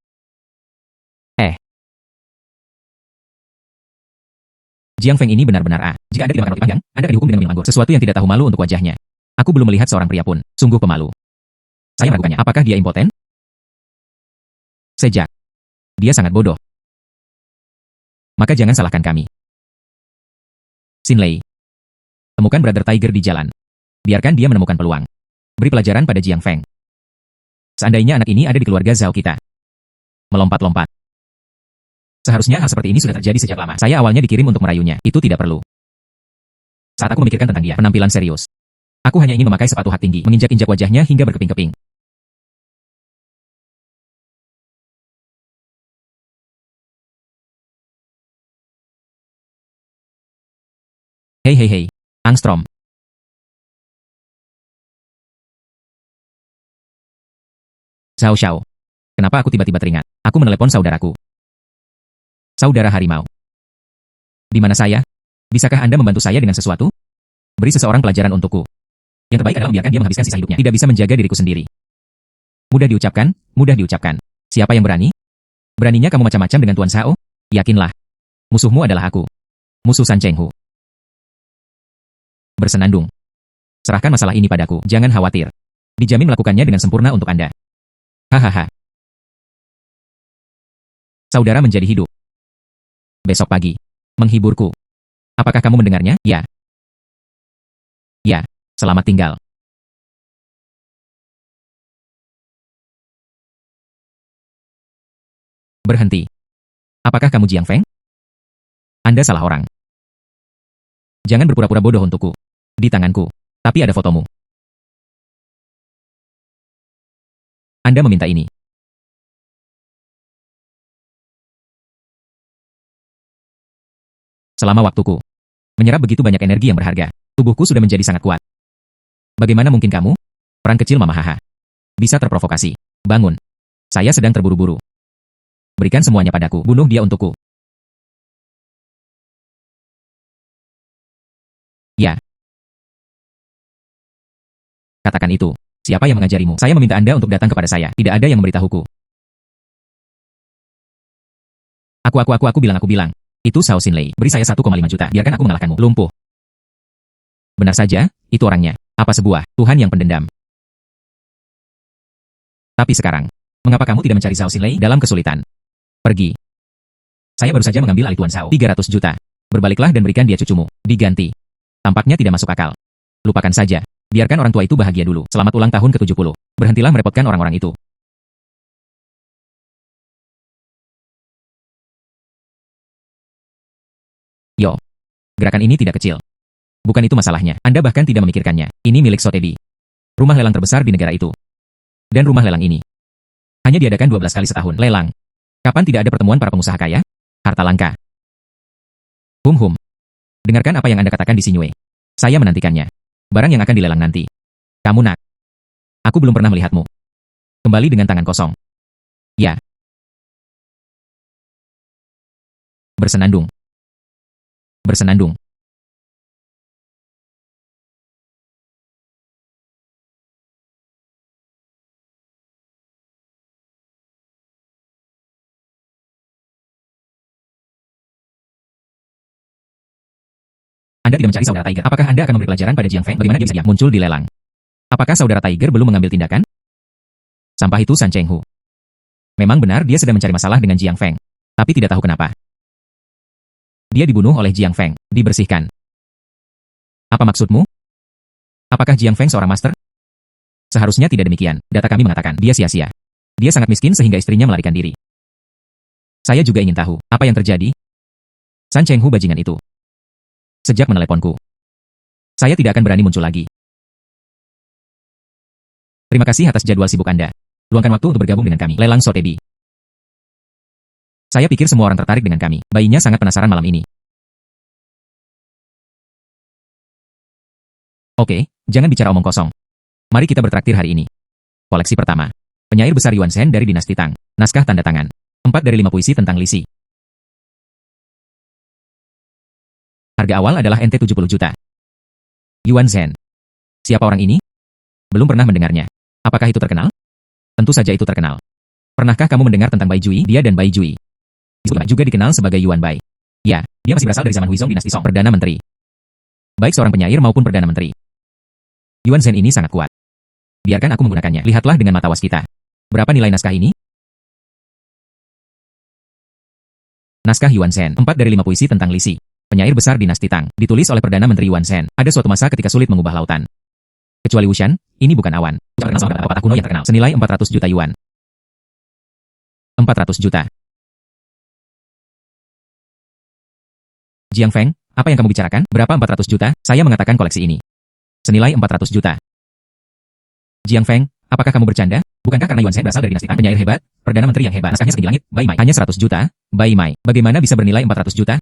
Jiang Feng ini benar-benar Jika Anda tidak makan roti panggang, Anda akan dihukum dengan minum anggur. Sesuatu yang tidak tahu malu untuk wajahnya. Aku belum melihat seorang pria pun. Sungguh pemalu. Saya meragukannya. Apakah dia impoten? Sejak. Dia sangat bodoh. Maka jangan salahkan kami. Xinlei. Temukan Brother Tiger di jalan. Biarkan dia menemukan peluang. Beri pelajaran pada Jiang Feng. Seandainya anak ini ada di keluarga Zhao kita. Melompat-lompat. Seharusnya hal seperti ini sudah terjadi sejak lama. Saya awalnya dikirim untuk merayunya. Itu tidak perlu. Saat aku memikirkan tentang dia, penampilan serius. Aku hanya ingin memakai sepatu hak tinggi, menginjak-injak wajahnya hingga berkeping-keping. Hei hei hei, Angstrom. Zhao Xiao. Kenapa aku tiba-tiba teringat? Aku menelepon saudaraku. Saudara harimau. Di mana saya? Bisakah Anda membantu saya dengan sesuatu? Beri seseorang pelajaran untukku. Yang terbaik adalah membiarkan dia menghabiskan sisa hidupnya. Tidak bisa menjaga diriku sendiri. Mudah diucapkan, mudah diucapkan. Siapa yang berani? Beraninya kamu macam-macam dengan Tuan Zhao? Yakinlah. Musuhmu adalah aku. Musuh San Chenghu. Bersenandung. Serahkan masalah ini padaku. Jangan khawatir. Dijamin melakukannya dengan sempurna untuk Anda. Hahaha. Saudara menjadi hidup. Besok pagi. Menghiburku. Apakah kamu mendengarnya? Ya. Ya. Selamat tinggal. Berhenti. Apakah kamu Jiang Feng? Anda salah orang. Jangan berpura-pura bodoh untukku. Di tanganku. Tapi ada fotomu. Anda meminta ini. Selama waktuku menyerap begitu banyak energi yang berharga, tubuhku sudah menjadi sangat kuat. Bagaimana mungkin kamu, orang kecil Mama Haha, bisa terprovokasi? Bangun. Saya sedang terburu-buru. Berikan semuanya padaku. Bunuh dia untukku. Ya. Katakan itu. Siapa yang mengajarimu? Saya meminta Anda untuk datang kepada saya. Tidak ada yang memberitahuku. Aku bilang. Itu Shao Xinlei. Beri saya 1,5 juta. Biarkan aku mengalahkanmu. Lumpuh. Benar saja, itu orangnya. Apa sebuah Tuhan yang pendendam. Tapi sekarang, mengapa kamu tidak mencari Shao Xinlei dalam kesulitan? Pergi. Saya baru saja mengambil alih Tuan Shao. 300 juta. Berbaliklah dan berikan dia cucumu. Diganti. Tampaknya tidak masuk akal. Lupakan saja. Biarkan orang tua itu bahagia dulu. Selamat ulang tahun ke-70. Berhentilah merepotkan orang-orang itu. Yo. Gerakan ini tidak kecil. Bukan itu masalahnya. Anda bahkan tidak memikirkannya. Ini milik Sotheby. Rumah lelang terbesar di negara itu. Dan rumah lelang ini hanya diadakan 12 kali setahun. Lelang. Kapan tidak ada pertemuan para pengusaha kaya? Harta langka. Hum. Dengarkan apa yang Anda katakan di Xingyue. Saya menantikannya. Barang yang akan dilelang nanti. Kamu nak. Aku belum pernah melihatmu. Kembali dengan tangan kosong. Ya. Bersenandung. Bersenandung. Anda tidak mencari saudara Tiger. Apakah Anda akan memberi pelajaran pada Jiang Feng? Bagaimana dia bisa diam? Muncul di lelang. Apakah saudara Tiger belum mengambil tindakan? Sampah itu San Cheng Hu. Memang benar dia sedang mencari masalah dengan Jiang Feng. Tapi tidak tahu kenapa. Dia dibunuh oleh Jiang Feng. Dibersihkan. Apa maksudmu? Apakah Jiang Feng seorang master? Seharusnya tidak demikian. Data kami mengatakan dia sia-sia. Dia sangat miskin sehingga istrinya melarikan diri. Saya juga ingin tahu apa yang terjadi. San Cheng Hu bajingan itu. Sejak meneleponku, saya tidak akan berani muncul lagi. Terima kasih atas jadwal sibuk Anda. Luangkan waktu untuk bergabung dengan kami. Lelang Sotheby. Saya pikir semua orang tertarik dengan kami. Bayinya sangat penasaran malam ini. Oke, jangan bicara omong kosong. Mari kita bertraktir hari ini. Koleksi pertama. Penyair besar Yuan Shen dari dinasti Tang. Naskah tanda tangan. 4 dari 5 puisi tentang Li Si. Harga awal adalah NT 70 juta. Yuan Shen. Siapa orang ini? Belum pernah mendengarnya. Apakah itu terkenal? Tentu saja itu terkenal. Pernahkah kamu mendengar tentang Bai Jui? Dia dan Bai Jui juga dikenal sebagai Yuan Bai. Ya, dia masih berasal dari zaman Huizong dinasti Song. Perdana Menteri. Baik seorang penyair maupun Perdana Menteri. Yuan Shen ini sangat kuat. Biarkan aku menggunakannya. Lihatlah dengan mata was kita. Berapa nilai naskah ini? Naskah Yuan Shen. 4 dari 5 puisi tentang Li Si. Penyair besar dinasti Tang, ditulis oleh Perdana Menteri Yuan Shen. Ada suatu masa ketika sulit mengubah lautan. Kecuali Wushan, ini bukan awan. Pepatah kuno yang terkenal. Senilai 400 juta yuan. 400 juta. Jiang Feng, apa yang kamu bicarakan? Berapa 400 juta? Saya mengatakan koleksi ini. Senilai 400 juta. Jiang Feng, apakah kamu bercanda? Bukankah karena Yuan Shen berasal dari dinasti Tang? Penyair hebat, Perdana Menteri yang hebat. Naskahnya setinggi langit. Bai Mai. Hanya 100 juta. Bai Mai. Bagaimana bisa bernilai 400 juta?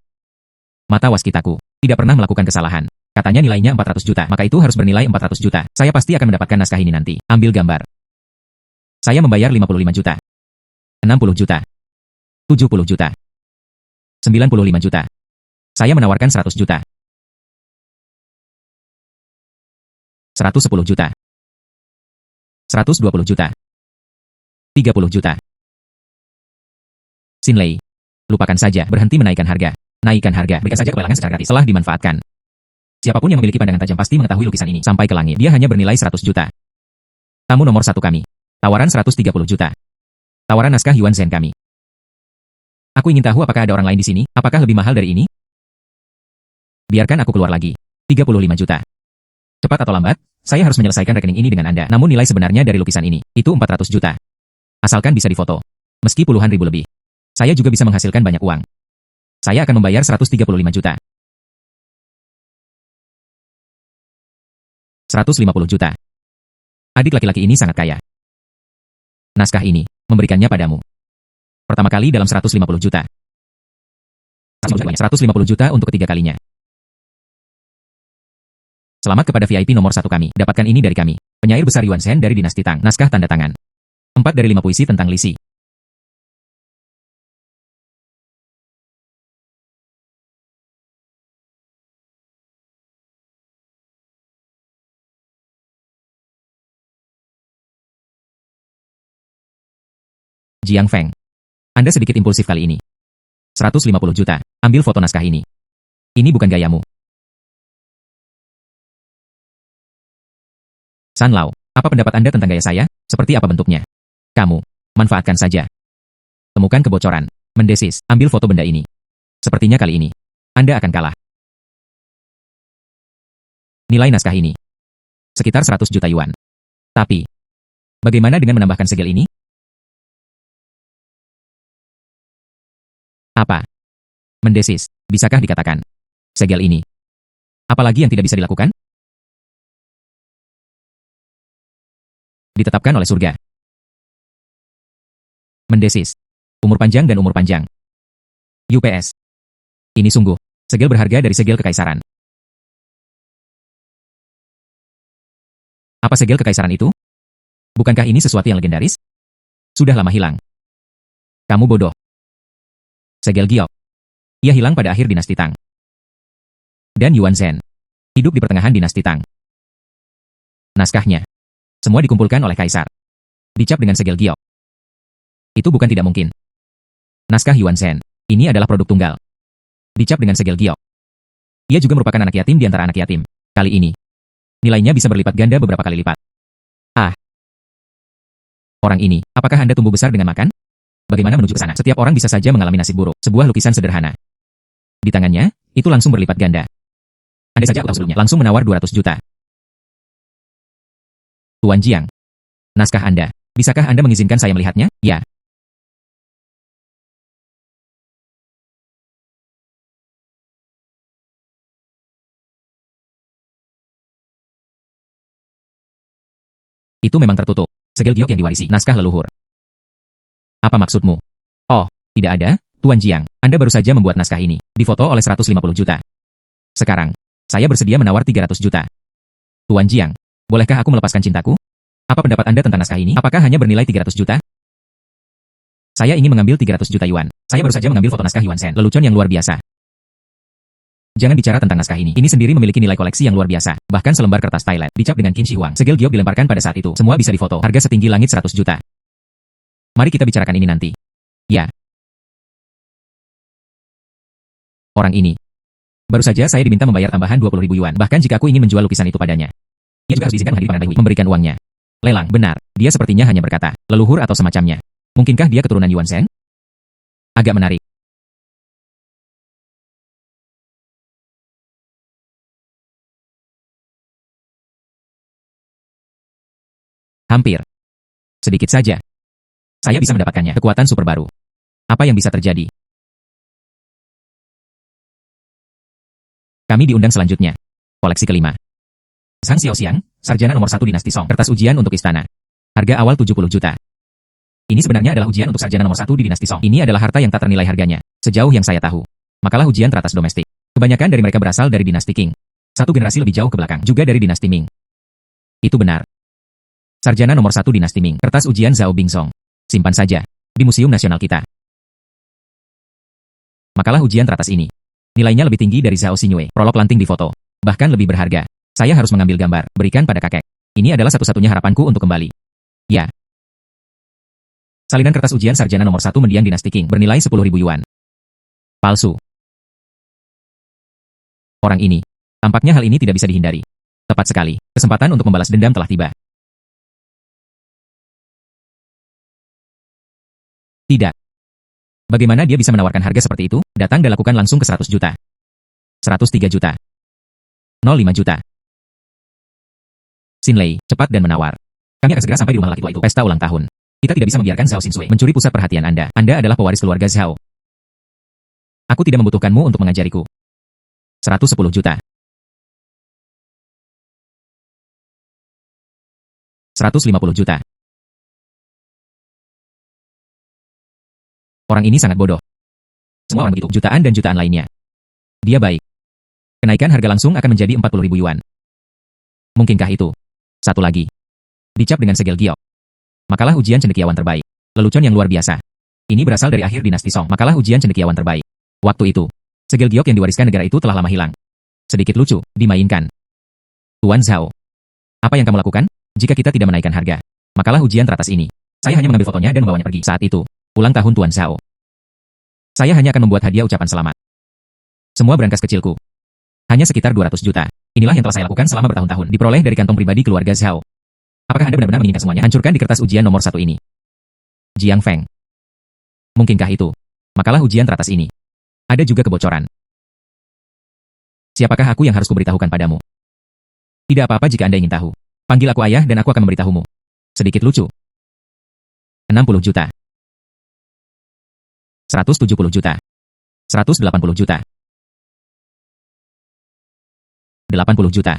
Mata waskitaku. Tidak pernah melakukan kesalahan. Katanya nilainya 400 juta. Maka itu harus bernilai 400 juta. Saya pasti akan mendapatkan naskah ini nanti. Ambil gambar. Saya membayar 55 juta. 60 juta. 70 juta. 95 juta. Saya menawarkan 100 juta. 110 juta. 120 juta. 30 juta. Xinlei. Lupakan saja. Berhenti menaikkan harga. Naikkan harga. Berikan saja kelelangan secara gratis. Telah dimanfaatkan. Siapapun yang memiliki pandangan tajam pasti mengetahui lukisan ini. Sampai ke langit. Dia hanya bernilai 100 juta. Tamu nomor 1 kami. Tawaran 130 juta. Tawaran naskah Yuan Shen kami. Aku ingin tahu apakah ada orang lain di sini. Apakah lebih mahal dari ini? Biarkan aku keluar lagi. 35 juta. Cepat atau lambat, saya harus menyelesaikan rekening ini dengan Anda. Namun nilai sebenarnya dari lukisan ini, itu 400 juta. Asalkan bisa difoto. Meski puluhan ribu lebih. Saya juga bisa menghasilkan banyak uang. Saya akan membayar 135 juta. 150 juta. Adik laki-laki ini sangat kaya. Naskah ini, memberikannya padamu. Pertama kali dalam 150 juta. 150 juta untuk ketiga kalinya. Selamat kepada VIP nomor 1 kami. Dapatkan ini dari kami. Penyair besar Yuan Shen dari dinasti Tang. Naskah tanda tangan. 4 dari 5 puisi tentang Li Si. Jiang Feng. Anda sedikit impulsif kali ini. 150 juta. Ambil foto naskah ini. Ini bukan gayamu. San Lao, apa pendapat Anda tentang gaya saya? Seperti apa bentuknya? Kamu, manfaatkan saja. Temukan kebocoran. Mendesis, ambil foto benda ini. Sepertinya kali ini, Anda akan kalah. Nilai naskah ini sekitar 100 juta yuan. Tapi, bagaimana dengan menambahkan segel ini? Apa? Mendesis, bisakah dikatakan? Segel ini. Apalagi yang tidak bisa dilakukan? Ditetapkan oleh surga. Mendesis. Umur panjang dan umur panjang. UPS. Ini sungguh, segel berharga dari segel kekaisaran. Apa segel kekaisaran itu? Bukankah ini sesuatu yang legendaris? Sudah lama hilang. Kamu bodoh. Segel giok. Ia hilang pada akhir dinasti Tang. Dan Yuan Zhen hidup di pertengahan dinasti Tang. Naskahnya semua dikumpulkan oleh kaisar. Dicap dengan segel giok. Itu bukan tidak mungkin. Naskah Yuan Zhen ini adalah produk tunggal. Dicap dengan segel giok. Ia juga merupakan anak yatim di antara anak yatim. Kali ini, nilainya bisa berlipat ganda beberapa kali lipat. Ah. Orang ini, apakah Anda tumbuh besar dengan makan? Bagaimana menuju ke sana? Setiap orang bisa saja mengalami nasib buruk. Sebuah lukisan sederhana. Di tangannya, itu langsung berlipat ganda. Andai saja aku tahu sebelumnya, langsung menawar 200 juta. Tuan Jiang. Naskah Anda. Bisakah Anda mengizinkan saya melihatnya? Ya. Itu memang tertutup. Segel giok yang diwarisi. Naskah leluhur. Apa maksudmu? Oh, tidak ada, Tuan Jiang. Anda baru saja membuat naskah ini. Difoto oleh 150 juta. Sekarang, saya bersedia menawar 300 juta. Tuan Jiang, bolehkah aku melepaskan cintaku? Apa pendapat Anda tentang naskah ini? Apakah hanya bernilai 300 juta? Saya ingin mengambil 300 juta yuan. Saya baru saja mengambil foto naskah Yuan Zhen. Lelucon yang luar biasa. Jangan bicara tentang naskah ini. Ini sendiri memiliki nilai koleksi yang luar biasa. Bahkan selembar kertas Thailand dicap dengan Qin Shi Huang. Segel giok dilemparkan pada saat itu. Semua bisa difoto. Harga setinggi langit 100 juta. Mari kita bicarakan ini nanti. Ya. Orang ini. Baru saja saya diminta membayar tambahan 20.000 yuan. Bahkan jika aku ingin menjual lukisan itu padanya. Dia juga harus diizinkan menghadiri Pangeran Baihui. Memberikan uangnya. Lelang, benar. Dia sepertinya hanya berkata, leluhur atau semacamnya. Mungkinkah dia keturunan Yuan Zhen? Agak menarik. Hampir. Sedikit saja. Saya bisa mendapatkannya. Kekuatan super baru. Apa yang bisa terjadi? Kami diundang selanjutnya. Koleksi kelima. Sang Xiaoxiang, sarjana nomor 1 dinasti Song. Kertas ujian untuk istana. Harga awal 70 juta. Ini sebenarnya adalah ujian untuk sarjana nomor 1 di dinasti Song. Ini adalah harta yang tak ternilai harganya. Sejauh yang saya tahu. Makalah ujian teratas domestik. Kebanyakan dari mereka berasal dari dinasti Qing. Satu generasi lebih jauh ke belakang. Juga dari dinasti Ming. Itu benar. Sarjana nomor 1 dinasti Ming. Kertas ujian Zhao Bingsong. Simpan saja. Di Museum Nasional kita. Makalah ujian teratas ini. Nilainya lebih tinggi dari Zhao Xingyue. Prolog lanting di foto. Bahkan lebih berharga. Saya harus mengambil gambar. Berikan pada kakek. Ini adalah satu-satunya harapanku untuk kembali. Ya. Salinan kertas ujian sarjana nomor 1 mendiang dinasti Qing. Bernilai 10.000 yuan. Palsu. Orang ini. Tampaknya hal ini tidak bisa dihindari. Tepat sekali. Kesempatan untuk membalas dendam telah tiba. Tidak. Bagaimana dia bisa menawarkan harga seperti itu? Datang dan lakukan langsung ke 100 juta. 103 juta. 05 juta. Xin Lei, cepat dan menawar. Kami akan segera sampai di rumah laki tua itu. Pesta ulang tahun. Kita tidak bisa membiarkan Zhao Xinsui mencuri pusat perhatian Anda. Anda adalah pewaris keluarga Zhao. Aku tidak membutuhkanmu untuk mengajariku. 110 juta. 150 juta. Orang ini sangat bodoh. Semua orang begitu. Jutaan dan jutaan lainnya. Dia baik. Kenaikan harga langsung akan menjadi 40.000 yuan. Mungkinkah itu? Satu lagi. Dicap dengan segel giok. Makalah ujian cendekiawan terbaik. Lelucon yang luar biasa. Ini berasal dari akhir dinasti Song. Makalah ujian cendekiawan terbaik. Waktu itu, segel giok yang diwariskan negara itu telah lama hilang. Sedikit lucu, dimainkan. Tuan Zhao. Apa yang kamu lakukan? Jika kita tidak menaikkan harga. Makalah ujian teratas ini. Saya hanya mengambil fotonya dan membawanya pergi. Saat itu, ulang tahun Tuan Zhao. Saya hanya akan membuat hadiah ucapan selamat. Semua berangkas kecilku. Hanya sekitar 200 juta. Inilah yang telah saya lakukan selama bertahun-tahun. Diperoleh dari kantong pribadi keluarga Zhao. Apakah Anda benar-benar menginginkan semuanya? Hancurkan di kertas ujian nomor 1 ini. Jiang Feng. Mungkinkah itu? Makalah ujian teratas ini. Ada juga kebocoran. Siapakah aku yang harus kuberitahukan padamu? Tidak apa-apa jika Anda ingin tahu. Panggil aku ayah dan aku akan memberitahumu. Sedikit lucu. 60 juta. 170 juta. 180 juta. 80 juta.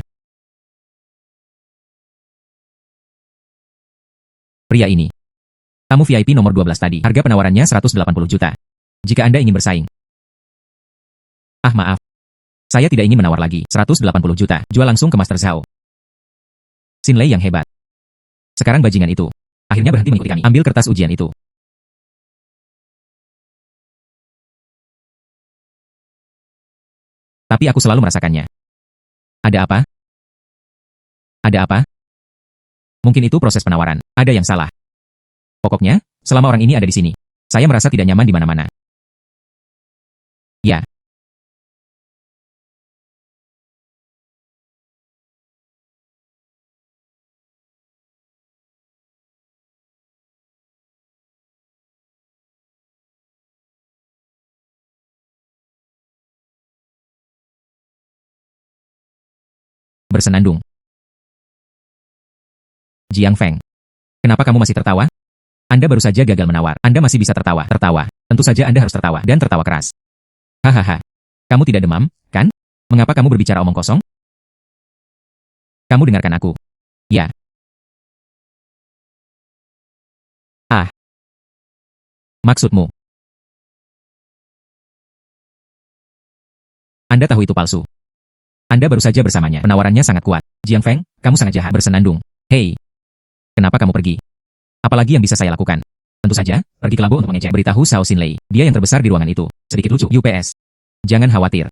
Pria ini. Tamu VIP nomor 12 tadi. Harga penawarannya 180 juta. Jika Anda ingin bersaing. Ah maaf. Saya tidak ingin menawar lagi. 180 juta. Jual langsung ke Master Zhao. Xin Lei yang hebat. Sekarang bajingan itu. Akhirnya berhenti mengikuti kami. Ambil kertas ujian itu. Tapi aku selalu merasakannya. Ada apa? Ada apa? Mungkin itu proses penawaran. Ada yang salah. Pokoknya, selama orang ini ada di sini, saya merasa tidak nyaman di mana-mana. Ya. Bersenandung. Jiang Feng. Kenapa kamu masih tertawa? Anda baru saja gagal menawar. Anda masih bisa tertawa. Tertawa. Tentu saja Anda harus tertawa. Dan tertawa keras. Hahaha. Kamu tidak demam, kan? Mengapa kamu berbicara omong kosong? Kamu dengarkan aku. Ya. Ah. Maksudmu? Anda tahu itu palsu. Anda baru saja bersamanya. Penawarannya sangat kuat. Jiang Feng, kamu sangat jahat. Bersenandung. Hei. Kenapa kamu pergi? Apalagi yang bisa saya lakukan? Tentu saja, pergi ke labo untuk mengejek. Beritahu Shao Xinlei. Dia yang terbesar di ruangan itu. Sedikit lucu. UPS. Jangan khawatir.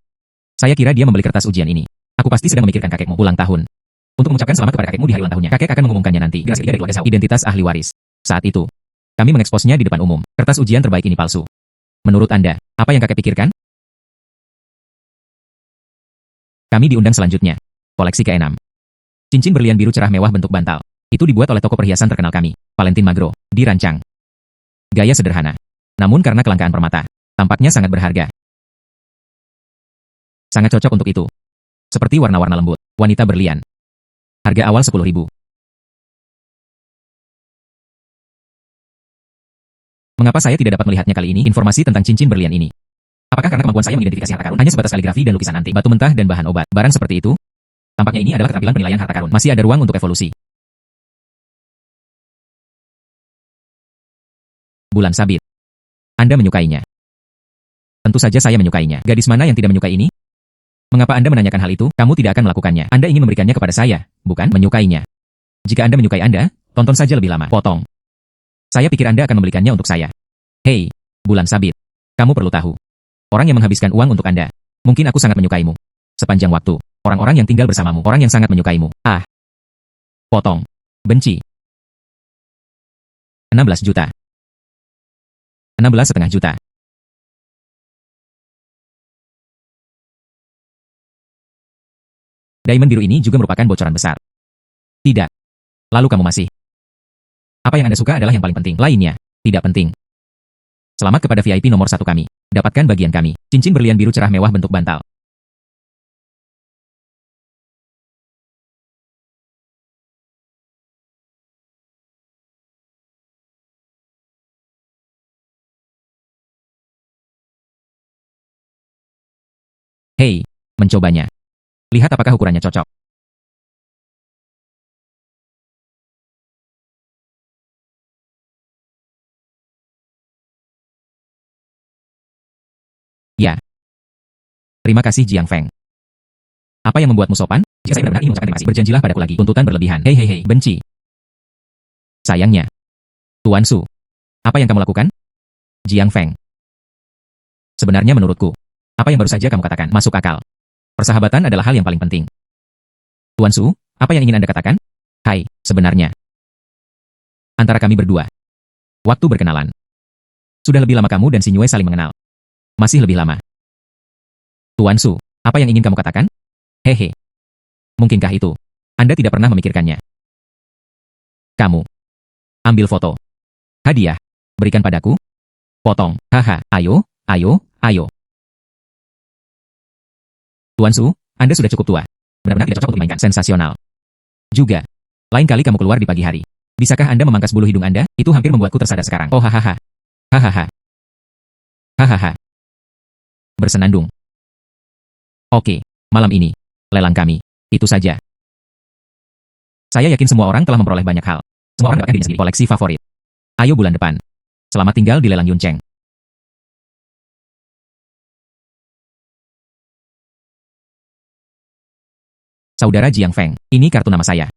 Saya kira dia membeli kertas ujian ini. Aku pasti sedang memikirkan kakekmu ulang tahun. Untuk mengucapkan selamat kepada kakekmu di hari ulang tahunnya. Kakek akan mengumumkannya nanti. Generasi ketiga dari keluarga Zhao. Identitas ahli waris. Saat itu, kami mengeksposnya di depan umum. Kertas ujian terbaik ini palsu. Menurut Anda, apa yang kakek pikirkan? Kami diundang selanjutnya. Koleksi ke-6. Cincin berlian biru cerah mewah bentuk bantal. Itu dibuat oleh toko perhiasan terkenal kami, Valentin Magro. Dirancang. Gaya sederhana. Namun karena kelangkaan permata, tampaknya sangat berharga. Sangat cocok untuk itu. Seperti warna-warna lembut, wanita berlian. Harga awal 10.000. Mengapa saya tidak dapat melihatnya kali ini? Informasi tentang cincin berlian ini. Apakah karena kemampuan saya mengidentifikasi harta karun hanya sebatas kaligrafi dan lukisan antik, batu mentah dan bahan obat, barang seperti itu? Tampaknya ini adalah keterampilan penilaian harta karun. Masih ada ruang untuk evolusi. Bulan sabit. Anda menyukainya. Tentu saja saya menyukainya. Gadis mana yang tidak menyukai ini? Mengapa Anda menanyakan hal itu? Kamu tidak akan melakukannya. Anda ingin memberikannya kepada saya, bukan menyukainya. Jika Anda menyukai Anda, tonton saja lebih lama. Potong. Saya pikir Anda akan membelikannya untuk saya. Hei, bulan sabit. Kamu perlu tahu. Orang yang menghabiskan uang untuk Anda. Mungkin aku sangat menyukaimu. Sepanjang waktu, orang-orang yang tinggal bersamamu, orang yang sangat menyukaimu. Ah. Potong. Benci. 16 juta. 16,5 juta. Diamond biru ini juga merupakan bocoran besar. Tidak. Lalu kamu masih. Apa yang Anda suka adalah yang paling penting. Lainnya, tidak penting. Selamat kepada VIP nomor 1 kami. Dapatkan bagian kami. Cincin berlian biru cerah mewah bentuk bantal. Hei, mencobanya. Lihat apakah ukurannya cocok. Ya. Terima kasih Jiang Feng. Apa yang membuatmu sopan? Jika saya benar-benar ingin mengucapkan terima kasih, berjanjilah padaku lagi. Tuntutan berlebihan. Hei hei hei, benci. Sayangnya. Tuan Su. Apa yang kamu lakukan? Jiang Feng. Sebenarnya menurutku, apa yang baru saja kamu katakan masuk akal. Persahabatan adalah hal yang paling penting. Tuan Su, apa yang ingin Anda katakan? Hai, sebenarnya. Antara kami berdua. Waktu berkenalan. Sudah lebih lama kamu dan si Nyue saling mengenal. Masih lebih lama. Tuan Su, apa yang ingin kamu katakan? Hehe. Mungkinkah itu? Anda tidak pernah memikirkannya. Kamu. Ambil foto. Hadiah. Berikan padaku. Potong. Haha. Ayo, ayo, ayo. Tuan Su, Anda sudah cukup tua. Benar-benar tidak cocok untuk dimainkan. Sensasional. Juga. Lain kali kamu keluar di pagi hari. Bisakah Anda memangkas bulu hidung Anda? Itu hampir membuatku tersadar sekarang. Oh hahaha. Hahaha. Hahaha. Bersenandung. Oke, malam ini. Lelang kami. Itu saja. Saya yakin semua orang telah memperoleh banyak hal. Semua orang mendapatkan dirinya sendiri. Koleksi favorit. Ayo bulan depan. Selamat tinggal di lelang Yuncheng. Saudara Jiang Feng, ini kartu nama saya.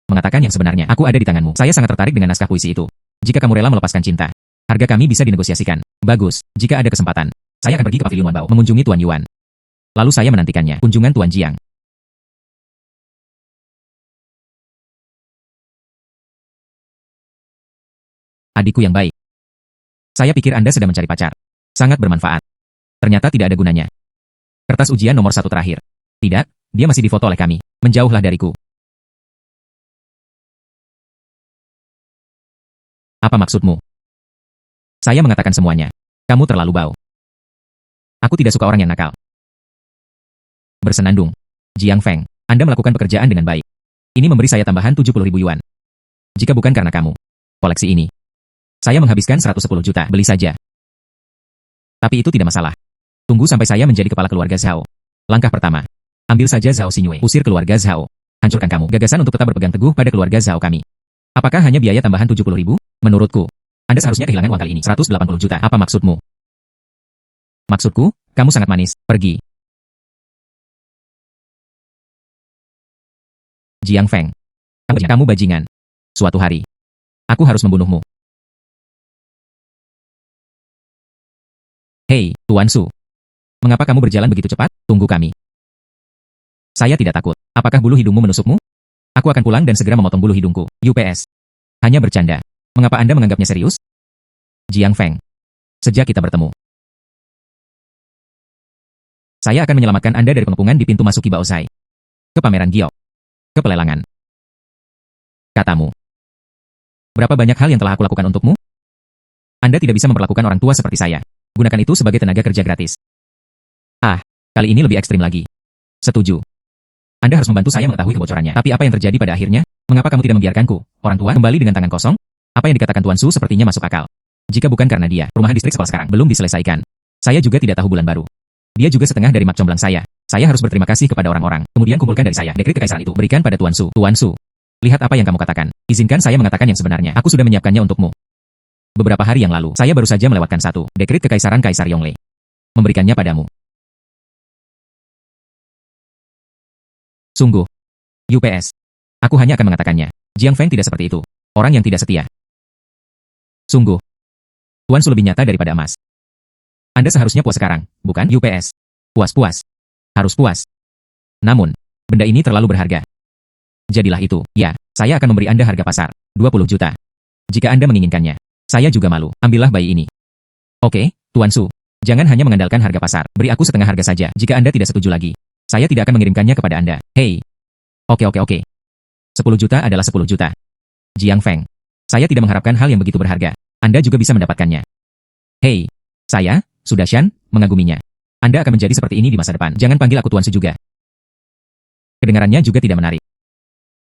Mengatakan yang sebenarnya, aku ada di tanganmu. Saya sangat tertarik dengan naskah puisi itu. Jika kamu rela melepaskan cinta, harga kami bisa dinegosiasikan. Bagus, jika ada kesempatan, saya akan pergi ke Pavilion Wanbao mengunjungi Tuan Yuan. Lalu saya menantikannya, kunjungan Tuan Jiang. Adikku yang baik. Saya pikir Anda sedang mencari pacar. Sangat bermanfaat. Ternyata tidak ada gunanya. Kertas ujian nomor 1 terakhir. Tidak, dia masih difoto oleh kami. Menjauhlah dariku. Apa maksudmu? Saya mengatakan semuanya. Kamu terlalu bau. Aku tidak suka orang yang nakal. Bersenandung. Jiang Feng, Anda melakukan pekerjaan dengan baik. Ini memberi saya tambahan 70.000 yuan. Jika bukan karena kamu, koleksi ini, saya menghabiskan 110 juta, beli saja. Tapi itu tidak masalah. Tunggu sampai saya menjadi kepala keluarga Zhao. Langkah pertama, ambil saja Zhao Xingyue, usir keluarga Zhao. Hancurkan kamu, gagasan untuk tetap berpegang teguh pada keluarga Zhao kami. Apakah hanya biaya tambahan 70.000? Menurutku, Anda seharusnya kehilangan uang kali ini, 180 juta. Apa maksudmu? Maksudku, kamu sangat manis, pergi. Jiang Feng, kamu bajingan. Suatu hari, aku harus membunuhmu. Hei, Tuan Su. Mengapa kamu berjalan begitu cepat? Tunggu kami. Saya tidak takut. Apakah bulu hidungmu menusukmu? Aku akan pulang dan segera memotong bulu hidungku. UPS. Hanya bercanda. Mengapa Anda menganggapnya serius? Jiang Feng. Sejak kita bertemu, saya akan menyelamatkan Anda dari pengepungan di pintu masuk Kibaosai. Ke pameran giok. Ke pelelangan. Katamu. Berapa banyak hal yang telah aku lakukan untukmu? Anda tidak bisa memperlakukan orang tua seperti saya. Gunakan itu sebagai tenaga kerja gratis. Ah, kali ini lebih ekstrim lagi. Setuju. Anda harus membantu saya mengetahui kebocorannya. Tapi apa yang terjadi pada akhirnya? Mengapa kamu tidak membiarkanku, orang tua, kembali dengan tangan kosong? Apa yang dikatakan Tuan Su sepertinya masuk akal. Jika bukan karena dia, perumahan distrik sekolah sekarang belum diselesaikan. Saya juga tidak tahu bulan baru. Dia juga setengah dari mak comblang saya. Saya harus berterima kasih kepada orang-orang. Kemudian kumpulkan dari saya dekret kekaisaran itu. Berikan pada Tuan Su. Tuan Su, lihat apa yang kamu katakan. Izinkan saya mengatakan yang sebenarnya. Aku sudah menyiapkannya untukmu. Beberapa hari yang lalu, saya baru saja melewatkan satu dekret kekaisaran Kaisar Yongle. Memberikannya padamu. Sungguh. UPS. Aku hanya akan mengatakannya. Jiang Feng tidak seperti itu. Orang yang tidak setia. Sungguh. Tuan Su lebih nyata daripada emas. Anda seharusnya puas sekarang, bukan? UPS. Puas-puas. Harus puas. Namun, benda ini terlalu berharga. Jadilah itu. Ya, saya akan memberi Anda harga pasar. 20 juta. Jika Anda menginginkannya. Saya juga malu. Ambillah bayi ini. Oke, Tuan Su. Jangan hanya mengandalkan harga pasar. Beri aku setengah harga saja. Jika Anda tidak setuju lagi, saya tidak akan mengirimkannya kepada Anda. Hei. Oke. 10 juta adalah 10 juta. Jiang Feng. Saya tidak mengharapkan hal yang begitu berharga. Anda juga bisa mendapatkannya. Hei. Saya, Sudashan, mengaguminya. Anda akan menjadi seperti ini di masa depan. Jangan panggil aku Tuan Su juga. Kedengarannya juga tidak menarik.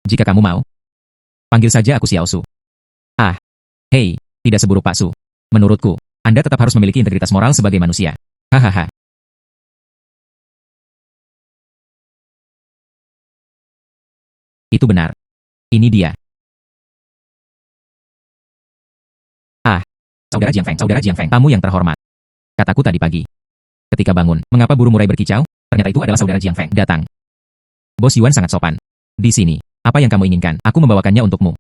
Jika kamu mau, panggil saja aku Xiao Su. Ah. Hei. Tidak seburuk Pak Su. Menurutku, Anda tetap harus memiliki integritas moral sebagai manusia. Hahaha. Itu benar. Ini dia. Ah, Saudara Jiang Feng, tamu yang terhormat. Kataku tadi pagi. Ketika bangun, mengapa burung murai berkicau? Ternyata itu adalah Saudara Jiang Feng. Datang. Bos Yuan sangat sopan. Di sini, apa yang kamu inginkan? Aku membawakannya untukmu.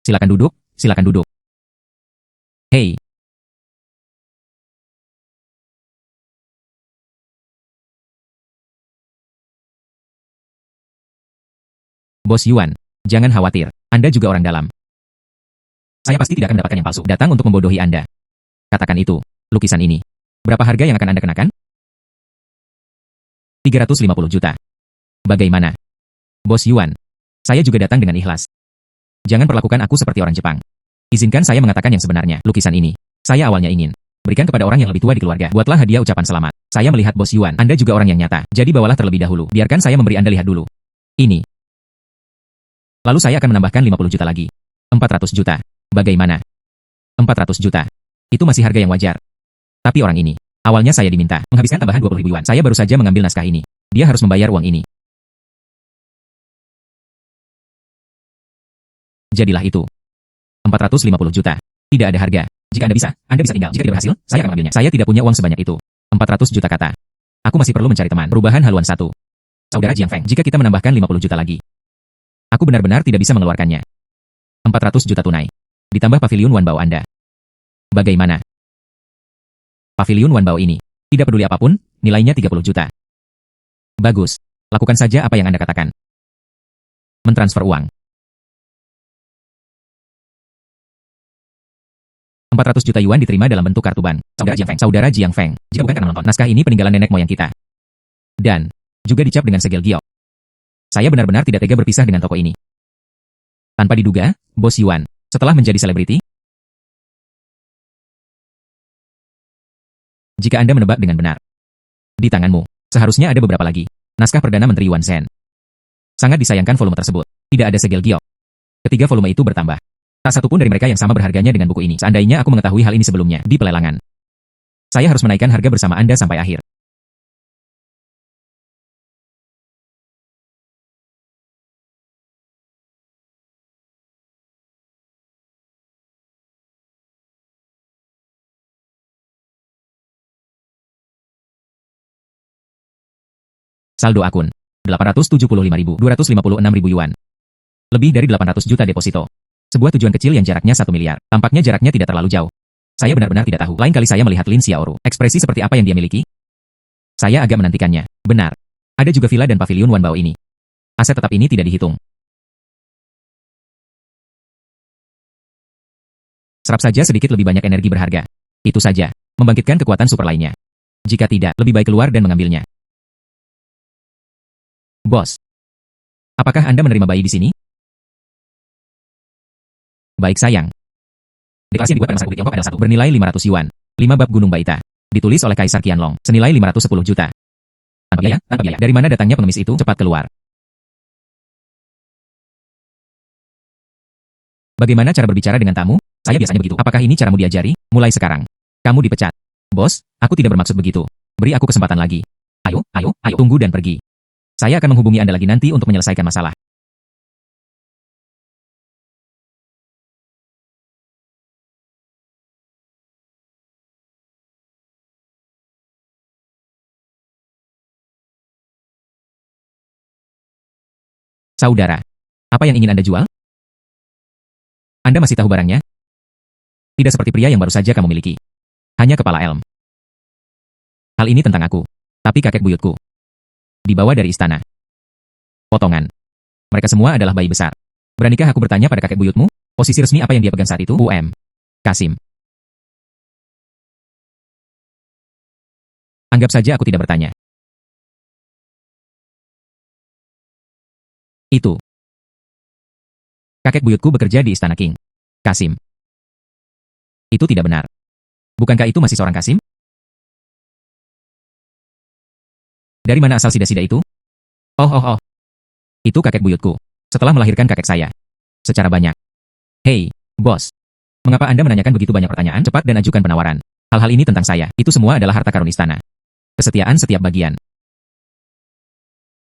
Silakan duduk, silakan duduk. Hei. Bos Yuan, jangan khawatir. Anda juga orang dalam. Saya pasti tidak akan mendapatkan yang palsu. Datang untuk membodohi Anda. Katakan itu. Lukisan ini. Berapa harga yang akan Anda kenakan? 350 juta. Bagaimana? Bos Yuan. Saya juga datang dengan ikhlas. Jangan perlakukan aku seperti orang Jepang. Izinkan saya mengatakan yang sebenarnya. Lukisan ini, saya awalnya ingin berikan kepada orang yang lebih tua di keluarga. Buatlah hadiah ucapan selamat. Saya melihat Bos Yuan. Anda juga orang yang nyata. Jadi bawalah terlebih dahulu. Biarkan saya memberi Anda lihat dulu. Ini. Lalu saya akan menambahkan 50 juta lagi. 400 juta. Bagaimana? 400 juta. Itu masih harga yang wajar. Tapi orang ini, awalnya saya diminta menghabiskan tambahan 20 ribu yuan. Saya baru saja mengambil naskah ini. Dia harus membayar uang ini. Jadilah itu. 450 juta. Tidak ada harga. Jika Anda bisa tinggal. Jika tidak berhasil, saya akan mengambilnya. Saya tidak punya uang sebanyak itu. 400 juta kata. Aku masih perlu mencari teman. Perubahan haluan 1. Saudara Jiang Feng, jika kita menambahkan 50 juta lagi, aku benar-benar tidak bisa mengeluarkannya. 400 juta tunai. Ditambah pavilion Wanbao Anda. Bagaimana? Pavilion Wanbao ini, tidak peduli apapun, nilainya 30 juta. Bagus. Lakukan saja apa yang Anda katakan. Mentransfer uang. 400 juta yuan diterima dalam bentuk kartu ban. Saudara Jiang Feng. Jika bukan karena nonton, naskah ini peninggalan nenek moyang kita. Dan juga dicap dengan segel giok. Saya benar-benar tidak tega berpisah dengan toko ini. Tanpa diduga, Bos Yuan, setelah menjadi selebriti, jika Anda menebak dengan benar, di tanganmu, seharusnya ada beberapa lagi. Naskah Perdana Menteri Yuan Shen. Sangat disayangkan volume tersebut. Tidak ada segel giok. Ketiga volume itu bertambah. Tak satu pun dari mereka yang sama berharganya dengan buku ini. Seandainya aku mengetahui hal ini sebelumnya, di pelelangan, saya harus menaikkan harga bersama Anda sampai akhir. Saldo akun, 875.256.000 yuan. Lebih dari 800 juta deposito. Sebuah tujuan kecil yang jaraknya 1 miliar. Tampaknya jaraknya tidak terlalu jauh. Saya benar-benar tidak tahu. Lain kali saya melihat Lin Xiaoru. Ekspresi seperti apa yang dia miliki? Saya agak menantikannya. Benar. Ada juga villa dan pavilion Wanbao ini. Aset tetap ini tidak dihitung. Serap saja sedikit lebih banyak energi berharga. Itu saja. Membangkitkan kekuatan super lainnya. Jika tidak, lebih baik keluar dan mengambilnya. Bos. Apakah Anda menerima bayi di sini? Baik sayang. Deklarasi yang dibuat pada Republik Tiongkok adalah 1. Bernilai 500 yuan. 5 bab Gunung Baita. Ditulis oleh Kaisar Qianlong. Senilai 510 juta. Tanpa biaya. Dari mana datangnya pengemis itu? Cepat keluar. Bagaimana cara berbicara dengan tamu? Saya biasanya begitu. Apakah ini caramu diajari? Mulai sekarang. Kamu dipecat. Bos, aku tidak bermaksud begitu. Beri aku kesempatan lagi. Ayo, tunggu dan pergi. Saya akan menghubungi Anda lagi nanti untuk menyelesaikan masalah. Saudara, apa yang ingin Anda jual? Anda masih tahu barangnya? Tidak seperti pria yang baru saja kamu miliki. Hanya kepala elm. Hal ini tentang aku. Tapi kakek buyutku. Dibawa dari istana. Potongan. Mereka semua adalah bayi besar. Beranikah aku bertanya pada kakek buyutmu? Posisi resmi apa yang dia pegang saat itu? Kasim. Anggap saja aku tidak bertanya. Itu. Kakek buyutku bekerja di istana King. Kasim. Itu tidak benar. Bukankah itu masih seorang Kasim? Dari mana asal sida-sida itu? Oh. Itu kakek buyutku. Setelah melahirkan kakek saya. Secara banyak. Hei, bos. Mengapa Anda menanyakan begitu banyak pertanyaan? Cepat dan ajukan penawaran. Hal-hal ini tentang saya. Itu semua adalah harta karun istana. Kesetiaan setiap bagian.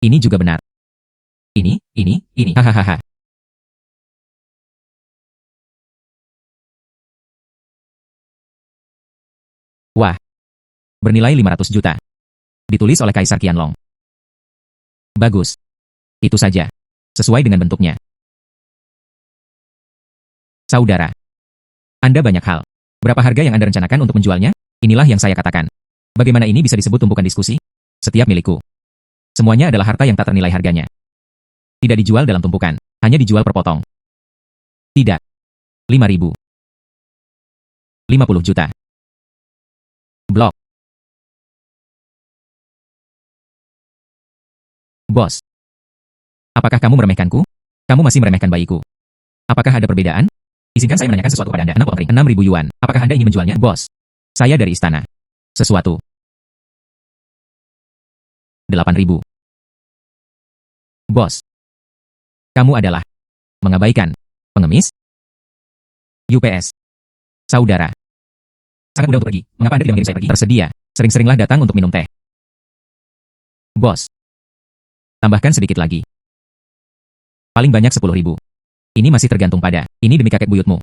Ini juga benar. Ini. Hahaha. Wah. Bernilai 500 juta. Ditulis oleh Kaisar Qianlong. Bagus. Itu saja. Sesuai dengan bentuknya. Saudara. Anda banyak hal. Berapa harga yang Anda rencanakan untuk menjualnya? Inilah yang saya katakan. Bagaimana ini bisa disebut tumpukan diskusi? Setiap milikku. Semuanya adalah harta yang tak ternilai harganya. Tidak dijual dalam tumpukan. Hanya dijual per potong. Tidak. 5.000. 50 juta. Blok. Bos. Apakah kamu meremehkanku? Kamu masih meremehkan bayiku. Apakah ada perbedaan? Izinkan saya menanyakan sesuatu pada Anda. 6.000 yuan. Apakah Anda ingin menjualnya? Bos. Saya dari istana. Sesuatu. 8.000. Bos. Kamu adalah mengabaikan pengemis? UPS. Saudara. Sangat mudah untuk pergi. Mengapa Anda tidak mengirim saya pergi? Tersedia. Sering-seringlah datang untuk minum teh. Bos. Tambahkan sedikit lagi. Paling banyak 10.000. Ini masih tergantung pada. Ini demi kakek buyutmu.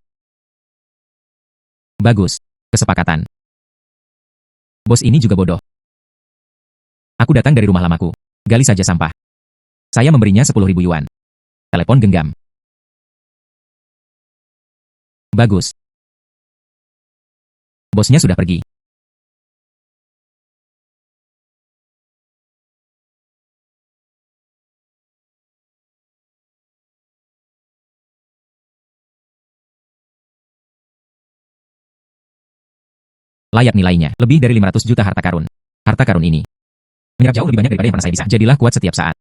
Bagus. Kesepakatan. Bos ini juga bodoh. Aku datang dari rumah lamaku. Gali saja sampah. Saya memberinya 10.000 yuan. Telepon genggam. Bagus. Bosnya sudah pergi. Layak nilainya, lebih dari 500 juta harta karun. Harta karun ini menyerap jauh lebih banyak daripada yang pernah saya bisa. Jadilah kuat setiap saat.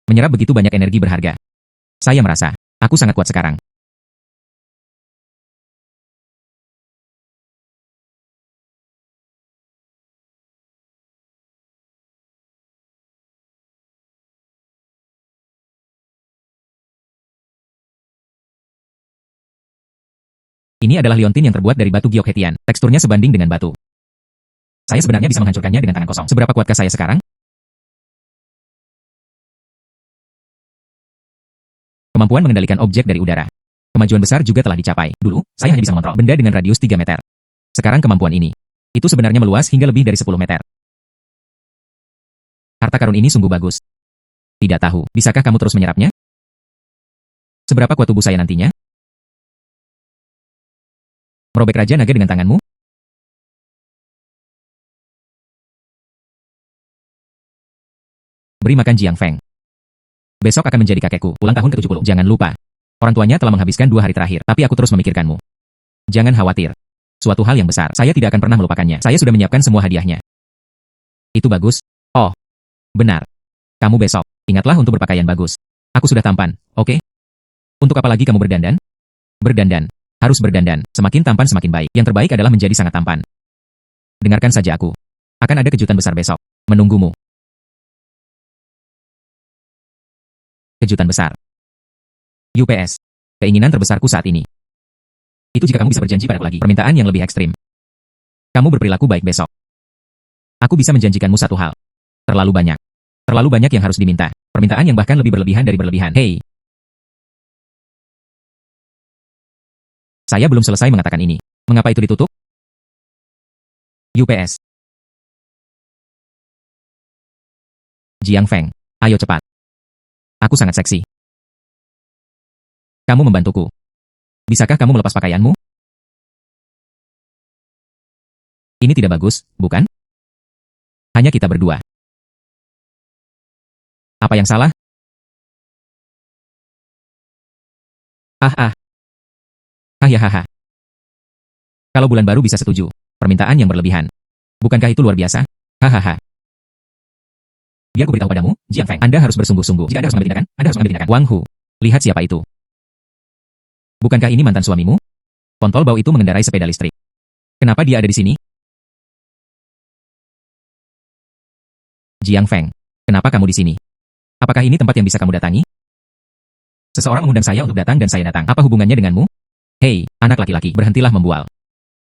Menyerap begitu banyak energi berharga. Saya merasa, aku sangat kuat sekarang. Ini adalah liontin yang terbuat dari batu giok hetian. Teksturnya sebanding dengan batu. Saya sebenarnya bisa menghancurkannya dengan tangan kosong. Seberapa kuatkah saya sekarang? Kemampuan mengendalikan objek dari udara. Kemajuan besar juga telah dicapai. Dulu, saya hanya bisa mengontrol benda dengan radius 3 meter. Sekarang kemampuan ini. Itu sebenarnya meluas hingga lebih dari 10 meter. Harta karun ini sungguh bagus. Tidak tahu, bisakah kamu terus menyerapnya? Seberapa kuat tubuh saya nantinya? Merobek Raja Naga dengan tanganmu? Beri makan Jiang Feng. Besok akan menjadi kakekku, ulang tahun ke-70. Jangan lupa. Orang tuanya telah menghabiskan 2 hari terakhir, tapi aku terus memikirkanmu. Jangan khawatir. Suatu hal yang besar, saya tidak akan pernah melupakannya. Saya sudah menyiapkan semua hadiahnya. Itu bagus. Oh, benar. Kamu besok, ingatlah untuk berpakaian bagus. Aku sudah tampan, oke? Untuk apa lagi kamu berdandan? Berdandan. Harus berdandan. Semakin tampan semakin baik. Yang terbaik adalah menjadi sangat tampan. Dengarkan saja aku. Akan ada kejutan besar besok. Menunggumu. Kejutan besar. UPS. Keinginan terbesarku saat ini. Itu jika kamu bisa berjanji padaku lagi. Permintaan yang lebih ekstrim. Kamu berperilaku baik besok. Aku bisa menjanjikanmu satu hal. Terlalu banyak. Terlalu banyak yang harus diminta. Permintaan yang bahkan lebih berlebihan dari berlebihan. Hei. Saya belum selesai mengatakan ini. Mengapa itu ditutup? UPS. Jiang Feng. Ayo cepat. Aku sangat seksi. Kamu membantuku. Bisakah kamu melepas pakaianmu? Ini tidak bagus, bukan? Hanya kita berdua. Apa yang salah? Ah. Hahaha. Kalau bulan baru bisa setuju. Permintaan yang berlebihan. Bukankah itu luar biasa? Hahaha. Biar ku beritahu padamu, Jiang Feng, Anda harus bersungguh-sungguh. Jika Anda harus mengambil tindakan, Anda harus mengambil tindakan. Wang Hu. Lihat siapa itu. Bukankah ini mantan suamimu? Kontol bau itu mengendarai sepeda listrik. Kenapa dia ada di sini? Jiang Feng, kenapa kamu di sini? Apakah ini tempat yang bisa kamu datangi? Seseorang mengundang saya untuk datang dan saya datang. Apa hubungannya denganmu? Hei, anak laki-laki, berhentilah membual.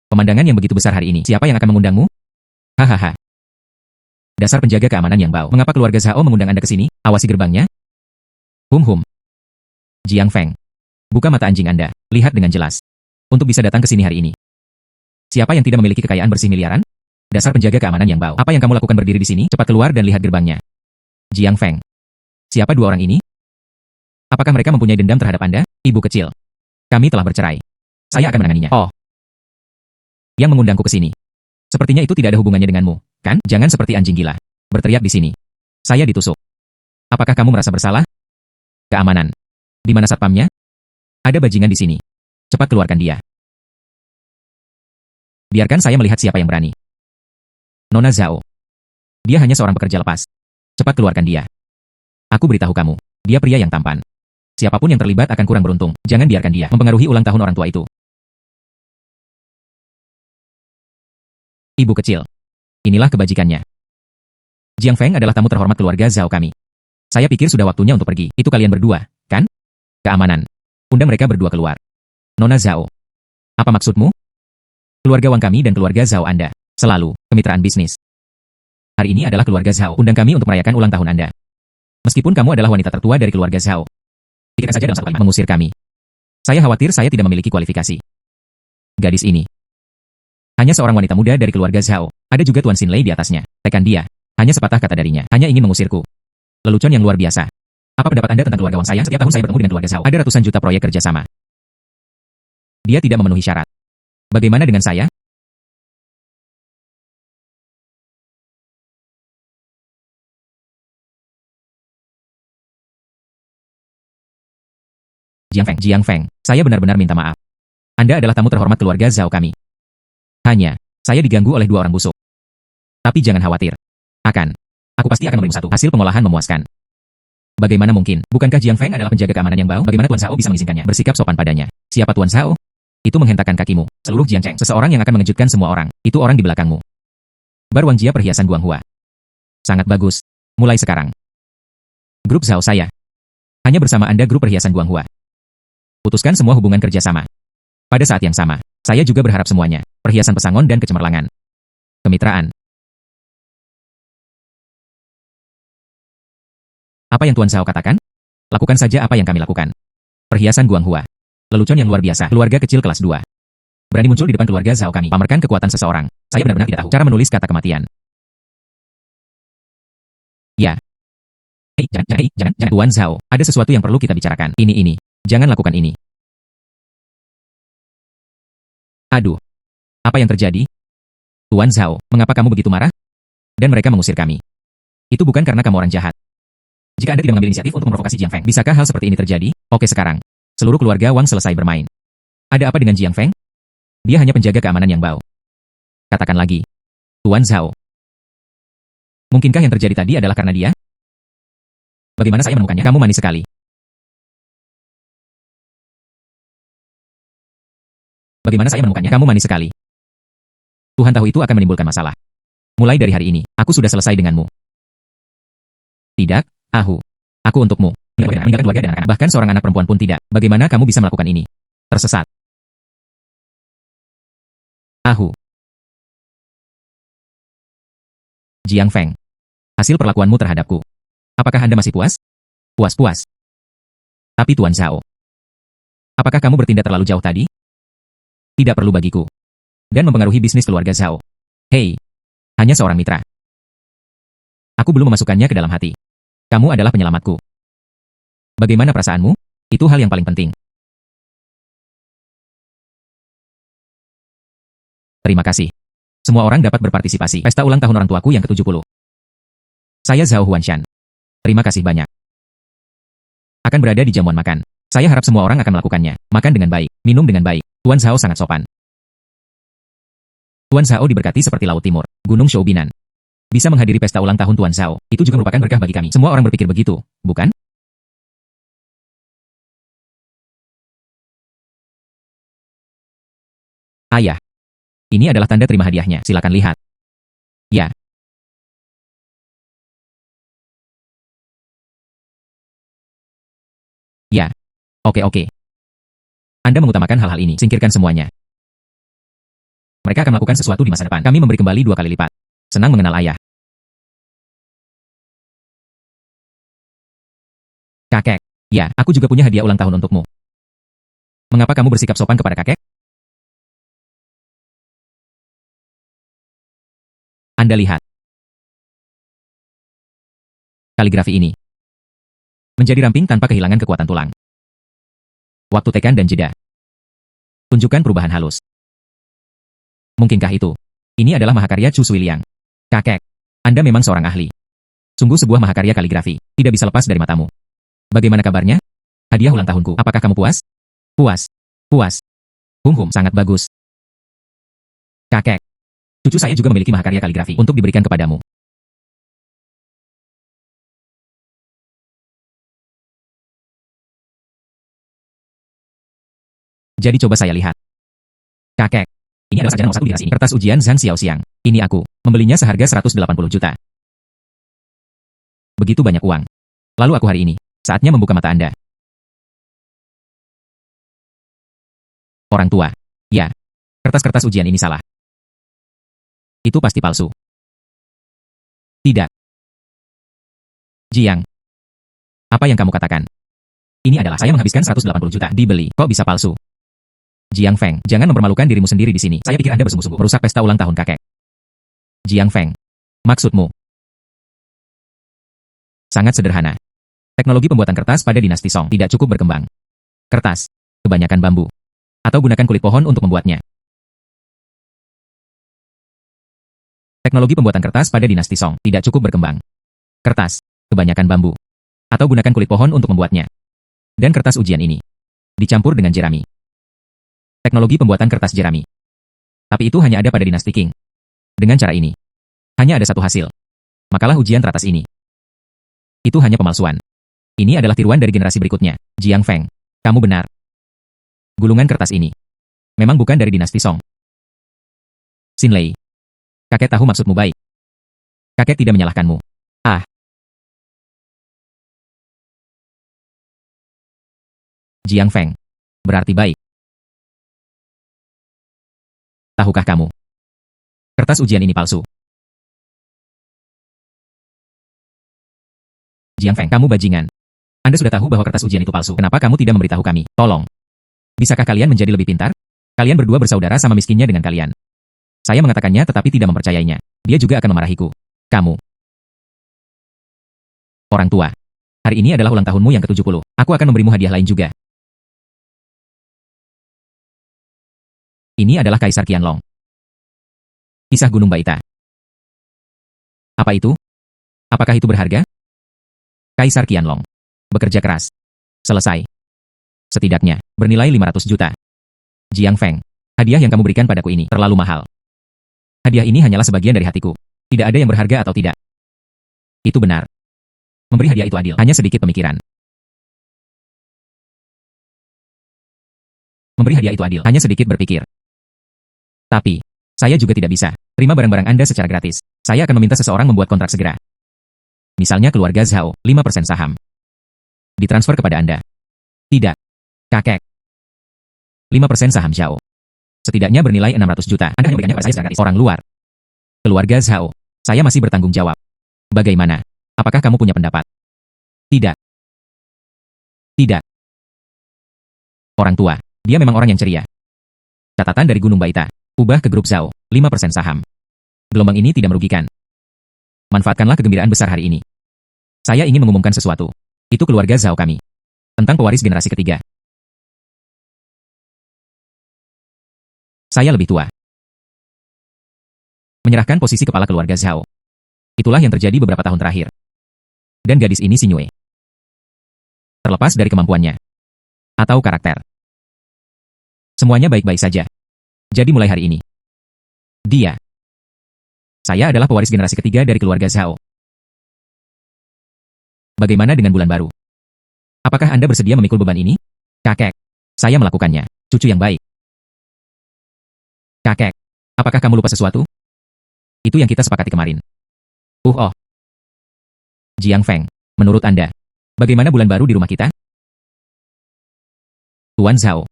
Pemandangan yang begitu besar hari ini, siapa yang akan mengundangmu? Hahaha. Dasar penjaga keamanan yang bau. Mengapa keluarga Zhao mengundang Anda ke sini? Awasi gerbangnya. Hum. Jiang Feng. Buka mata anjing Anda. Lihat dengan jelas. Untuk bisa datang ke sini hari ini. Siapa yang tidak memiliki kekayaan bersih miliaran? Dasar penjaga keamanan yang bau. Apa yang kamu lakukan berdiri di sini? Cepat keluar dan lihat gerbangnya. Jiang Feng. Siapa dua orang ini? Apakah mereka mempunyai dendam terhadap Anda, ibu kecil? Kami telah bercerai. Saya akan menanganinya. Oh. Yang mengundangku ke sini. Sepertinya itu tidak ada hubungannya denganmu, kan? Jangan seperti anjing gila. Berteriak di sini. Saya ditusuk. Apakah kamu merasa bersalah? Keamanan. Di mana satpamnya? Ada bajingan di sini. Cepat keluarkan dia. Biarkan saya melihat siapa yang berani. Nona Zhao. Dia hanya seorang pekerja lepas. Cepat keluarkan dia. Aku beritahu kamu, dia pria yang tampan. Siapapun yang terlibat akan kurang beruntung. Jangan biarkan dia mempengaruhi ulang tahun orang tua itu. Ibu kecil. Inilah kebajikannya. Jiang Feng adalah tamu terhormat keluarga Zhao kami. Saya pikir sudah waktunya untuk pergi. Itu kalian berdua, kan? Keamanan. Undang mereka berdua keluar. Nona Zhao. Apa maksudmu? Keluarga Wang kami dan keluarga Zhao Anda. Selalu, kemitraan bisnis. Hari ini adalah keluarga Zhao. Undang kami untuk merayakan ulang tahun Anda. Meskipun kamu adalah wanita tertua dari keluarga Zhao. Pikirkan saja dalam satu kalimat mengusir kami. Saya khawatir saya tidak memiliki kualifikasi. Gadis ini. Hanya seorang wanita muda dari keluarga Zhao. Ada juga Tuan Xinlei di atasnya. Tekan dia. Hanya sepatah kata darinya. Hanya ingin mengusirku. Lelucon yang luar biasa. Apa pendapat Anda tentang keluarga Wang saya? Setiap tahun saya bertemu dengan keluarga Zhao. Ada ratusan juta proyek kerjasama. Dia tidak memenuhi syarat. Bagaimana dengan saya? Jiang Feng, saya benar-benar minta maaf. Anda adalah tamu terhormat keluarga Zhao kami. Hanya, saya diganggu oleh dua orang busuk. Tapi jangan khawatir. Aku pasti akan memberimu satu hasil pengolahan memuaskan. Bagaimana mungkin? Bukankah Jiang Feng adalah penjaga keamanan yang bau? Bagaimana Tuan Zhao bisa mengizinkannya? Bersikap sopan padanya. Siapa Tuan Zhao? Itu menghentakkan kakimu. Seluruh Jiangcheng, seseorang yang akan mengejutkan semua orang. Itu orang di belakangmu. Bar Wang Jia perhiasan Guanghua. Sangat bagus. Mulai sekarang. Grup Zhao saya. Hanya bersama Anda grup perhiasan Guanghua. Putuskan semua hubungan kerjasama. Pada saat yang sama, saya juga berharap semuanya. Perhiasan pesangon dan kecemerlangan. Kemitraan. Apa yang Tuan Zhao katakan? Lakukan saja apa yang kami lakukan. Perhiasan Guanghua. Lelucon yang luar biasa. Keluarga kecil kelas 2. Berani muncul di depan keluarga Zhao kami. Pamerkan kekuatan seseorang. Saya benar-benar tidak tahu cara menulis kata kematian. Ya. Hei, jangan. Tuan Zhao, ada sesuatu yang perlu kita bicarakan. Ini. Jangan lakukan ini. Aduh. Apa yang terjadi? Tuan Zhao, mengapa kamu begitu marah? Dan mereka mengusir kami. Itu bukan karena kamu orang jahat. Jika Anda tidak mengambil inisiatif untuk memprovokasi Jiang Feng, bisakah hal seperti ini terjadi? Oke sekarang. Seluruh keluarga Wang selesai bermain. Ada apa dengan Jiang Feng? Dia hanya penjaga keamanan yang bau. Katakan lagi. Tuan Zhao. Mungkinkah yang terjadi tadi adalah karena dia? Bagaimana saya menemukannya? Kamu manis sekali. Bagaimana saya menemukannya? Kamu manis sekali. Tuhan tahu itu akan menimbulkan masalah. Mulai dari hari ini, aku sudah selesai denganmu. Tidak, Ahu. Aku untukmu. Meninggalkan keluarga dan anak-anak. Bahkan seorang anak perempuan pun tidak. Bagaimana kamu bisa melakukan ini? Tersesat. Ahu. Jiang Feng. Hasil perlakuanmu terhadapku. Apakah Anda masih puas? Puas-puas. Tapi Tuan Zhao. Apakah kamu bertindak terlalu jauh tadi? Tidak perlu bagiku. Dan mempengaruhi bisnis keluarga Zhao. Hei. Hanya seorang mitra. Aku belum memasukkannya ke dalam hati. Kamu adalah penyelamatku. Bagaimana perasaanmu? Itu hal yang paling penting. Terima kasih. Semua orang dapat berpartisipasi. Pesta ulang tahun orang tuaku yang ke-70. Saya Zhao Huanshan. Terima kasih banyak. Akan berada di jamuan makan. Saya harap semua orang akan melakukannya. Makan dengan baik, minum dengan baik. Tuan Zhao sangat sopan. Tuan Zhao diberkati seperti Laut Timur, Gunung Shoubinan. Bisa menghadiri pesta ulang tahun Tuan Zhao, itu juga merupakan berkah bagi kami. Semua orang berpikir begitu, bukan? Ayah. Ini adalah tanda terima hadiahnya, silakan lihat. Ya. Ya. Oke. Anda mengutamakan hal-hal ini, singkirkan semuanya. Mereka akan melakukan sesuatu di masa depan. Kami memberi kembali 2 kali lipat. Senang mengenal ayah. Kakek. Ya, aku juga punya hadiah ulang tahun untukmu. Mengapa kamu bersikap sopan kepada kakek? Anda lihat. Kaligrafi ini. Menjadi ramping tanpa kehilangan kekuatan tulang. Waktu tekan dan jeda. Tunjukkan perubahan halus. Mungkinkah itu? Ini adalah mahakarya Chu Suiliang. Kakek. Anda memang seorang ahli. Sungguh sebuah mahakarya kaligrafi, tidak bisa lepas dari matamu. Bagaimana kabarnya? Hadiah ulang tahunku. Apakah kamu puas? Puas. Puas. Sangat bagus. Kakek. Cucu saya juga memiliki mahakarya kaligrafi untuk diberikan kepadamu. Jadi coba saya lihat. Kakek. Ini adalah sarjana nomor 1 di ras ini. Kertas ujian Zhang Xiaoxiang. Ini aku. Membelinya seharga 180 juta. Begitu banyak uang. Lalu aku hari ini. Saatnya membuka mata Anda. Orang tua. Ya. Kertas-kertas ujian ini salah. Itu pasti palsu. Tidak. Jiang. Apa yang kamu katakan? Ini adalah saya menghabiskan 180 juta. Dibeli. Kok bisa palsu? Jiang Feng, jangan mempermalukan dirimu sendiri di sini. Saya pikir Anda bersungguh-sungguh merusak pesta ulang tahun kakek. Jiang Feng. Maksudmu? Sangat sederhana. Teknologi pembuatan kertas pada dinasti Song tidak cukup berkembang. Kertas. Kebanyakan bambu. Atau gunakan kulit pohon untuk membuatnya. Teknologi pembuatan kertas pada dinasti Song tidak cukup berkembang. Kertas. Kebanyakan bambu. Atau gunakan kulit pohon untuk membuatnya. Dan kertas ujian ini dicampur dengan jerami. Teknologi pembuatan kertas jerami. Tapi itu hanya ada pada dinasti Qing. Dengan cara ini, hanya ada satu hasil. Makalah ujian teratas ini. Itu hanya pemalsuan. Ini adalah tiruan dari generasi berikutnya. Jiang Feng, kamu benar. Gulungan kertas ini memang bukan dari dinasti Song. Xin Lei, kakek tahu maksudmu baik. Kakek tidak menyalahkanmu. Ah. Jiang Feng, berarti baik. Tahukah kamu? Kertas ujian ini palsu. Jiang Feng, kamu bajingan. Anda sudah tahu bahwa kertas ujian itu palsu. Kenapa kamu tidak memberitahu kami? Tolong. Bisakah kalian menjadi lebih pintar? Kalian berdua bersaudara sama miskinnya dengan kalian. Saya mengatakannya tetapi tidak mempercayainya. Dia juga akan memarahiku. Kamu. Orang tua. Hari ini adalah ulang tahunmu yang ke-70. Aku akan memberimu hadiah lain juga. Ini adalah Kaisar Qianlong. Kisah Gunung Baita. Apa itu? Apakah itu berharga? Kaisar Qianlong. Bekerja keras. Selesai. Setidaknya, bernilai 500 juta. Jiang Feng, hadiah yang kamu berikan padaku ini terlalu mahal. Hadiah ini hanyalah sebagian dari hatiku. Tidak ada yang berharga atau tidak. Itu benar. Memberi hadiah itu adil. Hanya sedikit pemikiran. Memberi hadiah itu adil. Hanya sedikit berpikir. Tapi, saya juga tidak bisa terima barang-barang Anda secara gratis. Saya akan meminta seseorang membuat kontrak segera. Misalnya keluarga Zhao, 5% saham. Ditransfer kepada Anda. Tidak. Kakek. 5% saham Zhao. Setidaknya bernilai 600 juta. Anda hanya memberikannya pada saya secara gratis. Orang luar. Keluarga Zhao. Saya masih bertanggung jawab. Bagaimana? Apakah kamu punya pendapat? Tidak. Tidak. Orang tua. Dia memang orang yang ceria. Catatan dari Gunung Baita. Ubah ke grup Zhao, 5% saham. Gelombang ini tidak merugikan. Manfaatkanlah kegembiraan besar hari ini. Saya ingin mengumumkan sesuatu. Itu keluarga Zhao kami. Tentang pewaris generasi ketiga. Saya lebih tua. Menyerahkan posisi kepala keluarga Zhao. Itulah yang terjadi beberapa tahun terakhir. Dan gadis ini Xingyue. Terlepas dari kemampuannya. Atau karakter. Semuanya baik-baik saja. Jadi mulai hari ini. Dia. Saya adalah pewaris generasi ketiga dari keluarga Zhao. Bagaimana dengan bulan baru? Apakah Anda bersedia memikul beban ini? Kakek. Saya melakukannya. Cucu yang baik. Kakek. Apakah kamu lupa sesuatu? Itu yang kita sepakati kemarin. Oh. Jiang Feng. Menurut Anda, bagaimana bulan baru di rumah kita? Tuan Zhao.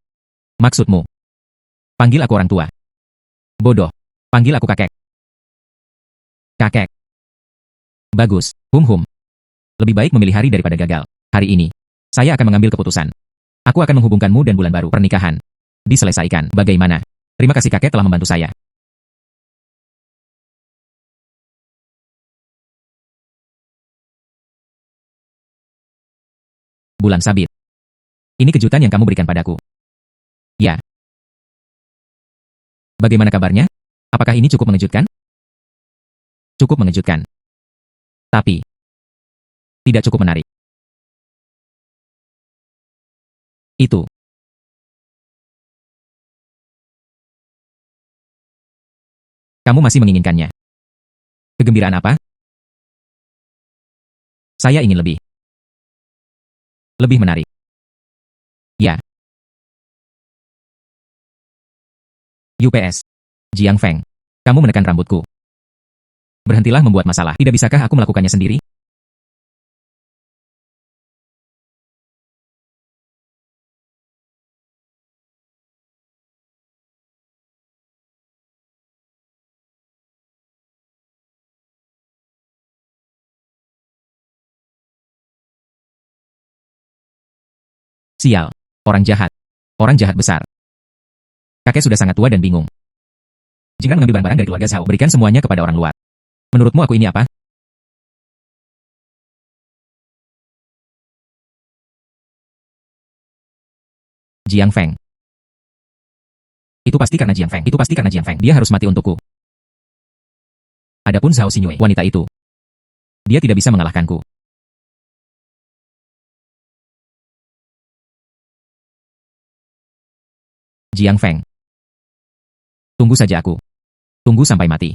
Maksudmu? Panggil aku orang tua. Bodoh. Panggil aku kakek. Kakek. Bagus. Lebih baik memilih hari daripada gagal. Hari ini, saya akan mengambil keputusan. Aku akan menghubungkanmu dan bulan baru pernikahan. Diselesaikan. Bagaimana? Terima kasih kakek telah membantu saya. Bulan sabit. Ini kejutan yang kamu berikan padaku. Ya. Bagaimana kabarnya? Apakah ini cukup mengejutkan? Cukup mengejutkan. Tapi, Tidak cukup menarik. Itu. Kamu masih menginginkannya. Kegembiraan apa? Saya ingin lebih. Lebih menarik. Ya. UPS. Jiang Feng. Kamu menekan rambutku. Berhentilah membuat masalah. Tidak bisakah aku melakukannya sendiri? Sial. Orang jahat. Orang jahat besar. Kakek sudah sangat tua dan bingung. Jika mengambil barang-barang dari keluarga Zhao, berikan semuanya kepada orang luar. Menurutmu aku ini apa? Jiang Feng. Itu pasti karena Jiang Feng. Itu pasti karena Jiang Feng. Dia harus mati untukku. Adapun Zhao Xinyu, wanita itu. Dia tidak bisa mengalahkanku. Jiang Feng. Tunggu saja aku. Tunggu sampai mati.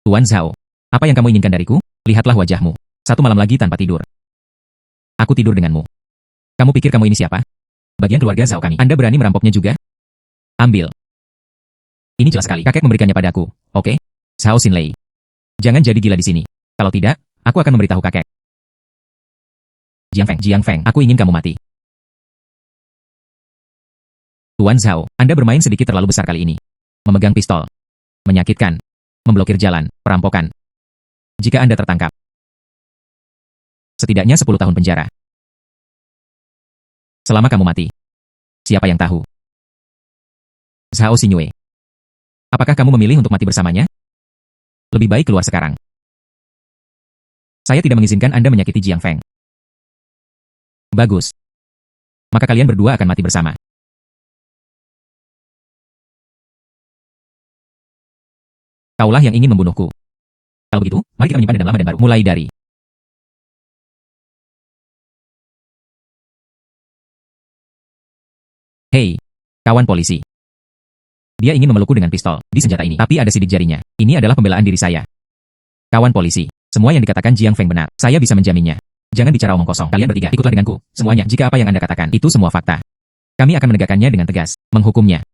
Tuan Zhao, apa yang kamu inginkan dariku? Lihatlah wajahmu. 1 malam lagi tanpa tidur. Aku tidur denganmu. Kamu pikir kamu ini siapa? Bagian keluarga Zhao kami. Anda berani merampoknya juga? Ambil. Ini jelas sekali. Kakek memberikannya padaku. Oke? Zhao Xinlei. Jangan jadi gila di sini. Kalau tidak, aku akan memberitahu kakek. Jiang Feng, aku ingin kamu mati. Tuan Zhao, Anda bermain sedikit terlalu besar kali ini. Memegang pistol. Menyakitkan. Memblokir jalan, perampokan. Jika Anda tertangkap, setidaknya 10 tahun penjara. Selama kamu mati. Siapa yang tahu? Zhao Xinyu. Apakah kamu memilih untuk mati bersamanya? Lebih baik keluar sekarang. Saya tidak mengizinkan Anda menyakiti Jiang Feng. Bagus. Maka kalian berdua akan mati bersama. Kaulah yang ingin membunuhku. Kalau begitu, mari kita menyimpan dendam lama dan baru. Mulai dari Hei, kawan polisi. Dia ingin memelukku dengan pistol di senjata ini, tapi ada sidik jarinya. Ini adalah pembelaan diri saya. Kawan polisi, semua yang dikatakan Jiang Feng benar. Saya bisa menjaminnya. Jangan bicara omong kosong. Kalian bertiga, ikutlah denganku. Semuanya, jika apa yang Anda katakan itu semua fakta, kami akan menegakkannya dengan tegas, menghukumnya.